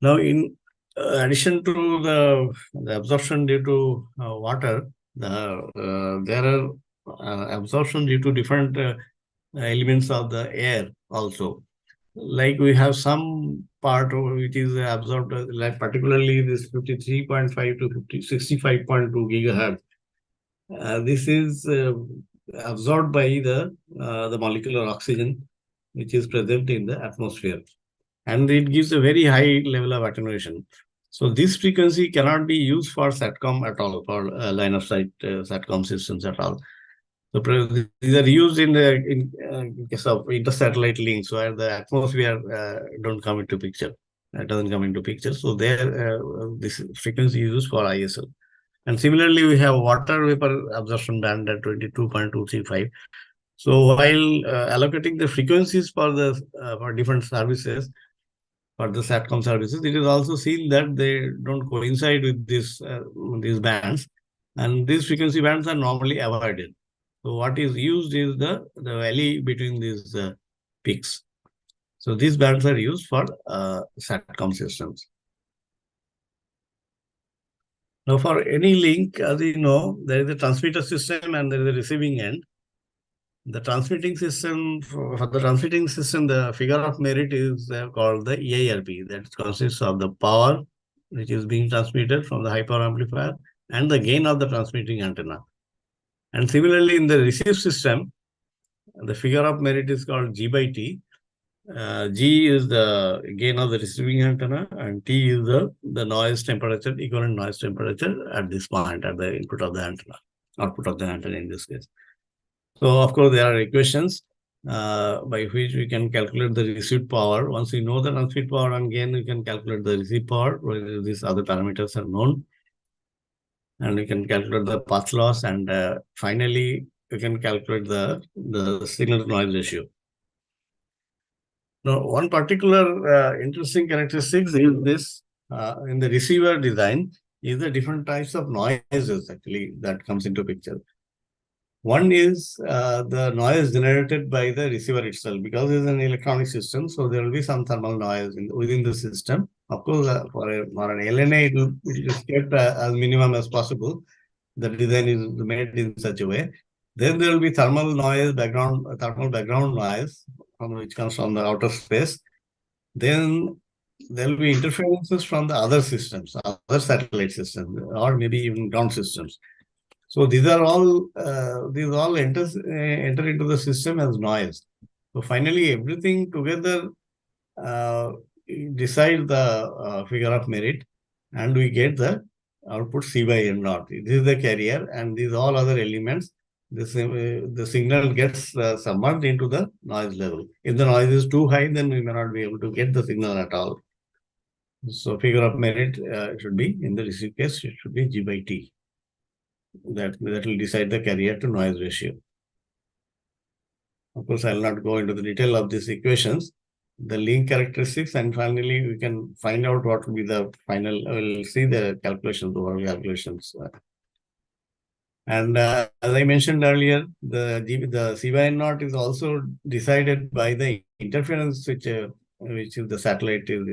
Now, in addition to the absorption due to water, there are absorption due to different elements of the air also. Like we have some part of which is absorbed, like particularly this 53.5 to 65.2 gigahertz. This is absorbed by the molecular oxygen which is present in the atmosphere, and it gives a very high level of attenuation. So this frequency cannot be used for SATCOM at all, for line of sight SATCOM systems at all. So these are used in case of inter-satellite links where the atmosphere don't come into picture. Doesn't come into picture. So there, this frequency is used for ISL. And similarly, we have water vapor absorption band at 22.235. So while allocating the frequencies for the for different services, for the SATCOM services, it is also seen that they don't coincide with these bands, and these frequency bands are normally avoided. So what is used is the valley between these peaks. So these bands are used for SATCOM systems. Now, for any link, as you know, there is a transmitter system and there is a receiving end. The transmitting system, for the transmitting system, the figure of merit is called the EIRP. That consists of the power which is being transmitted from the high power amplifier and the gain of the transmitting antenna. And similarly, in the receive system, the figure of merit is called G by T. G is the gain of the receiving antenna, and T is the noise temperature, equivalent noise temperature at this point, at the input of the antenna, output of the antenna in this case. So, of course, there are equations by which we can calculate the received power. Once we know the transmit power and gain, we can calculate the received power, where these other parameters are known. And we can calculate the path loss, and finally, we can calculate the signal to noise ratio. Now, one particular interesting characteristic is this in the receiver design is the different types of noises actually that comes into picture. One is the noise generated by the receiver itself, because it's an electronic system, so there will be some thermal noise within the system. Of course, for an LNA, it is kept as minimum as possible. The design is made in such a way. Then there will be thermal background noise, which comes from the outer space. Then there will be interferences from the other systems, other satellite systems, or maybe even ground systems. So these all enter into the system as noise. So finally, everything together decide the figure of merit, and we get the output C by N naught. This is the carrier, and these all other elements. The signal gets submerged into the noise level. If the noise is too high, then we may not be able to get the signal at all. So figure of merit should be, in the receive case, it should be G by T. That will decide the carrier to noise ratio. Of course, I will not go into the detail of these equations, the link characteristics, and finally we can find out what will be the final. We'll see the calculations, overall calculations. And as I mentioned earlier, the C by N naught is also decided by the interference which is the satellite is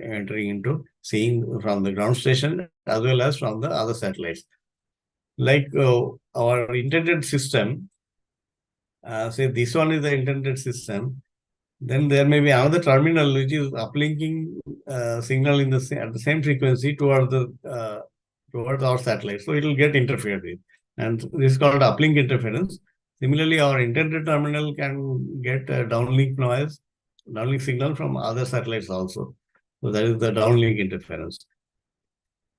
entering into, seeing from the ground station as well as from the other satellites. Like our intended system, say this one is the intended system, then there may be another terminal which is uplinking signal at the same frequency towards our satellite. So it will get interfered with. And this is called uplink interference. Similarly, our intended terminal can get downlink signal from other satellites also. So that is the downlink interference.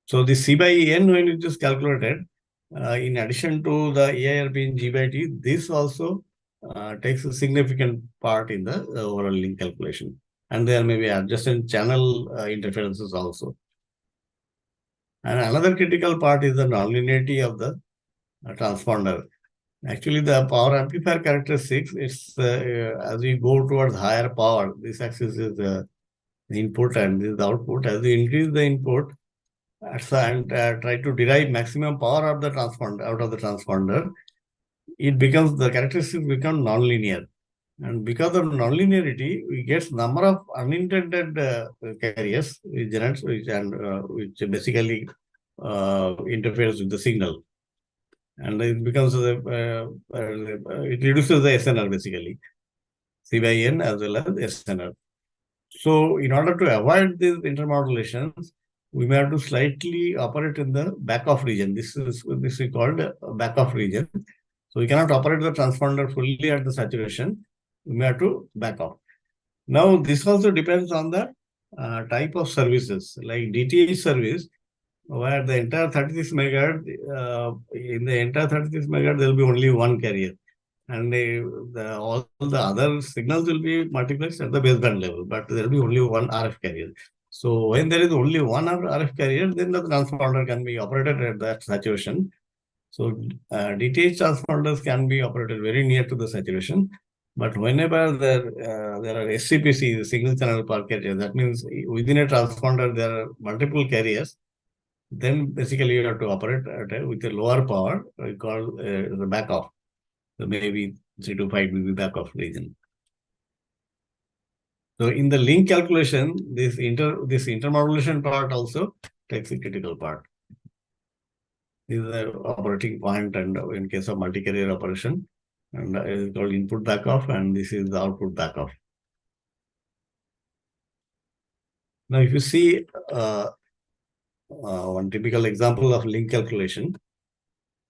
So the C by N, when it is calculated, in addition to the EIRP in G by T, this also takes a significant part in the overall link calculation. And there may be adjacent channel interferences also. And another critical part is the nonlinearity of the transponder. Actually, the power amplifier characteristics, it's as we go towards higher power, this axis is the input and this is the output. As we increase the input and try to derive maximum power of the transponder out of the transponder, the characteristics become nonlinear. And because of nonlinearity, we get number of unintended carriers which basically interferes with the signal. And it becomes it reduces the SNR basically, C by N as well as SNR. So in order to avoid these intermodulations, we may have to slightly operate in the back-off region. This is called back-off region. So we cannot operate the transponder fully at the saturation. We may have to back off. Now, this also depends on the type of services like DTH service, where the entire 36 megahertz, in the entire 36 megahertz, there will be only one carrier. And all the other signals will be multiplexed at the baseband level, but there will be only one RF carrier. So when there is only one RF carrier, then the transponder can be operated at that saturation. So DTH transponders can be operated very near to the saturation. But whenever there are SCPC, single channel power carrier, that means within a transponder there are multiple carriers, then basically you have to operate with a lower power, we call the back off. So maybe 3 to 5 dB back off region. So in the link calculation, this intermodulation part also takes a critical part. This is the operating point, and in case of multi-carrier operation, and it is called input back off, and this is the output back off. Now, if you see one typical example of link calculation,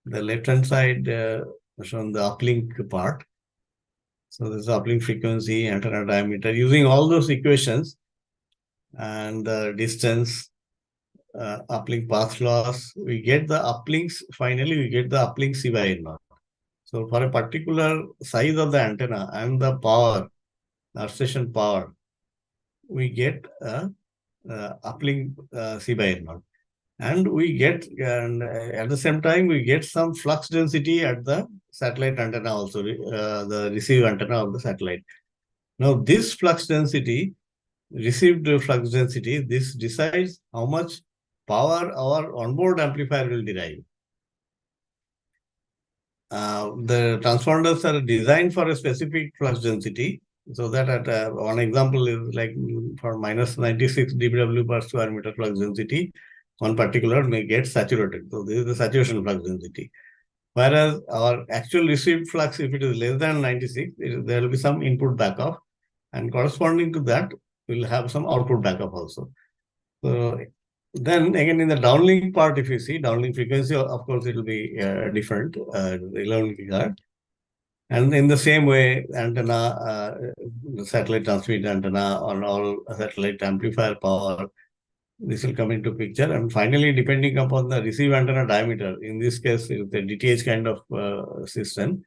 the left-hand side shown the uplink part. So this is uplink frequency, antenna diameter, using all those equations and the distance, uplink path loss, we get the uplinks. Finally, we get the uplink C by N naught. So for a particular size of the antenna and the power, earth station power, we get uplink C by N naught. And we get, and at the same time, we get some flux density at the satellite antenna also, the receive antenna of the satellite. Now, this flux density, received flux density, this decides how much power our onboard amplifier will derive. The transponders are designed for a specific flux density, so that at one example is like for minus 96 dBW per square meter flux density, one particular may get saturated. So this is the saturation flux density. Whereas our actual received flux, if it is less than 96, there will be some input backoff, and corresponding to that, we'll have some output backup also. So then again, in the downlink part, if you see downlink frequency, of course, it will be different, 11 gigahertz. And in the same way, antenna, satellite transmit antenna on all satellite amplifier power, this will come into picture. And finally, depending upon the receive antenna diameter, in this case, it's a DTH kind of system.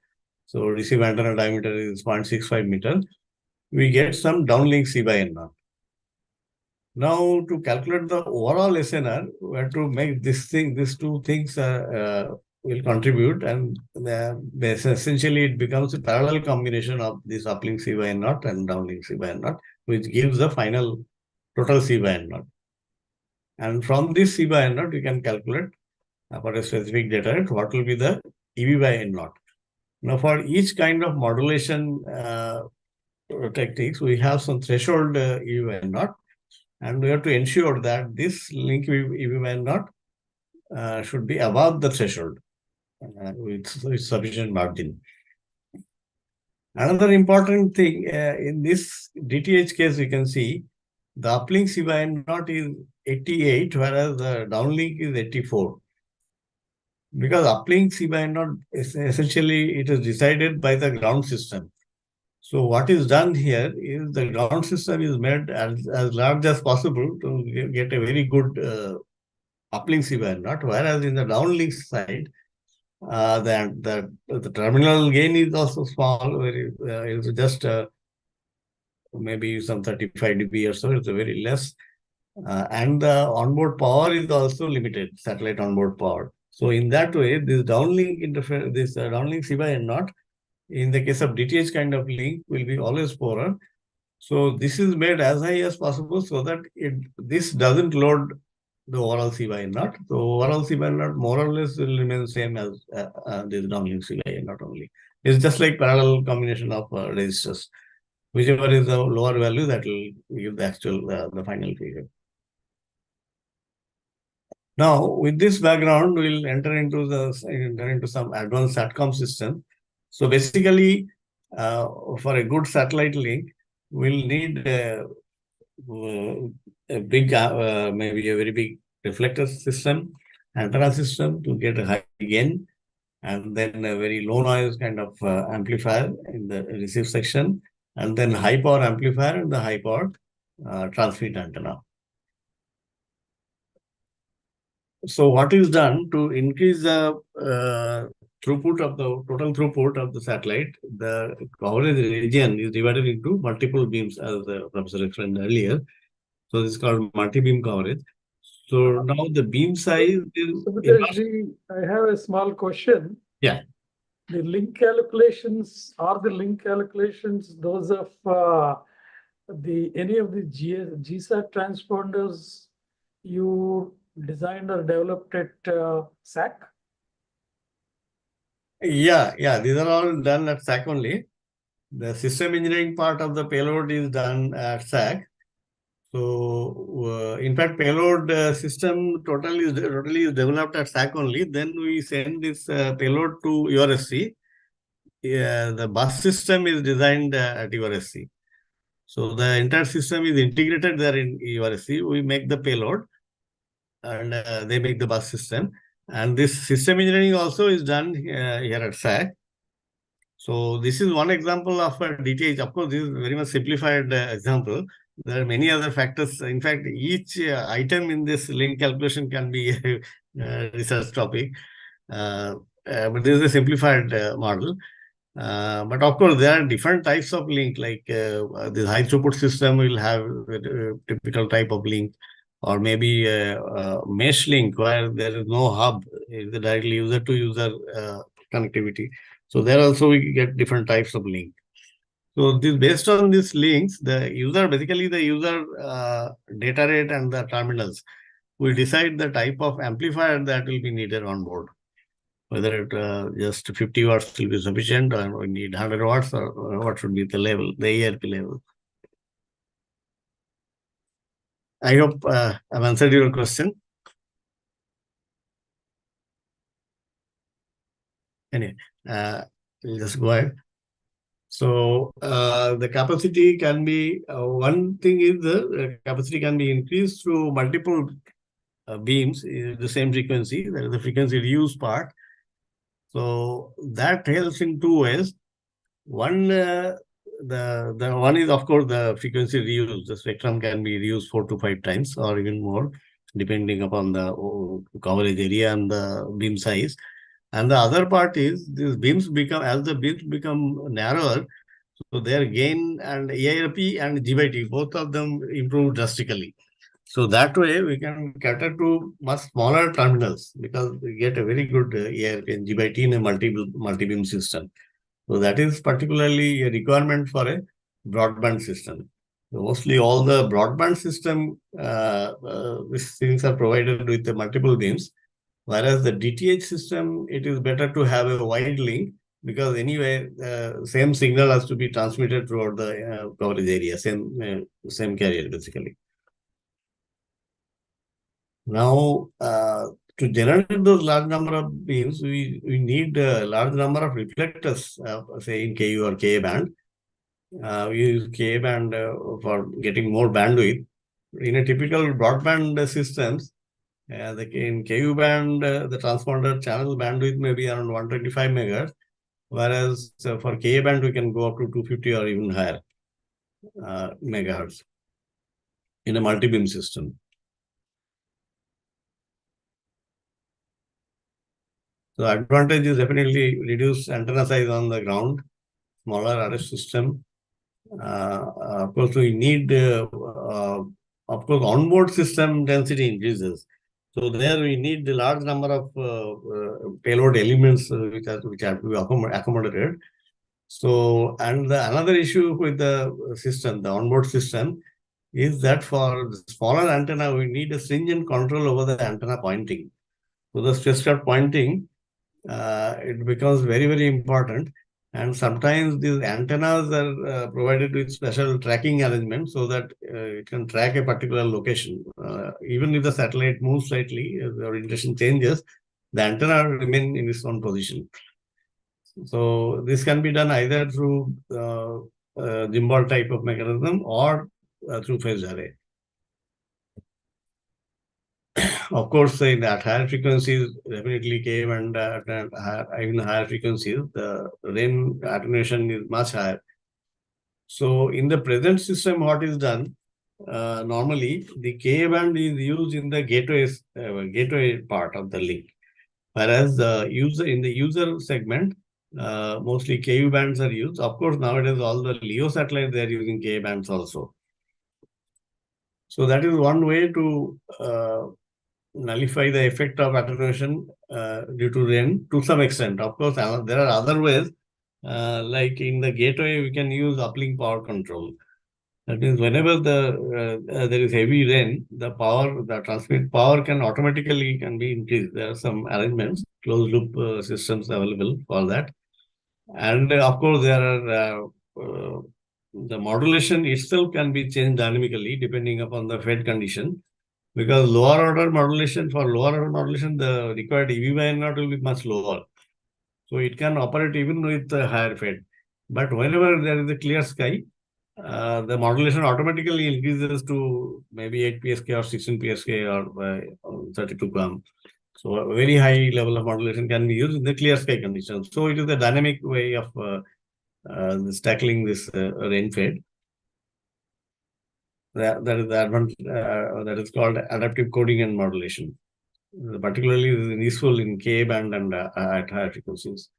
So receive antenna diameter is 0.65 meter. We get some downlink C by N naught. Now, to calculate the overall SNR, we have to make this thing, these two things will contribute, and essentially it becomes a parallel combination of this uplink C by N naught and downlink C by N naught, which gives the final total C by N naught. And from this C by N naught, you can calculate for a specific data rate what will be the EV by N naught. Now, for each kind of modulation techniques, we have some threshold EV by N naught, and we have to ensure that this link EV by N naught should be above the threshold with sufficient margin. Another important thing in this DTH case, you can see the uplink C by N naught is 88, whereas the downlink is 84. Because uplink C by N naught is essentially it is decided by the ground system. So what is done here is the ground system is made as large as possible to get a very good uplink C by N naught, whereas in the downlink side, the terminal gain is also small, it's just maybe some 35 dB or so, it's very less. And the onboard power is also limited, satellite onboard power. So in that way, this downlink interface, this downlink C by N naught, in the case of DTH kind of link, will be always poorer. So this is made as high as possible so that this doesn't load the overall C by N naught. So overall C by N naught more or less will remain the same as this downlink C by N naught only. It's just like parallel combination of resistors. Whichever is the lower value, that will give the actual, the final figure. Now, with this background, we'll enter into some advanced SATCOM system. So basically, for a good satellite link, we'll need a big, maybe a very big reflector system, antenna system to get a high gain, and then a very low noise kind of amplifier in the receive section, and then high power amplifier and the high power transmit antenna. So what is done to increase the throughput of the total throughput of the satellite? The coverage region is divided into multiple beams, as the professor explained earlier. So this is called multi-beam coverage. So now the beam size is Subhadeshji, I have a small question. Yeah. The link calculations, are the link calculations those of any of the GSAT transponders you designed or developed at SAC? Yeah. These are all done at SAC only. The system engineering part of the payload is done at SAC. So, in fact, payload system totally is developed at SAC only. Then we send this payload to URSC. The bus system is designed at URSC. So the entire system is integrated there in URSC. We make the payload, and they make the bus system. And this system engineering also is done here at SAC. So this is one example of a DTH. Of course, this is very much simplified example. There are many other factors. In fact, each item in this link calculation can be a research topic. But this is a simplified model. But of course, there are different types of link, like this high throughput system will have a typical type of link, or maybe a mesh link where there is no hub, it's the directly user to user connectivity. So there also we get different types of link. So this based on these links, the user, basically the user data rate and the terminals will decide the type of amplifier that will be needed on board. Whether it just 50 watts will be sufficient, or we need 100 watts, or what should be the level, the ERP level. I hope I've answered your question. Anyway, we'll just go ahead. So the capacity can be, one thing is the capacity can be increased through multiple beams, the same frequency, that is the frequency reuse part. So that helps in two ways. One, the one is, of course, the frequency reuse. The spectrum can be reused 4 to 5 times or even more, depending upon the coverage area and the beam size. And the other part is these beams become, as the beams become narrower, so their gain and EIRP and G/T, both of them improve drastically. So that way we can cater to much smaller terminals because we get a very good EIRP and G/T in a multi-beam system. So that is particularly a requirement for a broadband system. So mostly all the broadband system, these things are provided with the multiple beams. Whereas the DTH system, it is better to have a wide link because anyway, same signal has to be transmitted throughout the coverage area, same carrier basically. Now, to generate those large number of beams, we need a large number of reflectors, say in KU or Ka band. We use Ka band for getting more bandwidth. In a typical broadband systems, in KU band, the transponder channel bandwidth may be around 125 megahertz, whereas for Ka band, we can go up to 250 or even higher megahertz in a multi-beam system. So advantage is definitely reduce antenna size on the ground, smaller RF system. Of course, we need, of course, onboard system density increases. So there we need a large number of payload elements which have to be accommodated. So, and another issue with the system, the onboard system, is that for smaller antenna, we need a stringent control over the antenna pointing. So the spacecraft pointing, it becomes very, very important. And sometimes these antennas are provided with special tracking arrangements so that it can track a particular location. Even if the satellite moves slightly, the orientation changes, the antenna remains in its own position. So this can be done either through gimbal type of mechanism or through phased array. Of course, in at higher frequencies, definitely came and even higher frequencies, the rain attenuation is much higher. So in the present system, what is done, normally the Ka band is used in the gateway part of the link. Whereas the user segment, mostly Ku bands are used. Of course, nowadays all the LEO satellites they are using Ka bands also. So that is one way to nullify the effect of attenuation due to rain to some extent. Of course, there are other ways. Like in the gateway, we can use uplink power control. That means whenever there is heavy rain, the transmit power can automatically be increased. There are some arrangements, closed loop systems available for that. And of course, there are the modulation itself can be changed dynamically depending upon the fed condition. Because for lower order modulation, the required EV/N0 will be much lower. So it can operate even with the higher fed. But whenever there is a clear sky, the modulation automatically increases to maybe 8 PSK or 16 PSK or 32 QAM. So a very high level of modulation can be used in the clear sky conditions. So it is a dynamic way of tackling this rain fade. That is called adaptive coding and modulation. Particularly useful in Ka band and at higher frequencies.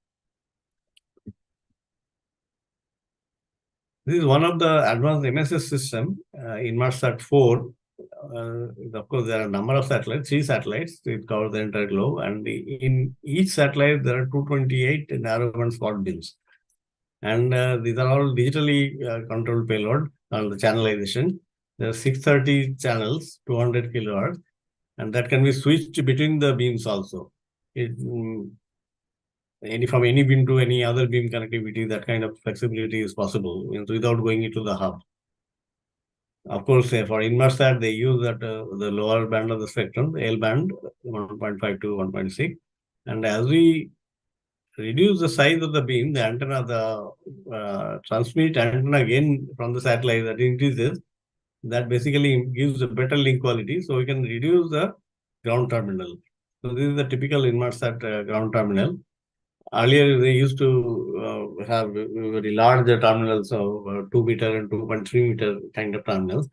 This is one of the advanced MSS system, Inmarsat 4. Of course, there are a number of satellites, 3 satellites. It covers the entire globe. And in each satellite, there are 228 narrowband spot beams. And these are all digitally controlled payload on the channelization. There are 630 channels, 200 kilohertz, and that can be switched between the beams also. From any beam to any other beam connectivity, that kind of flexibility is possible without going into the hub. Of course, for Inmarsat, they use that the lower band of the spectrum, the L band, 1.5 to 1.6. And as we reduce the size of the beam, the antenna, the transmit antenna again from the satellite that increases, that basically gives a better link quality. So we can reduce the ground terminal. So this is the typical Inmarsat ground terminal. Earlier, they used to have very large terminals of 2 meter and 2.3 meter kind of terminals.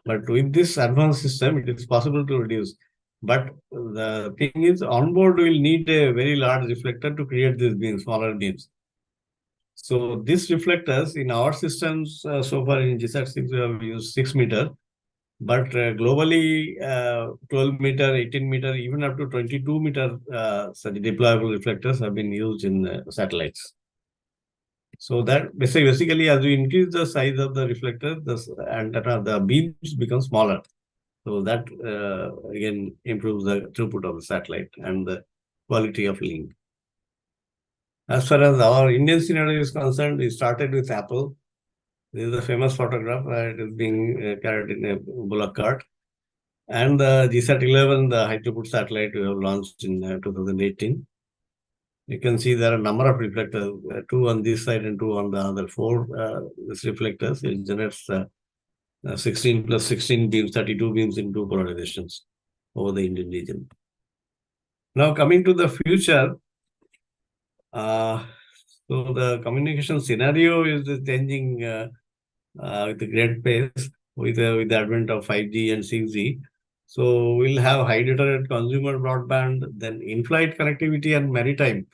But with this advanced system, it is possible to reduce. But the thing is, onboard will need a very large reflector to create these beams, smaller beams. So these reflectors in our systems, so far in GSAT-6, we have used 6 meter. But globally, 12 meter, 18 meter, even up to 22 meter such deployable reflectors have been used in satellites. So that basically, as we increase the size of the reflector, the beams become smaller. So that again improves the throughput of the satellite and the quality of link. As far as our Indian scenario is concerned, we started with Apple. This is a famous photograph. It is being carried in a bullock cart. And the GSAT-11, the high throughput satellite we have launched in 2018. You can see there are a number of reflectors, 2 on this side and 2 on the other. 4 these reflectors. It generates 16 plus 16 beams, 32 beams in 2 polarizations over the Indian region. Now coming to the future, so the communication scenario is changing with a great pace with the advent of 5G and 6G. So we'll have high data rate consumer broadband, then in-flight connectivity and maritime.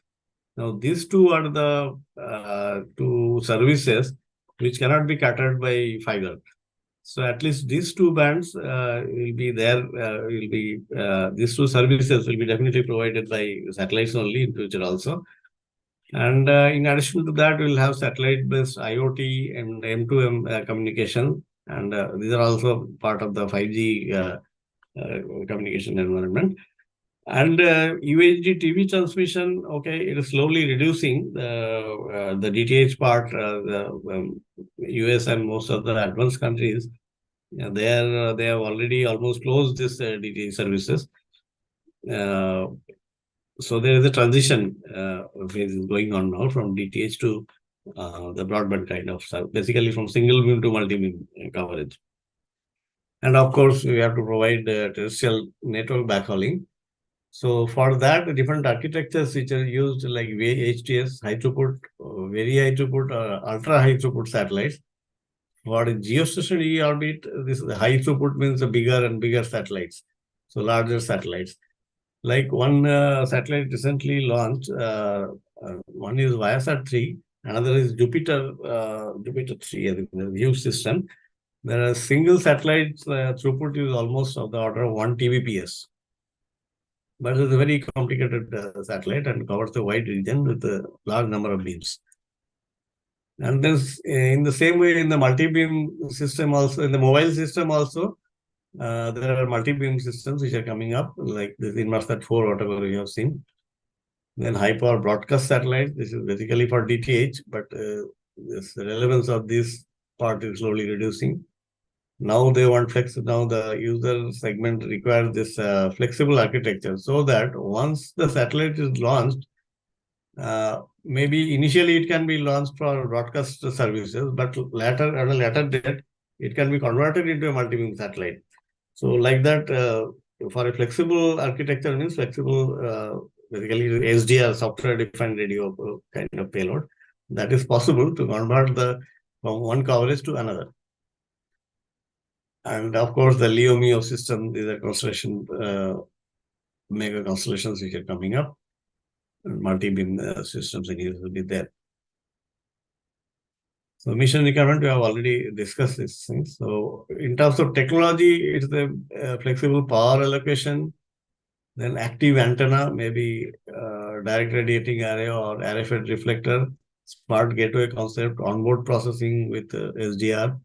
Now these two are the 2 services which cannot be catered by fiber. So at least these 2 bands will be there. These 2 services will be definitely provided by satellites only in future also. And in addition to that, we'll have satellite-based IoT and M2M communication. And these are also part of the 5G communication environment. And UHD TV transmission, okay, it is slowly reducing the DTH part. The US and most of the advanced countries, they have already almost closed this DTH services. So there is a transition phase going on now from DTH to the broadband kind of stuff, basically from single beam to multi-beam coverage. And of course, we have to provide terrestrial network backhauling. So for that, the different architectures which are used like VHTS, high throughput, very high throughut, ultra high throughput satellites. For geostationary orbit, this high throughput means the bigger and bigger satellites, so larger satellites. Like one satellite recently launched, one is Viasat-3, another is Jupiter 3, I think, the view system. There are single satellites throughput is almost of the order of 1 Tbps. But it's a very complicated satellite and covers a wide region with a large number of beams. And then in the same way, in the multi-beam system also, in the mobile system also, there are multi-beam systems which are coming up, like this Inmarsat 4, whatever you have seen. Then high-power broadcast satellite, this is basically for DTH, but this relevance of this part is slowly reducing. Now they want now the user segment requires this flexible architecture, so that once the satellite is launched, maybe initially it can be launched for broadcast services, but later, at a later date, it can be converted into a multi-beam satellite. So like that, for a flexible architecture means flexible, basically SDR, software-defined radio kind of payload, that is possible to convert from one coverage to another. And of course, the LEO MEO system, these are constellation, mega constellations which are coming up. Multi-beam systems will be there. So mission requirement, we have already discussed these things. So in terms of technology, it's the flexible power allocation, then active antenna, maybe direct radiating array or array-fed reflector, smart gateway concept, onboard processing with SDR,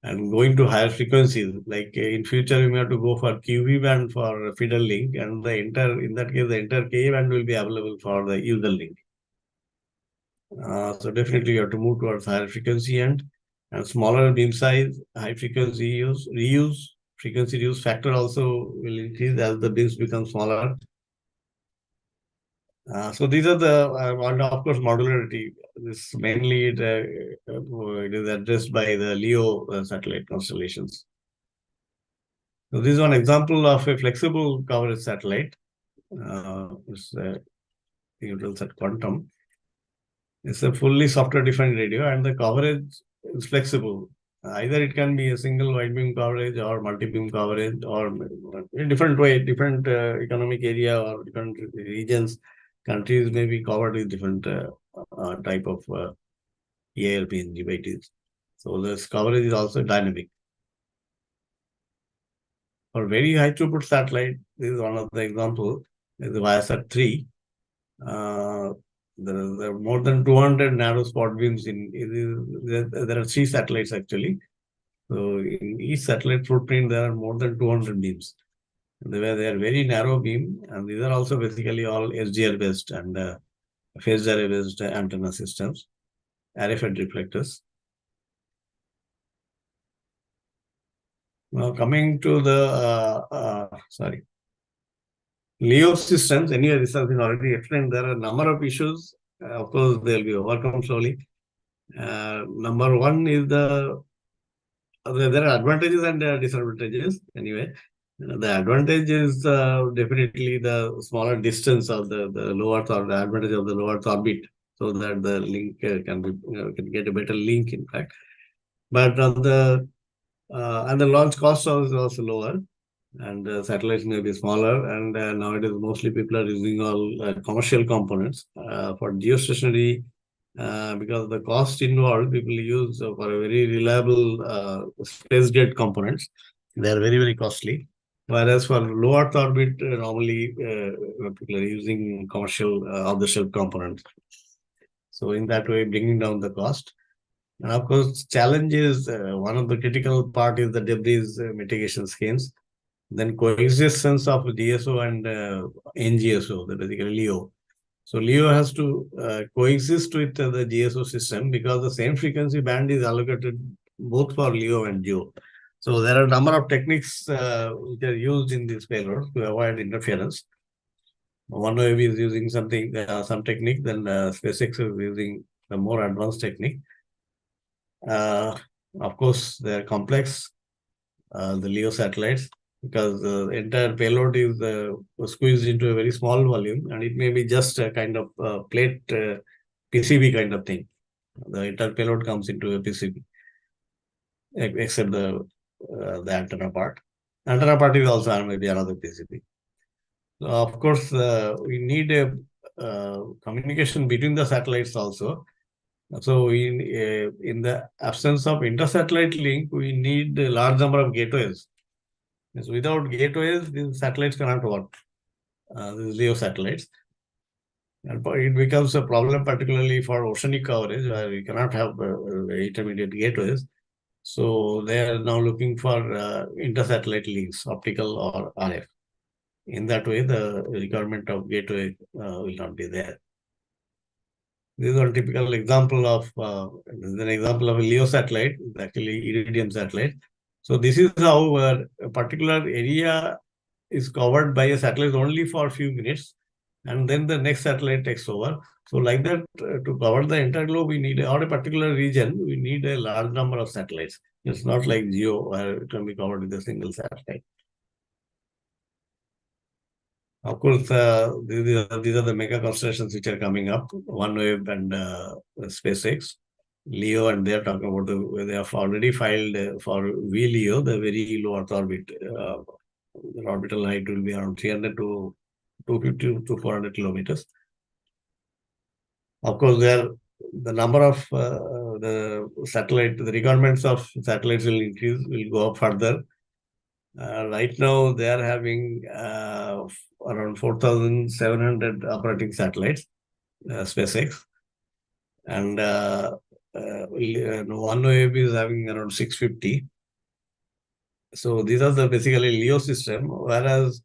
and going to higher frequencies. Like in future, we may have to go for QV band for feeder link, and in that case, the entire K band will be available for the user link. So definitely you have to move towards higher frequency and smaller beam size, high frequency reuse, frequency reuse factor also will increase as the beams become smaller. So these are the, and of course, modularity. This mainly it is addressed by the LEO satellite constellations. So this is one example of a flexible coverage satellite. It's Eutelsat Quantum. It's a fully software-defined radio, and the coverage is flexible. Either it can be a single wide beam coverage or multi-beam coverage, or in different way, different economic area or different regions, countries may be covered with different type of EIRP and GBITs. So this coverage is also dynamic. For very high throughput satellite, this is one of the examples, is the Viasat-3. There are more than 200 narrow spot beams. There are 3 satellites actually. So in each satellite footprint, there are more than 200 beams. They are very narrow beam, and these are also basically all SDR based and phased array based antenna systems, array fed reflectors. Now coming to the LEO systems, anyway, this has been already explained. There are a number of issues. Of course, they'll be overcome slowly. Number one is there are advantages and disadvantages. Anyway, the advantage is definitely the smaller distance of the low Earth, or the advantage of the low Earth orbit, so that the link can get a better link, in fact. But on the launch cost is also lower, and satellites may be smaller, and nowadays mostly people are using all commercial components for geostationary, because the cost involved, people use for a very reliable space jet components. They are very, very costly. Whereas for low Earth orbit, normally people are using commercial off-the-shelf components. So in that way, bringing down the cost. And of course, challenge is one of the critical part is the debris mitigation schemes. Then coexistence of DSO and NGSO, basically LEO. So LEO has to coexist with the GSO system, because the same frequency band is allocated both for LEO and GEO. So there are a number of techniques which are used in this payload to avoid interference. OneWeb is using some technique, then SpaceX is using a more advanced technique. Of course, they are complex, the LEO satellites, because the entire payload is squeezed into a very small volume, and it may be just a kind of plate PCB kind of thing. The entire payload comes into a PCB. except the antenna part. Antenna part is also maybe another PCB. So of course, we need a communication between the satellites also. So in the absence of inter-satellite link, we need a large number of gateways. So without gateways, these satellites cannot work. These LEO satellites. And it becomes a problem, particularly for oceanic coverage, where we cannot have intermediate gateways. So they are now looking for inter-satellite links, optical or RF. In that way, the requirement of gateway will not be there. This is a typical example of this is an example of a LEO satellite, actually Iridium satellite. So this is how a particular area is covered by a satellite only for a few minutes, and then the next satellite takes over. So like that, to cover the entire globe, we need, or a particular region, we need a large number of satellites. It's not like GEO, where it can be covered with a single satellite. Of course, these are the mega constellations which are coming up, OneWeb and SpaceX, LEO, and they are talking about they have already filed for VLEO, the very low Earth orbit. The orbital height will be around 300 to 250 to 400 kilometers. Of course, the number of the requirements of satellites will increase, will go up further. Right now, they are having around 4,700 operating satellites, SpaceX, and OneWeb is having around 650. So these are the basically LEO system, whereas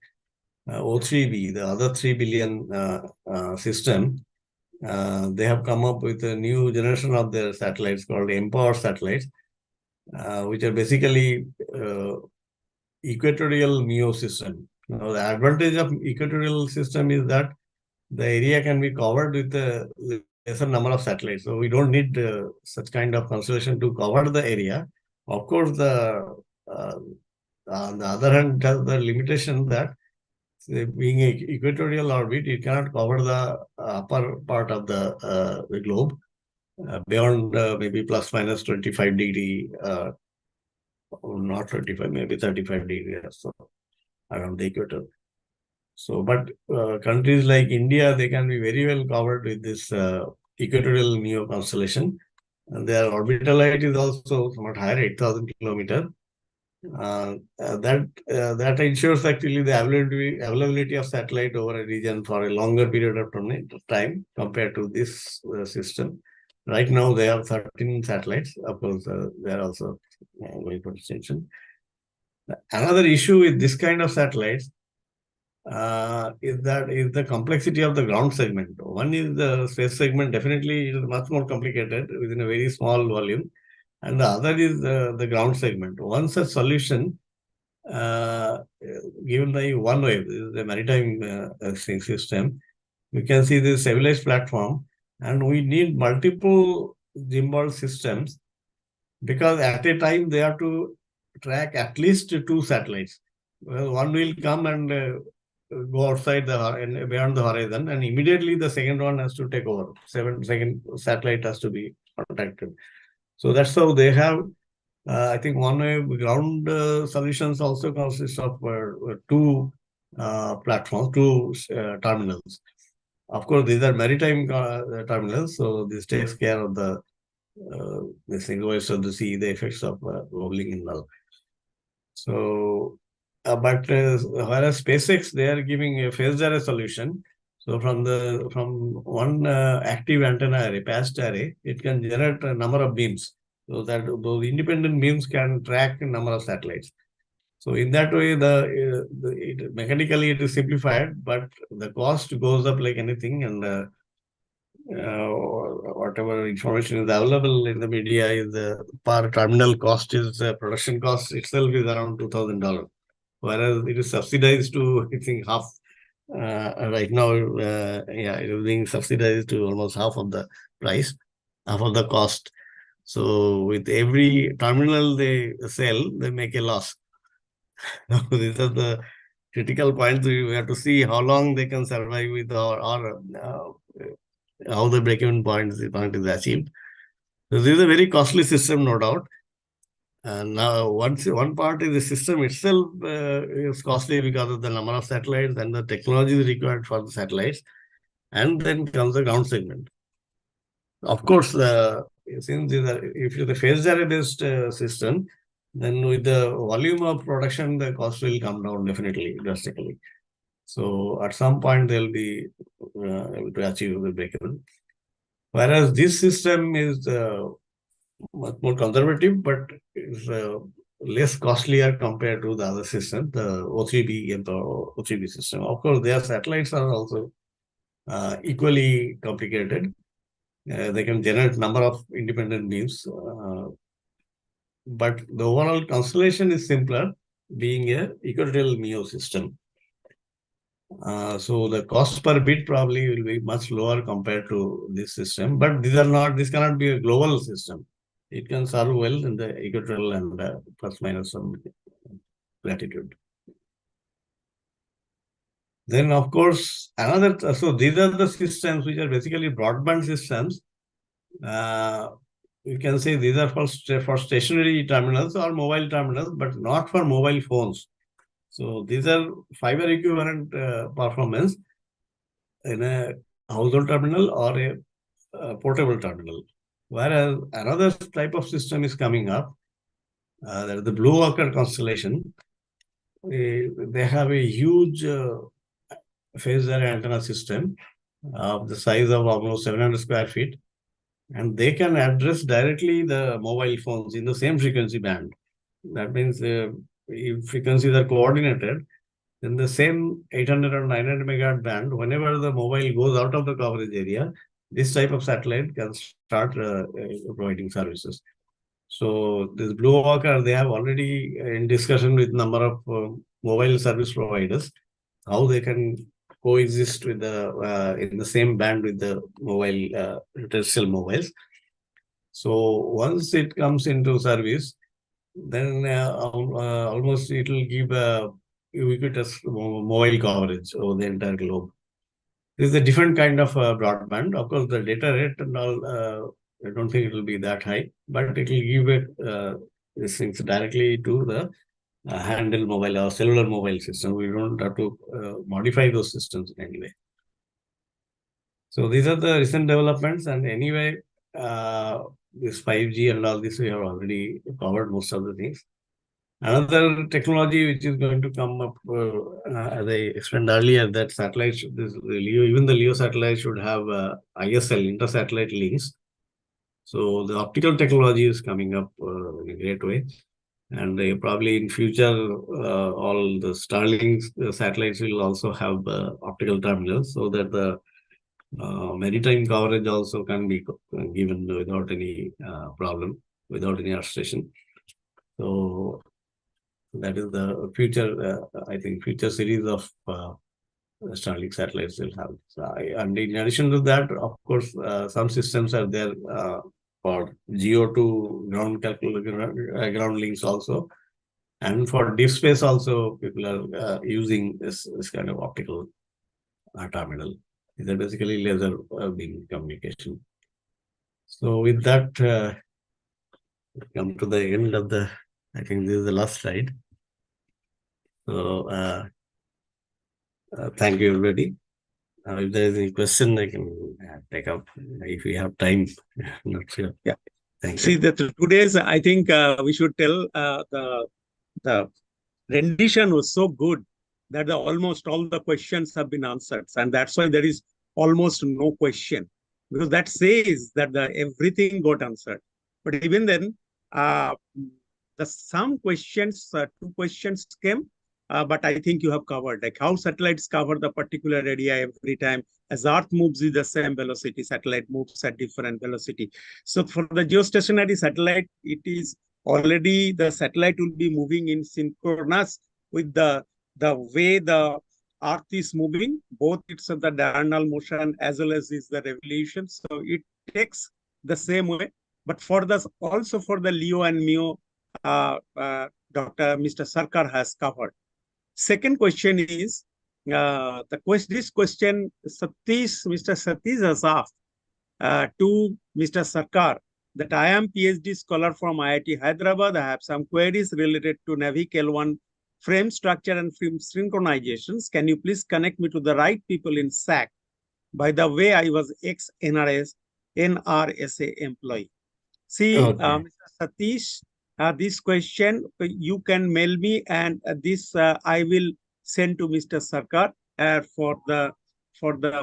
O3b, the other 3 billion system, they have come up with a new generation of their satellites called mPOWER satellites, which are basically equatorial MEO system. Now, the advantage of equatorial system is that the area can be covered with a lesser number of satellites. So we don't need such kind of constellation to cover the area. Of course, on the other hand, it has the limitation that being an equatorial orbit, it cannot cover the upper part of the globe beyond maybe plus minus 25 degree, not 25, maybe 35 degrees or so around the equator. So, but countries like India, they can be very well covered with this equatorial MEO constellation. And their orbital height is also somewhat higher, 8,000 kilometers. That ensures actually the availability of satellite over a region for a longer period of time compared to this system. Right now, they have 13 satellites. Of course, they are also going for extension. Another issue with this kind of satellites is the complexity of the ground segment. One is the space segment, definitely is much more complicated within a very small volume. And the other is the ground segment. One such solution given by OneWeb, the maritime system, we can see the stabilized platform, and we need multiple gimbal systems because at a time they have to track at least 2 satellites. Well, one will come and go outside and beyond the horizon, and immediately the second one has to take over. Second satellite has to be contacted. So that's how they have. I think OneWeb ground solutions also consist of 2 platforms, 2 terminals. Of course, these are maritime terminals, so this takes care of the voice of the sea, the effects of rolling in null. So, but whereas SpaceX, they are giving a phased array solution. So from one active antenna array, patched array, it can generate a number of beams. So that those independent beams can track a number of satellites. So in that way, mechanically it is simplified, but the cost goes up like anything, and whatever information is available in the media is the per terminal cost is production cost itself is around $2,000, whereas it is subsidized to I think half. Right now, it is being subsidized to almost half of the price, half of the cost. So with every terminal they sell, they make a loss. These are the critical points. We have to see how long they can survive with or how the break-even point is achieved. So this is a very costly system, no doubt. now, one part is the system itself is costly because of the number of satellites and the technology required for the satellites. And then comes the ground segment. Of course, since if it's a phased array-based system, then with the volume of production, the cost will come down definitely, drastically. So at some point, they'll be able to achieve the break-even. Whereas this system is much more conservative, but is less costlier compared to the other system, the O3B and the O3B system. Of course, their satellites are also equally complicated. They can generate number of independent beams, but the overall constellation is simpler, being a equatorial MEO system. So the cost per bit probably will be much lower compared to this system, but this cannot be a global system. It can serve well in the equatorial and plus minus some latitude. Then, of course, so these are the systems which are basically broadband systems. You can say these are for stationary terminals or mobile terminals, but not for mobile phones. So these are fiber equivalent performance in a household terminal or a portable terminal. Whereas another type of system is coming up, that is the Blue Orchid constellation. They have a huge phased array antenna system of the size of almost 700 square feet. And they can address directly the mobile phones in the same frequency band. That means if frequencies are coordinated, then the same 800 or 900 megahertz band, whenever the mobile goes out of the coverage area, this type of satellite can start providing services. So this Blue Orchid, they have already in discussion with number of mobile service providers, how they can coexist with the in the same band with the mobile terrestrial mobiles. So once it comes into service, then almost it will give a ubiquitous mobile coverage over the entire globe. This is a different kind of broadband. Of course, the data rate and all, I don't think it will be that high, but it will give it these things directly to the handle mobile or cellular mobile system. We don't have to modify those systems in any way. So these are the recent developments, and anyway, this 5G and all this, we have already covered most of the things. Another technology which is going to come up, as I explained earlier, that satellites, even the LEO satellites should have ISL, inter-satellite links. So the optical technology is coming up in a great way. And probably in future, all the Starlink satellites will also have optical terminals, so that the maritime coverage also can be given without any problem, without any obstruction. So that is the future, I think, future series of Starlink satellites will have. So and in addition to that, of course, some systems are there for GEO to ground links also. And for deep space also, people are using this kind of optical terminal. These are basically laser beam communication. So with that, come to the end of the, I think this is the last slide. So thank you, everybody. If there is any question, I can take up if we have time. Not sure. Yeah. Thank you. See, that today's, I think we should tell the rendition was so good that almost all the questions have been answered. And that's why there is almost no question, because that says that everything got answered. But even then, some questions, 2 questions came, but I think you have covered, like how satellites cover the particular area every time. As Earth moves with the same velocity, satellite moves at different velocity. So for the geostationary satellite, it is already the satellite will be moving in synchronous with the way the Earth is moving, both it's the diurnal motion as well as is the revolution. So it takes the same way. But for also for the LEO and MEO, Mr. Sarkar has covered. Second question is, this question Mr. Satish has asked to Mr. Sarkar, that I am PhD scholar from IIT Hyderabad. I have some queries related to Navig L1 frame structure and frame synchronizations. Can you please connect me to the right people in SAC? By the way, I was ex-NRSA employee. See, Okay. Mr. Satish, this question you can mail me, and this I will send to Mr. Sarkar for the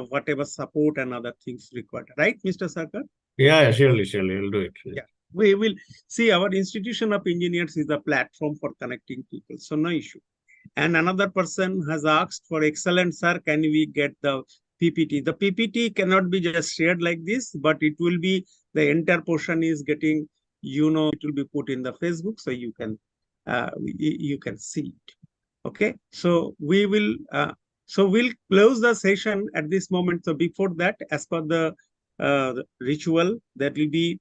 whatever support and other things required. Right, Mr. Sarkar? Yeah, surely, we'll do it. Yeah. We will see. Our institution of engineers is a platform for connecting people, so no issue. And another person has asked for, excellent sir, can we get the PPT? The PPT cannot be just shared like this, but it will be, the entire portion is getting, it will be put in the Facebook, so you can see it. Okay, so we will we'll close the session at this moment. So before that, as per the ritual, there will be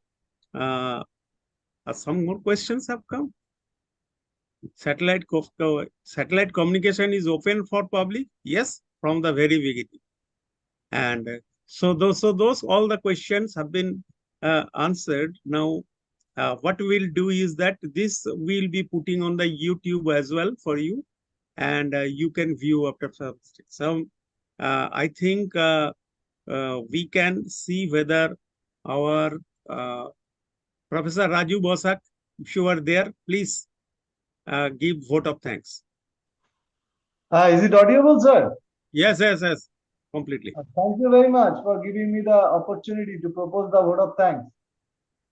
some more questions have come. Satellite communication is open for public. Yes, from the very beginning. And so those all the questions have been answered. Now, what we'll do is that this we'll be putting on the YouTube as well for you, and you can view after some. So I think we can see whether our Professor Raju Bosak, if you are there, please give vote of thanks. Is it audible, sir? Yes, completely. Thank you very much for giving me the opportunity to propose the vote of thanks.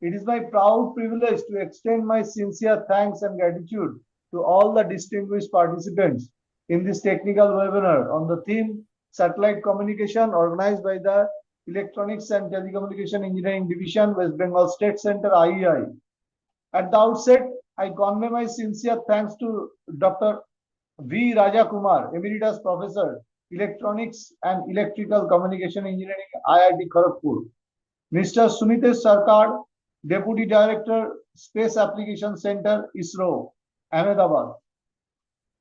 It is my proud privilege to extend my sincere thanks and gratitude to all the distinguished participants in this technical webinar on the theme Satellite Communication, organized by the Electronics and Telecommunication Engineering Division, West Bengal State Center, IEI. At the outset, I convey my sincere thanks to Dr. V. Raja Kumar, Emeritus Professor, Electronics and Electrical Communication Engineering, IIT Kharagpur. Mr. Sumitesh Sarkar, Deputy Director, Space Application Center, ISRO, Ahmedabad.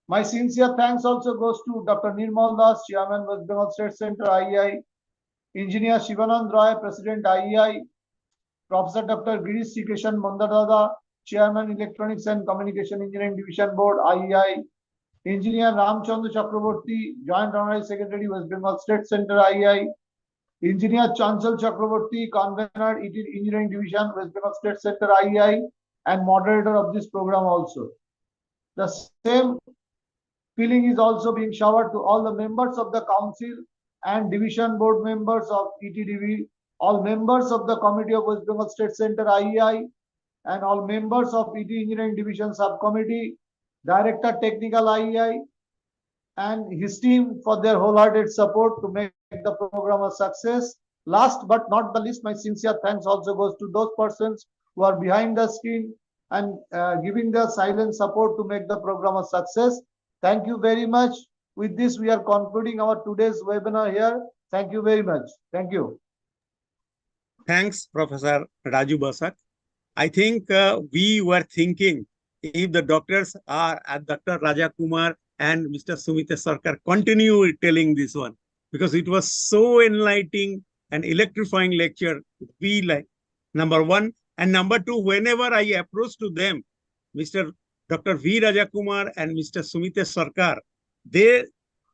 My sincere thanks also goes to Dr. Nirmal Das, Chairman, West Bengal State Center, IEI, Engineer Shivanand Roy, President, IEI, Professor Dr. Girish Sikeshan Mandadada, Chairman, Electronics and Communication Engineering Division Board, IEI, Engineer Ramchandra Chakraborty, Joint Honorary Secretary, West Bengal State Center, IEI, Engineer Chanchal Chakraborty, Convener, ET Engineering Division, West Bengal State Center, IEI, and moderator of this program also. The same feeling is also being showered to all the members of the Council and Division Board members of ETDB, all members of the Committee of West Bengal State Center, IEI, and all members of ET Engineering Division Subcommittee, Director Technical, IEI, and his team for their wholehearted support to make the program a success. Last but not the least, my sincere thanks also goes to those persons who are behind the screen and giving their silent support to make the program a success. Thank you very much. With this, we are concluding our today's webinar here. Thank you very much. Thank you. Thanks, Professor Raju Bosak. I think we were thinking, if the doctors are at Dr. Raja Kumar and Mr. Sumitesh Sarkar continue telling this one, because it was so enlightening and electrifying lecture. We like, number one, and number two, whenever I approach to them, Dr. V. Raja Kumar and Mr. Sumitesh Sarkar, they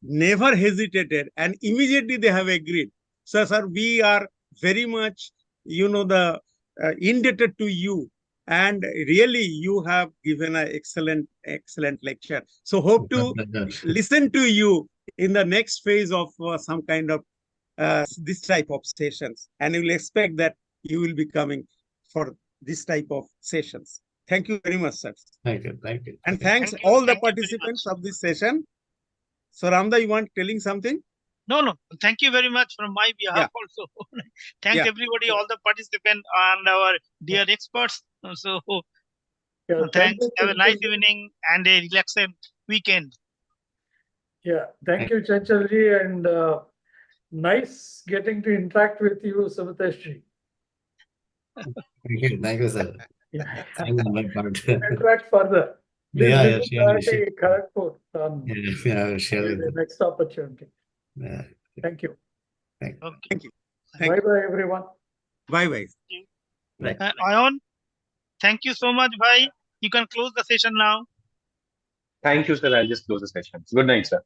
never hesitated and immediately they have agreed. So, sir, we are very much, indebted to you, and really you have given an excellent lecture. So hope to listen to you in the next phase of some kind of this type of sessions, and we will expect that you will be coming for this type of sessions. Thank you very much, sir. Thank you. And thanks all the participants of this session. So Ramda, you want telling something? No. Thank you very much from my behalf also. Thanks everybody, all the participants and our dear experts. So thanks. Have a nice evening and a relaxing weekend. Yeah, thank you, Chanchalji, and nice getting to interact with you, Sumiteshji. Thank you, sir. Yeah. Interact further. Yeah, Kharagpur. Sure. The next opportunity. Yeah. Thank you. Thank you. Bye bye, everyone. Bye. Right. Ayon, thank you so much, bhai. You can close the session now. Thank you, sir. I'll just close the session. Good night, sir.